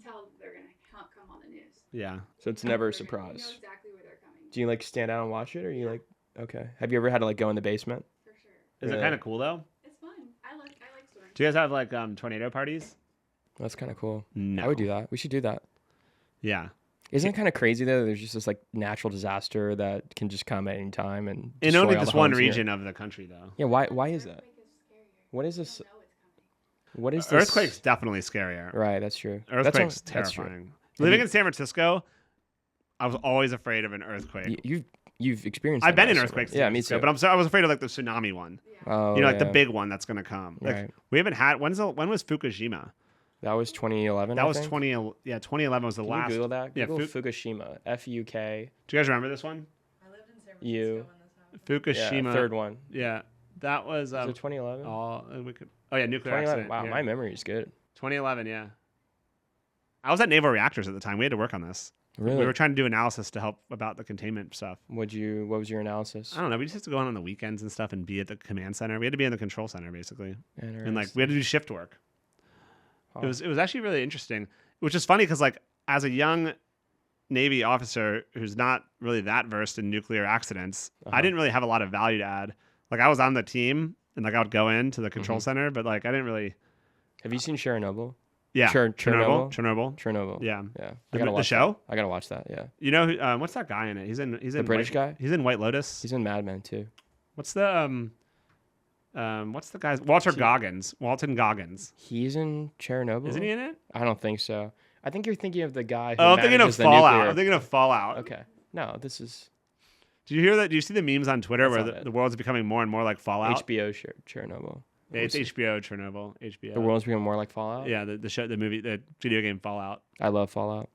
Speaker 3: tell they're gonna come on the news.
Speaker 1: Yeah.
Speaker 2: So it's never a
Speaker 3: They're gonna-
Speaker 2: surprise.
Speaker 3: You know exactly where they're coming.
Speaker 2: Do you like stand out and watch it, or you like? Okay. Have you ever had to like go in the basement?
Speaker 3: For sure.
Speaker 1: Is it
Speaker 2: Yeah.
Speaker 1: kind of cool though?
Speaker 3: It's fun. I like storms.
Speaker 1: Do you guys have like tornado parties?
Speaker 2: That's kind of cool.
Speaker 1: No.
Speaker 2: I would do that. We should do that.
Speaker 1: Yeah.
Speaker 2: Isn't it kind of crazy though? There's just this like natural disaster that can just come at any time and
Speaker 1: In
Speaker 2: destroy
Speaker 1: only
Speaker 2: all
Speaker 1: this
Speaker 2: the
Speaker 1: one
Speaker 2: homes here.
Speaker 1: region of the country though.
Speaker 2: Yeah. Why is that?
Speaker 3: Earthquake is scarier.
Speaker 2: What is
Speaker 3: You
Speaker 2: this?
Speaker 3: don't know it's coming.
Speaker 2: What is this?
Speaker 1: Earthquake's definitely scarier.
Speaker 2: Right. That's true.
Speaker 1: Earthquake's
Speaker 2: that's true.
Speaker 1: terrifying. Living in San Francisco, I was always afraid of an earthquake.
Speaker 2: You've experienced.
Speaker 1: I've
Speaker 2: that
Speaker 1: been in
Speaker 2: also.
Speaker 1: earthquakes.
Speaker 2: Yeah,
Speaker 1: San
Speaker 2: me
Speaker 1: Francisco,
Speaker 2: too.
Speaker 1: But I was afraid of like the tsunami one.
Speaker 3: Yeah.
Speaker 2: Oh,
Speaker 1: You know, like the
Speaker 2: yeah.
Speaker 1: big one that's gonna come. Like
Speaker 2: Right.
Speaker 1: we haven't had. When was Fukushima?
Speaker 2: That was 2011.
Speaker 1: That
Speaker 2: I
Speaker 1: was
Speaker 2: think.
Speaker 1: 2011 was the
Speaker 2: Can
Speaker 1: last.
Speaker 2: you Google that?
Speaker 1: Yeah,
Speaker 2: Google Fukushima. FUK.
Speaker 1: Do you guys remember this one?
Speaker 4: I lived in San Francisco
Speaker 2: You.
Speaker 4: when this happened.
Speaker 1: Fukushima.
Speaker 2: Yeah, third one.
Speaker 1: Yeah. That was
Speaker 2: Was it 2011?
Speaker 1: nuclear
Speaker 2: 2011.
Speaker 1: accident.
Speaker 2: Wow,
Speaker 1: yeah.
Speaker 2: my memory is good.
Speaker 1: 2011, yeah. I was at Naval Reactors at the time. We had to work on this.
Speaker 2: Really?
Speaker 1: We were trying to do analysis to help about the containment stuff.
Speaker 2: What was your analysis?
Speaker 1: I don't know. We just had to go on the weekends and stuff and be at the command center. We had to be in the control center basically, and like we had to do shift work.
Speaker 2: Huh.
Speaker 1: It was actually really interesting, which is funny because like as a young Navy officer who's not really that versed in nuclear accidents, I didn't really have a lot of value to add. Like I was on the team and like I would go into the control center, but like I didn't really.
Speaker 2: Have you seen Chernobyl?
Speaker 1: Yeah,
Speaker 2: Chernobyl.
Speaker 1: Chernobyl. Yeah,
Speaker 2: Yeah.
Speaker 1: The
Speaker 2: I gotta watch
Speaker 1: show.
Speaker 2: That. I gotta watch that. Yeah.
Speaker 1: You know what's that guy in it? He's in
Speaker 2: The British guy.
Speaker 1: He's in White Lotus.
Speaker 2: He's in Mad Men too.
Speaker 1: What's the what's the guy's Walton Goggins.
Speaker 2: He's in Chernobyl.
Speaker 1: Isn't he in it?
Speaker 2: I don't think so. I think you're thinking of the guy who
Speaker 1: I'm thinking of
Speaker 2: manages the
Speaker 1: Fallout.
Speaker 2: nuclear-
Speaker 1: I'm thinking of Fallout.
Speaker 2: Okay. No, this is
Speaker 1: Do you hear that? Do you see the memes on Twitter
Speaker 2: That's
Speaker 1: where
Speaker 2: not it.
Speaker 1: the world's becoming more and more like Fallout?
Speaker 2: HBO Chernobyl.
Speaker 1: Yeah, it's HBO Chernobyl. HBO.
Speaker 2: The world's becoming more like Fallout.
Speaker 1: Yeah, the movie, the video game Fallout.
Speaker 2: I love Fallout.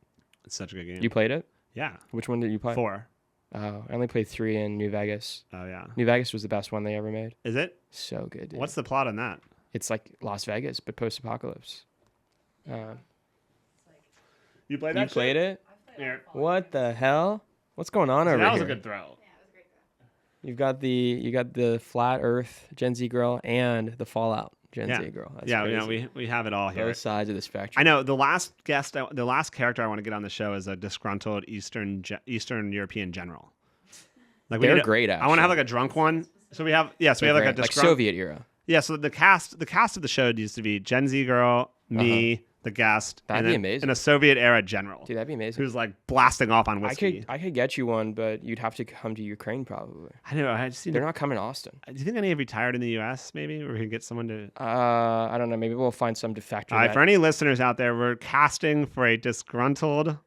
Speaker 1: It's such a good game.
Speaker 2: You played it?
Speaker 1: Yeah.
Speaker 2: Which one did you play?
Speaker 1: 4.
Speaker 2: Oh, I only played 3 in New Vegas.
Speaker 1: Oh yeah.
Speaker 2: New Vegas was the best one they ever made.
Speaker 1: Is it?
Speaker 2: So good, dude.
Speaker 1: What's the plot on that?
Speaker 2: It's like Las Vegas, but post-apocalypse.
Speaker 1: You played
Speaker 2: You played it?
Speaker 1: Here.
Speaker 2: What the hell? What's going on over
Speaker 1: That was
Speaker 2: here?
Speaker 1: a good throw.
Speaker 2: You got the flat Earth Gen Z girl and the Fallout Gen
Speaker 1: Yeah.
Speaker 2: Z girl. That's
Speaker 1: Yeah,
Speaker 2: crazy.
Speaker 1: we have it all here.
Speaker 2: Both sides of the spectrum.
Speaker 1: I know the last character I want to get on the show is a disgruntled Eastern European general. Like
Speaker 2: They're great.
Speaker 1: I want to have like a drunk one. So we have we have like a
Speaker 2: like
Speaker 1: disgruntled
Speaker 2: Soviet era.
Speaker 1: Yeah, so the cast of the show used to be Gen Z girl, me, the guest,
Speaker 2: That'd be amazing.
Speaker 1: and a Soviet era general
Speaker 2: Dude, that'd be amazing.
Speaker 1: who's like blasting off on whiskey.
Speaker 2: I could get you one, but you'd have to come to Ukraine probably.
Speaker 1: I know. I just
Speaker 2: They're not coming to Austin.
Speaker 1: Do you think any have retired in the U.S. maybe, or we could get someone to?
Speaker 2: I don't know. Maybe we'll find some defector.
Speaker 1: All right, for any listeners out there, we're casting for a disgruntled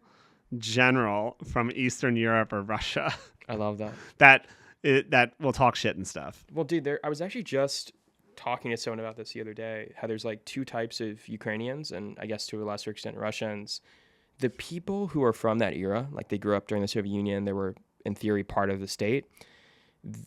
Speaker 1: general from Eastern Europe or Russia
Speaker 2: I love that.
Speaker 1: that will talk shit and stuff.
Speaker 2: Well, dude, I was actually just talking to someone about this the other day. How there's like 2 types of Ukrainians, and I guess to a lesser extent Russians. The people who are from that era, like they grew up during the Soviet Union, they were in theory part of the state.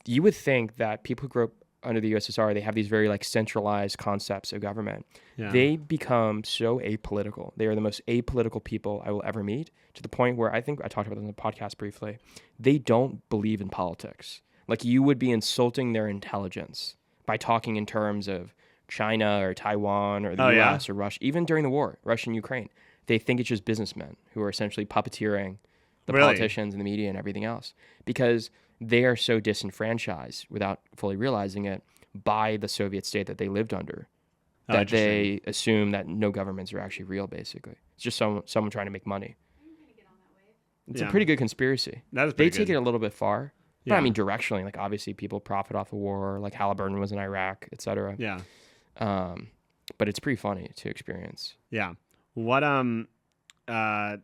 Speaker 2: You would think that people who grew up under the USSR, they have these very like centralized concepts of government.
Speaker 1: Yeah.
Speaker 2: They become so apolitical. They are the most apolitical people I will ever meet, to the point where I think I talked about this on the podcast briefly. They don't believe in politics. Like you would be insulting their intelligence by talking in terms of China or Taiwan or the US or Russia, even during the war, Russia and Ukraine. They think it's just businessmen who are essentially puppeteering the politicians and the media and everything else, because they are so disenfranchised without fully realizing it by the Soviet state that they lived under, that they assume that no governments are actually real, basically. It's just someone trying to make money. It's a pretty good conspiracy.
Speaker 1: That is
Speaker 2: They
Speaker 1: pretty
Speaker 2: take
Speaker 1: good.
Speaker 2: it a little bit far. But
Speaker 1: Yeah.
Speaker 2: I mean, directionally, like obviously people profit off the war, like Halliburton was in Iraq, etc.
Speaker 1: Yeah.
Speaker 2: But it's pretty funny to experience.
Speaker 1: Yeah. What I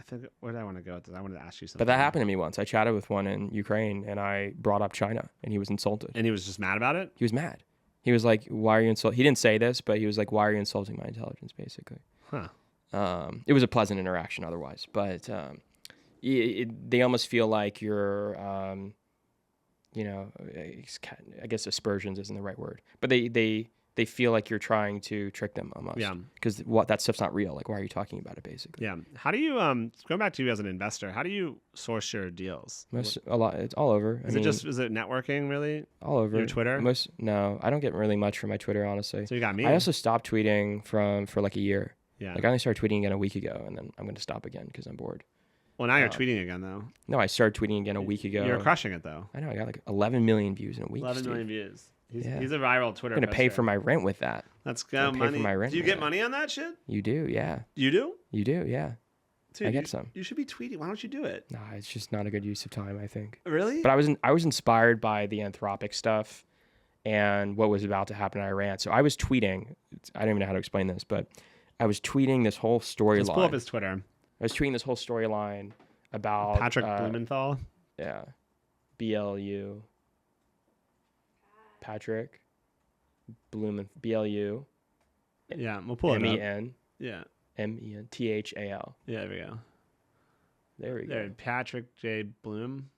Speaker 1: think where did I want to go with this? I wanted to ask you something.
Speaker 2: But that happened to me once. I chatted with one in Ukraine, and I brought up China, and he was insulted.
Speaker 1: And he was just mad about it?
Speaker 2: He was mad. He was like, "Why are you insulting?" He didn't say this, but he was like, "Why are you insulting my intelligence?" Basically.
Speaker 1: Huh.
Speaker 2: It was a pleasant interaction otherwise, but they almost feel like you're, I guess aspersions isn't the right word, but they feel like you're trying to trick them almost.
Speaker 1: Yeah.
Speaker 2: Because that stuff's not real. Like, why are you talking about it, basically?
Speaker 1: Yeah. How do you going back to you as an investor, how do you source your deals?
Speaker 2: It's all over.
Speaker 1: Is it networking really?
Speaker 2: all over
Speaker 1: your Twitter?
Speaker 2: No, I don't get really much from my Twitter, honestly.
Speaker 1: So you got me.
Speaker 2: I also stopped tweeting for like a year.
Speaker 1: Yeah.
Speaker 2: Like I only started tweeting again a week ago, and then I'm going to stop again because I'm bored.
Speaker 1: Well, now you're tweeting again though.
Speaker 2: No, I started tweeting again a week ago.
Speaker 1: You're crushing it though.
Speaker 2: I know. I got like 11 million views in a week.
Speaker 1: 11
Speaker 2: Steve.
Speaker 1: million views. He's
Speaker 2: Yeah.
Speaker 1: a viral Twitter.
Speaker 2: I'm going to pay
Speaker 1: poster.
Speaker 2: for my rent with that.
Speaker 1: Let's go.
Speaker 2: pay for
Speaker 1: Money.
Speaker 2: my rent
Speaker 1: Do you
Speaker 2: with
Speaker 1: get
Speaker 2: that.
Speaker 1: money on that shit?
Speaker 2: You do, yeah.
Speaker 1: You do?
Speaker 2: You do, yeah.
Speaker 1: Dude,
Speaker 2: I get some.
Speaker 1: You should be tweeting. Why don't you do it?
Speaker 2: Nah, it's just not a good use of time, I think.
Speaker 1: Really?
Speaker 2: But I was inspired by the Anthropic stuff and what was about to happen in Iran. So I was tweeting. I don't even know how to explain this, but I was tweeting this whole storyline.
Speaker 1: Let's pull up his Twitter.
Speaker 2: I was tweeting this whole storyline about
Speaker 1: Patrick Blumenthal.
Speaker 2: Yeah, BLU. Patrick BLU.
Speaker 1: Yeah, we'll pull it up.
Speaker 2: MEN.
Speaker 1: Yeah.
Speaker 2: MENTHAL.
Speaker 1: Yeah, there we go.
Speaker 2: There we go.
Speaker 1: There, Patrick J. Bloom.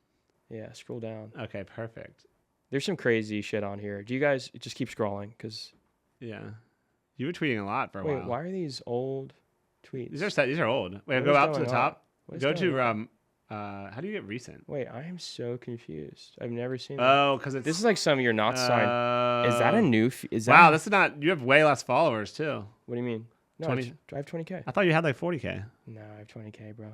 Speaker 2: Yeah, scroll down.
Speaker 1: Okay, perfect.
Speaker 2: There's some crazy shit on here. Do you guys just keep scrolling? Because
Speaker 1: Yeah. You were tweeting a lot for a
Speaker 2: wait,
Speaker 1: while.
Speaker 2: why are these old tweets?
Speaker 1: These are old. Wait,
Speaker 2: What
Speaker 1: go
Speaker 2: is
Speaker 1: up to
Speaker 2: going
Speaker 1: the
Speaker 2: on?
Speaker 1: top.
Speaker 2: What is
Speaker 1: Go
Speaker 2: going
Speaker 1: to
Speaker 2: on?
Speaker 1: how do you get recent?
Speaker 2: Wait, I am so confused. I've never seen that.
Speaker 1: Oh, because it's
Speaker 2: This is like some of your not signed. Is that a new? Is that?
Speaker 1: Wow, this is not. You have way less followers too.
Speaker 2: What do you mean? No,
Speaker 1: 20.
Speaker 2: I have 20K.
Speaker 1: I thought you had like 40K.
Speaker 2: No, I have 20K, bro.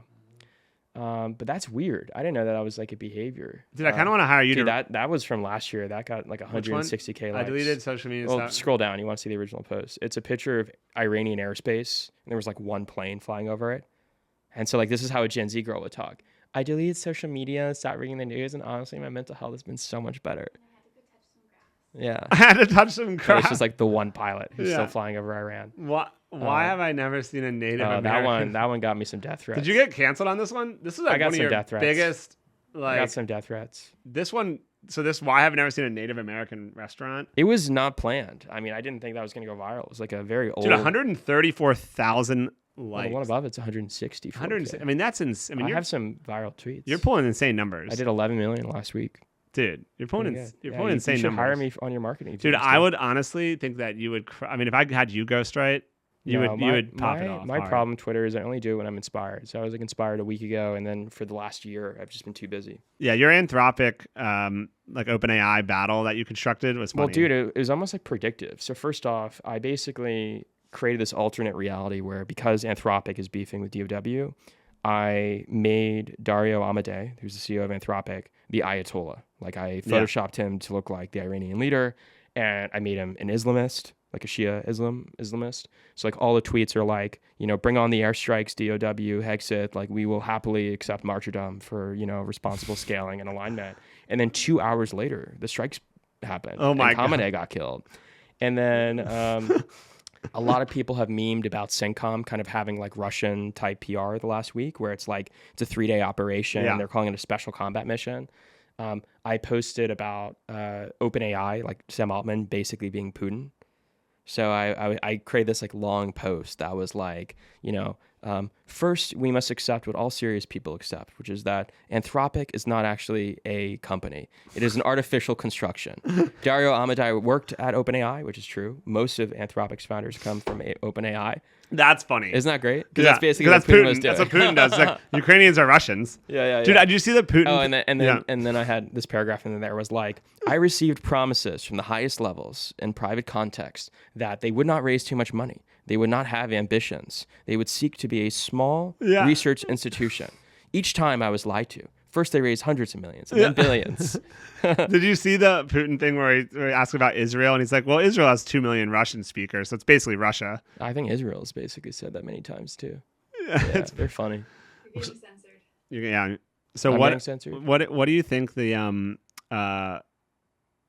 Speaker 2: But that's weird. I didn't know that was like a behavior.
Speaker 1: Dude, I kind of want to hire you
Speaker 2: Dude,
Speaker 1: to.
Speaker 2: that was from last year. That got like 160K likes.
Speaker 1: I deleted social media
Speaker 2: Well,
Speaker 1: stuff.
Speaker 2: scroll down. You want to see the original post? It's a picture of Iranian airspace, and there was like one plane flying over it. And so, like, this is how a Gen Z girl would talk. I deleted social media, stopped reading the news, and honestly, my mental health has been so much better. Yeah.
Speaker 1: I had to touch some
Speaker 2: But
Speaker 1: grass.
Speaker 2: it's just like the one pilot who's
Speaker 1: Yeah.
Speaker 2: still flying over Iran.
Speaker 1: Why have I never seen a Native American?
Speaker 2: That one got me some death threats.
Speaker 1: Did you get canceled on this one? This is like
Speaker 2: got
Speaker 1: one of
Speaker 2: some
Speaker 1: your
Speaker 2: death threats.
Speaker 1: biggest.
Speaker 2: I
Speaker 1: Like
Speaker 2: got some death threats.
Speaker 1: this one. So this why have I never seen a Native American restaurant?
Speaker 2: It was not planned. I mean, I didn't think that was going to go viral. It was like a very old.
Speaker 1: Dude, 134,000
Speaker 2: well,
Speaker 1: likes.
Speaker 2: the one above it's 160.
Speaker 1: 100. I mean, that's insane. I mean,
Speaker 2: I
Speaker 1: you're,
Speaker 2: have some viral tweets.
Speaker 1: you're pulling insane numbers.
Speaker 2: I did 11 million last week.
Speaker 1: Dude, you're pulling.
Speaker 2: Pretty good.
Speaker 1: You're
Speaker 2: Yeah,
Speaker 1: pulling
Speaker 2: you
Speaker 1: insane
Speaker 2: should
Speaker 1: numbers.
Speaker 2: hire me on your marketing team.
Speaker 1: Dude, I would honestly think that you would. I mean, if I had you ghostwrite, you would pop it off.
Speaker 2: My
Speaker 1: hard.
Speaker 2: problem with Twitter is I only do it when I'm inspired. So I was like inspired a week ago, and then for the last year, I've just been too busy.
Speaker 1: Yeah, your Anthropic, like OpenAI battle that you constructed was funny.
Speaker 2: Well, dude, it was almost like predictive. So first off, I basically created this alternate reality where because Anthropic is beefing with DOW, I made Dario Amodei, who's the CEO of Anthropic, the Ayatollah. Like I photoshopped him to look like the Iranian leader, and I made him an Islamist, like a Shia Islamist. So like all the tweets are like, bring on the airstrikes, DOW, Hexit, like we will happily accept martyrdom for, responsible scaling and alignment. And then 2 hours later, the strikes happened.
Speaker 1: Oh my
Speaker 2: and
Speaker 1: God.
Speaker 2: Khamenei got killed. And then a lot of people have memed about CENTCOM kind of having like Russian type PR the last week, where it's like it's a 3-day operation.
Speaker 1: Yeah.
Speaker 2: They're calling it a special combat mission. I posted about OpenAI, like Sam Altman basically being Putin. So I created this like long post that was like, first we must accept what all serious people accept, which is that Anthropic is not actually a company. It is an artificial construction. Dario Amodei worked at OpenAI, which is true. Most of Anthropic's founders come from OpenAI.
Speaker 1: That's funny.
Speaker 2: Isn't that great? Because
Speaker 1: Yeah,
Speaker 2: that's basically
Speaker 1: 'cause
Speaker 2: what Putin was doing.
Speaker 1: That's what Putin does. It's like Ukrainians are Russians.
Speaker 2: Yeah.
Speaker 1: Dude, did you see that Putin?
Speaker 2: Oh, and then I had this paragraph in there was like, I received promises from the highest levels in private context that they would not raise too much money. They would not have ambitions. They would seek to be a small research institution. Each time I was lied to. First they raised hundreds of millions and then billions.
Speaker 1: Did you see the Putin thing where he asked about Israel and he's like, well, Israel has 2 million Russian speakers, so it's basically Russia.
Speaker 2: I think Israel's basically said that many times too. Yeah, they're funny.
Speaker 3: You're getting censored.
Speaker 1: Yeah. So
Speaker 2: I'm
Speaker 1: what?
Speaker 2: getting censored?
Speaker 1: What do you think the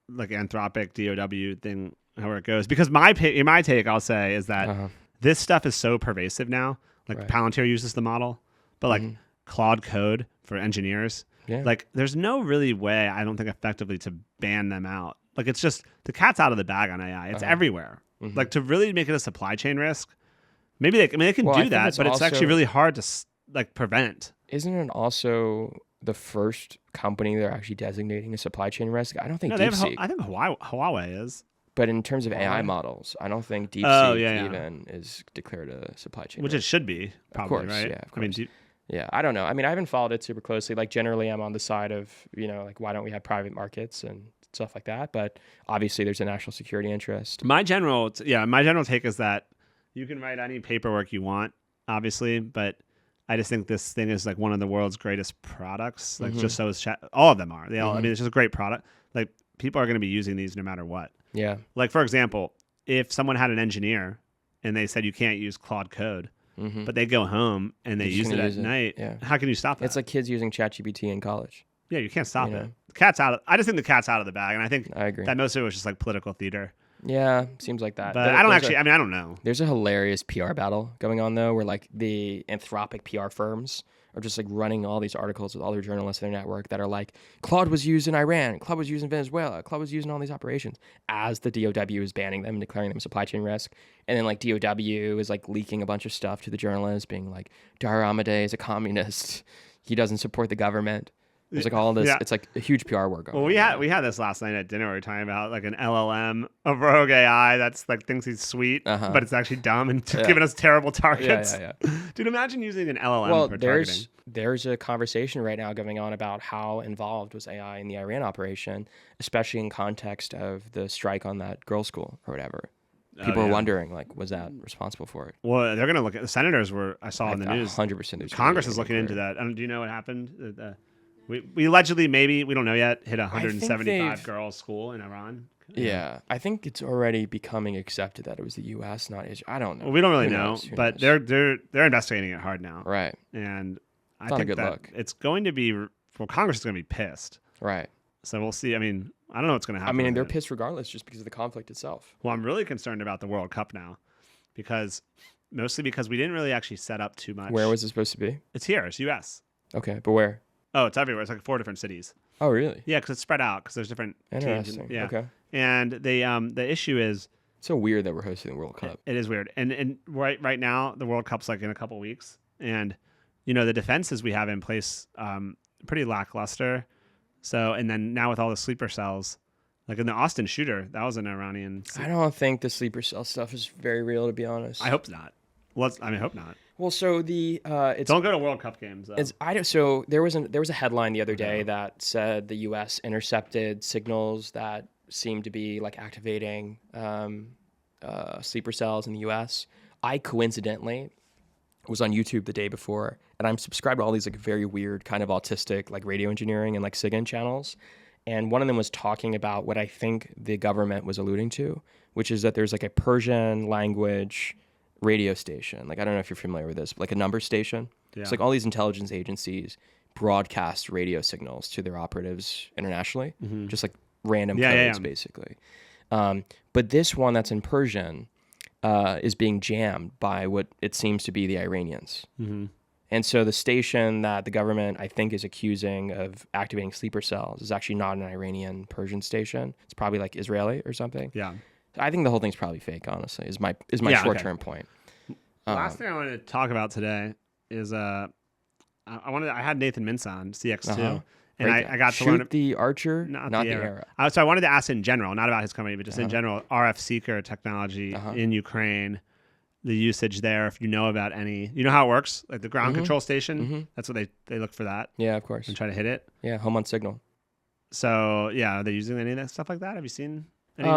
Speaker 1: like Anthropic DOW thing, how it goes? Because my take, I'll say, is that this stuff is so pervasive now. Like
Speaker 2: Right.
Speaker 1: Palantir uses the model, but like Claude Code for engineers, like there's no really way, I don't think, effectively to ban them out. Like it's just the cat's out of the bag on AI. It's everywhere. Like to really make it a supply chain risk. Maybe they can
Speaker 2: I
Speaker 1: do
Speaker 2: think
Speaker 1: that,
Speaker 2: it's
Speaker 1: but it's
Speaker 2: also-
Speaker 1: actually really hard to like prevent.
Speaker 2: Isn't it also the first company they're actually designating a supply chain risk? I don't think
Speaker 1: No, they have,
Speaker 2: DeepSeek.
Speaker 1: I think Huawei is.
Speaker 2: But in terms of AI
Speaker 1: Huawei?
Speaker 2: models, I don't think DeepSeek
Speaker 1: yeah.
Speaker 2: even is declared a supply chain
Speaker 1: Which
Speaker 2: risk.
Speaker 1: it should be, probably,
Speaker 2: course,
Speaker 1: right?
Speaker 2: yeah, of
Speaker 1: I mean,
Speaker 2: course. Yeah, I don't know. I mean, I haven't followed it super closely. Like generally I'm on the side of, like why don't we have private markets and stuff like that? But obviously there's a national security interest.
Speaker 1: my general take is that you can write any paperwork you want, obviously, but I just think this thing is like one of the world's greatest products. Like just so is all of them are. They all. I mean, it's just a great product. Like people are going to be using these no matter what.
Speaker 2: Yeah.
Speaker 1: Like for example, if someone had an engineer and they said you can't use Claude Code, but they go home and they
Speaker 2: They're just
Speaker 1: use it
Speaker 2: gonna
Speaker 1: at
Speaker 2: use it.
Speaker 1: night,
Speaker 2: Yeah.
Speaker 1: how can you stop that?
Speaker 2: It's like kids using ChatGPT in college.
Speaker 1: yeah, you can't stop
Speaker 2: you
Speaker 1: it.
Speaker 2: know.
Speaker 1: The cat's out. I just think the cat's out of the bag, and I think
Speaker 2: I agree.
Speaker 1: that most of it was just like political theater.
Speaker 2: Yeah, seems like that.
Speaker 1: But I don't actually. I mean, I don't know.
Speaker 2: There's a hilarious PR battle going on though, where like the Anthropic PR firms are just like running all these articles with all their journalists in their network that are like, Claude was used in Iran, Claude was used in Venezuela, Claude was used in all these operations, as the DOW is banning them and declaring them a supply chain risk. And then like DOW is like leaking a bunch of stuff to the journalists, being like, Dario Amodei is a communist. He doesn't support the government. There's like all this.
Speaker 1: Yeah.
Speaker 2: It's like a huge PR work going
Speaker 1: Well,
Speaker 2: on.
Speaker 1: we had this last night at dinner. We were talking about like an LLM, a rogue AI that's like thinks he's sweet, but it's actually dumb and giving us terrible targets.
Speaker 2: Yeah.
Speaker 1: Dude, imagine using an LLM for targeting.
Speaker 2: There's a conversation right now going on about how involved was AI in the Iran operation, especially in context of the strike on that girls' school or whatever. People are wondering, like, was that responsible for it?
Speaker 1: Well, they're going to look at the senators were, I saw in the news.
Speaker 2: 100%.
Speaker 1: Congress is looking into that. Do you know what happened? We allegedly, maybe, we don't know yet, hit a 175 girls' school in Iran.
Speaker 2: Yeah, I think it's already becoming accepted that it was the U.S., not Israel. I don't know.
Speaker 1: Well, we don't really know, but they're investigating it hard now.
Speaker 2: Right.
Speaker 1: And I
Speaker 2: think
Speaker 1: think
Speaker 2: a good
Speaker 1: that
Speaker 2: look.
Speaker 1: it's going to be, Congress is going to be pissed.
Speaker 2: Right.
Speaker 1: So we'll see. I mean, I don't know what's going to happen.
Speaker 2: I mean, they're pissed regardless just because of the conflict itself.
Speaker 1: Well, I'm really concerned about the World Cup now mostly because we didn't really actually set up too much.
Speaker 2: Where was it supposed to be?
Speaker 1: It's here. It's U.S.
Speaker 2: Okay, but where?
Speaker 1: Oh, it's everywhere. It's like 4 different cities.
Speaker 2: Oh, really?
Speaker 1: Yeah, because it's spread out because there's different teams.
Speaker 2: Interesting.
Speaker 1: Yeah.
Speaker 2: Okay.
Speaker 1: And the issue is
Speaker 2: it's so weird that we're hosting the World Cup.
Speaker 1: It is weird. And right now the World Cup's like in a couple weeks, and the defenses we have in place pretty lackluster. So and then now with all the sleeper cells, like in the Austin shooter, that was an Iranian.
Speaker 2: I don't think the sleeper cell stuff is very real, to be honest.
Speaker 1: I hope not. Well, I hope not.
Speaker 2: Well, so it's
Speaker 1: don't go to World Cup games. Though.
Speaker 2: So there was a headline the other day that said the U.S. intercepted signals that seemed to be like activating sleeper cells in the U.S. I coincidentally was on YouTube the day before, and I'm subscribed to all these like very weird kind of autistic like radio engineering and like SIGINT channels. And one of them was talking about what I think the government was alluding to, which is that there's like a Persian language radio station. Like, I don't know if you're familiar with this, but like a number station. Yeah. It's like all these intelligence agencies broadcast radio signals to their operatives internationally, just like random codes, basically. But this one that's in Persian is being jammed by what it seems to be the Iranians. And so the station that the government, I think, is accusing of activating sleeper cells is actually not an Iranian Persian station. It's probably like Israeli or something. Yeah. I think the whole thing's probably fake, honestly, is my short-term point.
Speaker 1: Last thing I wanted to talk about today is I had Nathan Mintz on, CX2. And I got to learn
Speaker 2: the Archer, not the Era.
Speaker 1: So I wanted to ask in general, not about his company, but just in general, RF seeker technology in Ukraine, the usage there, if you know about any. You know how it works? Like the ground control station, that's what they look for that.
Speaker 2: Yeah, of course.
Speaker 1: And try to hit it.
Speaker 2: Yeah, home on signal.
Speaker 1: So, yeah, are they using any of that stuff like that? Have you seen any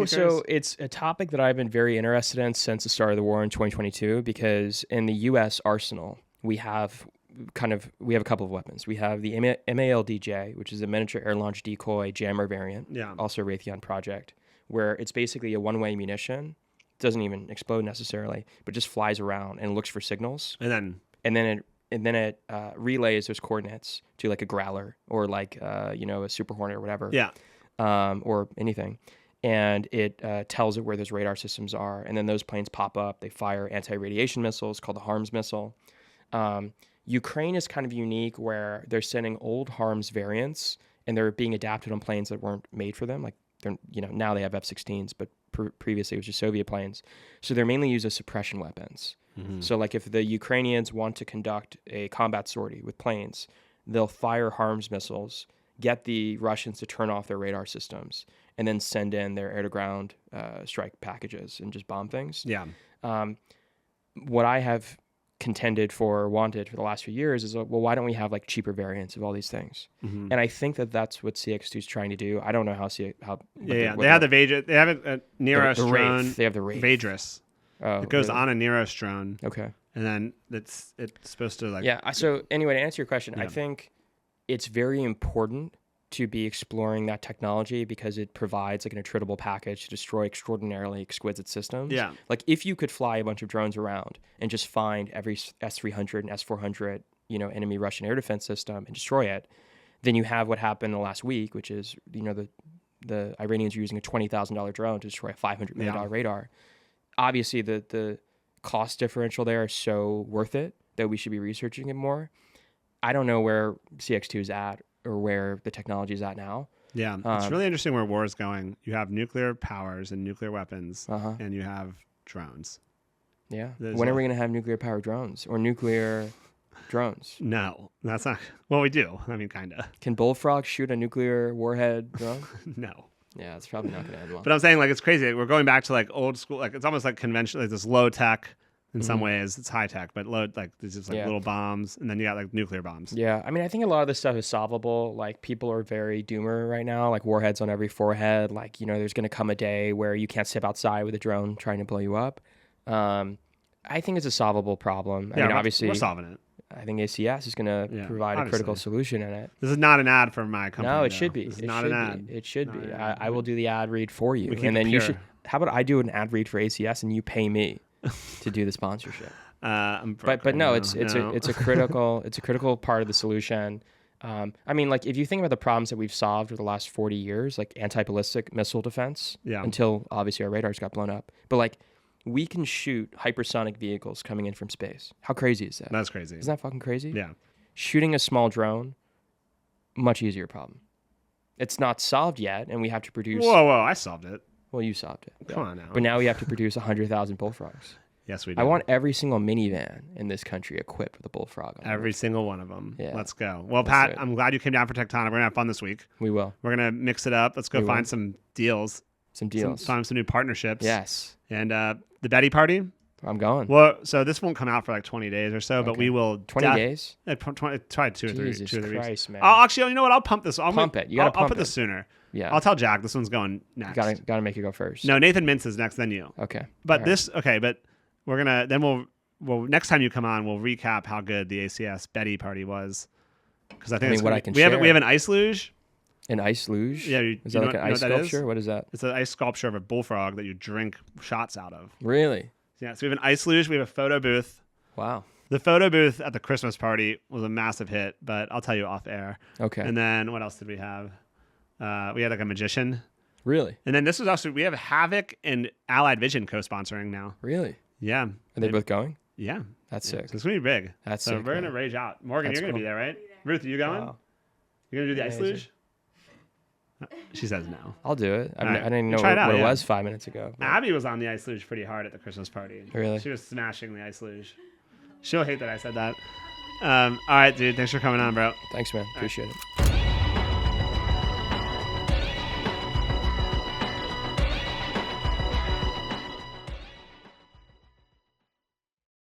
Speaker 2: so it's a topic that I've been very interested in since the start of the war in 2022, because in the U.S. arsenal, we have a couple of weapons. We have the MALDJ, which is a miniature air-launched decoy jammer variant, also a Raytheon project, where it's basically a one-way munition. It doesn't even explode necessarily, but just flies around and looks for signals. And then it relays those coordinates to like a Growler or like a Super Hornet or whatever. Yeah. Or anything. And it tells it where those radar systems are. And then those planes pop up. They fire anti-radiation missiles called the HARMS missile. Ukraine is kind of unique where they're sending old HARMS variants and they're being adapted on planes that weren't made for them. Like now they have F-16s, but previously it was just Soviet planes. So they're mainly used as suppression weapons. So like if the Ukrainians want to conduct a combat sortie with planes, they'll fire HARMS missiles, get the Russians to turn off their radar systems, and then send in their air-to-ground strike packages and just bomb things. Yeah. What I have contended for or wanted for the last few years is, well, why don't we have like cheaper variants of all these things? And I think that's what CX2 is trying to do. I don't know how. They have
Speaker 1: the Vadris. They have a Neros drone.
Speaker 2: They have the Wraith.
Speaker 1: Vadris.
Speaker 2: Oh,
Speaker 1: it goes on a Neros drone.
Speaker 2: Okay.
Speaker 1: And then it's supposed to like.
Speaker 2: Yeah. So anyway, to answer your question, I think it's very important to be exploring that technology because it provides like an attritable package to destroy extraordinarily exquisite systems. Yeah. Like if you could fly a bunch of drones around and just find every S-300 and S-400, enemy Russian air defense system and destroy it, then you have what happened the last week, which is, the Iranians are using a $20,000 drone to destroy a $500 million radar. Obviously, the cost differential there is so worth it that we should be researching it more. I don't know where CX2 is at or where the technology is at now.
Speaker 1: Yeah, it's really interesting where war is going. You have nuclear powers and nuclear weapons, and you have drones.
Speaker 2: Yeah. When are we going to have nuclear powered drones or nuclear drones?
Speaker 1: No, that's not. Well, we do. I mean, kind of.
Speaker 2: Can bullfrogs shoot a nuclear warhead drone?
Speaker 1: No.
Speaker 2: Yeah, it's probably not going to end well.
Speaker 1: But I'm saying, like, it's crazy. We're going back to, like, old school. Like, it's almost like conventional, like this low tech in some ways. It's high tech, but low, like, there's just, like, little bombs. And then you got, like, nuclear bombs.
Speaker 2: Yeah. I mean, I think a lot of this stuff is solvable. Like, people are very doomer right now, like warheads on every forehead. Like, there's going to come a day where you can't step outside with a drone trying to blow you up. I think it's a solvable problem. I mean, obviously,
Speaker 1: we're solving it.
Speaker 2: I think ACS is going to provide a critical solution in it.
Speaker 1: This is not an ad for my company.
Speaker 2: No, it
Speaker 1: though.
Speaker 2: should be.
Speaker 1: This is
Speaker 2: It
Speaker 1: not
Speaker 2: should
Speaker 1: an ad.
Speaker 2: be. It should
Speaker 1: Not
Speaker 2: be.
Speaker 1: an ad.
Speaker 2: I will do the ad read for you,
Speaker 1: We keep
Speaker 2: and then
Speaker 1: it
Speaker 2: you
Speaker 1: pure.
Speaker 2: should. How about I do an ad read for ACS and you pay me to do the sponsorship?
Speaker 1: I'm broke
Speaker 2: But
Speaker 1: right
Speaker 2: no,
Speaker 1: now.
Speaker 2: it's a critical part of the solution. I mean, like if you think about the problems that we've solved over the last 40 years, like anti-ballistic missile defense, until obviously our radars got blown up, but like we can shoot hypersonic vehicles coming in from space. How crazy is that?
Speaker 1: That's crazy.
Speaker 2: Isn't that fucking crazy?
Speaker 1: Yeah.
Speaker 2: Shooting a small drone, much easier problem. It's not solved yet, and we have to produce.
Speaker 1: Whoa! I solved it.
Speaker 2: Well, you solved it.
Speaker 1: Come on now.
Speaker 2: But now we have to produce 100,000 bullfrogs.
Speaker 1: Yes, we do.
Speaker 2: I want every single minivan in this country equipped with a bullfrog. On
Speaker 1: every single one of them.
Speaker 2: Yeah.
Speaker 1: Let's go. Well,
Speaker 2: Let's
Speaker 1: Pat,
Speaker 2: do it.
Speaker 1: I'm glad you came down for Tectonic. We're gonna have fun this week.
Speaker 2: We will.
Speaker 1: We're gonna mix it up. Let's go
Speaker 2: We will.
Speaker 1: find some deals.
Speaker 2: Some deals.
Speaker 1: Find some new partnerships.
Speaker 2: Yes.
Speaker 1: And the Betty party.
Speaker 2: I'm going.
Speaker 1: Well, so this won't come out for like 20 days or so, but
Speaker 2: Okay.
Speaker 1: we will.
Speaker 2: 20 days?
Speaker 1: 20, try 2 or 3.
Speaker 2: Jesus
Speaker 1: 2 or 3 weeks.
Speaker 2: Christ, man.
Speaker 1: I'll actually, you know what? I'll pump this.
Speaker 2: Pump it. You gotta
Speaker 1: I'll
Speaker 2: pump
Speaker 1: put
Speaker 2: it.
Speaker 1: this sooner.
Speaker 2: Yeah.
Speaker 1: I'll tell Jack this one's going next.
Speaker 2: Gotta make it go first.
Speaker 1: No, Nathan Mintz is next, then you.
Speaker 2: Okay.
Speaker 1: But
Speaker 2: All
Speaker 1: this, okay, but we're gonna then we'll next time you come on, we'll recap how good the ACS Betty party was, because I think
Speaker 2: mean, what I can
Speaker 1: we have
Speaker 2: share.
Speaker 1: we have an ice luge.
Speaker 2: An ice luge?
Speaker 1: Yeah,
Speaker 2: Is that like an ice sculpture? What is that?
Speaker 1: It's an ice sculpture of a bullfrog that you drink shots out of.
Speaker 2: Really?
Speaker 1: Yeah, so we have an ice luge. We have a photo booth.
Speaker 2: Wow.
Speaker 1: The photo booth at the Christmas party was a massive hit, but I'll tell you off air.
Speaker 2: Okay.
Speaker 1: And then what else did we have? We had like a magician.
Speaker 2: Really?
Speaker 1: And then this was also, we have Havoc and Allied Vision co-sponsoring now.
Speaker 2: Really?
Speaker 1: Yeah.
Speaker 2: Are they both going?
Speaker 1: Yeah.
Speaker 2: That's
Speaker 1: Yeah.
Speaker 2: sick.
Speaker 1: So it's going to be big.
Speaker 2: That's
Speaker 1: so
Speaker 2: sick,
Speaker 1: we're going
Speaker 2: man.
Speaker 1: to rage out. Morgan,
Speaker 2: That's
Speaker 1: you're going to
Speaker 2: cool.
Speaker 1: be there, right?
Speaker 3: Be there.
Speaker 1: Ruth, are you going?
Speaker 2: Wow.
Speaker 1: You're going to do the ice
Speaker 2: Amazing.
Speaker 1: luge? She says no.
Speaker 2: I'll do it.
Speaker 1: All right.
Speaker 2: I didn't
Speaker 1: You
Speaker 2: know
Speaker 1: try
Speaker 2: what
Speaker 1: it out,
Speaker 2: it
Speaker 1: yeah.
Speaker 2: was 5 minutes ago. but-
Speaker 1: Abby was on the ice luge pretty hard at the Christmas party.
Speaker 2: Really?
Speaker 1: She was smashing the ice luge. She'll hate that I said that. All right, dude. Thanks for coming on, bro.
Speaker 2: Thanks, man. Appreciate it.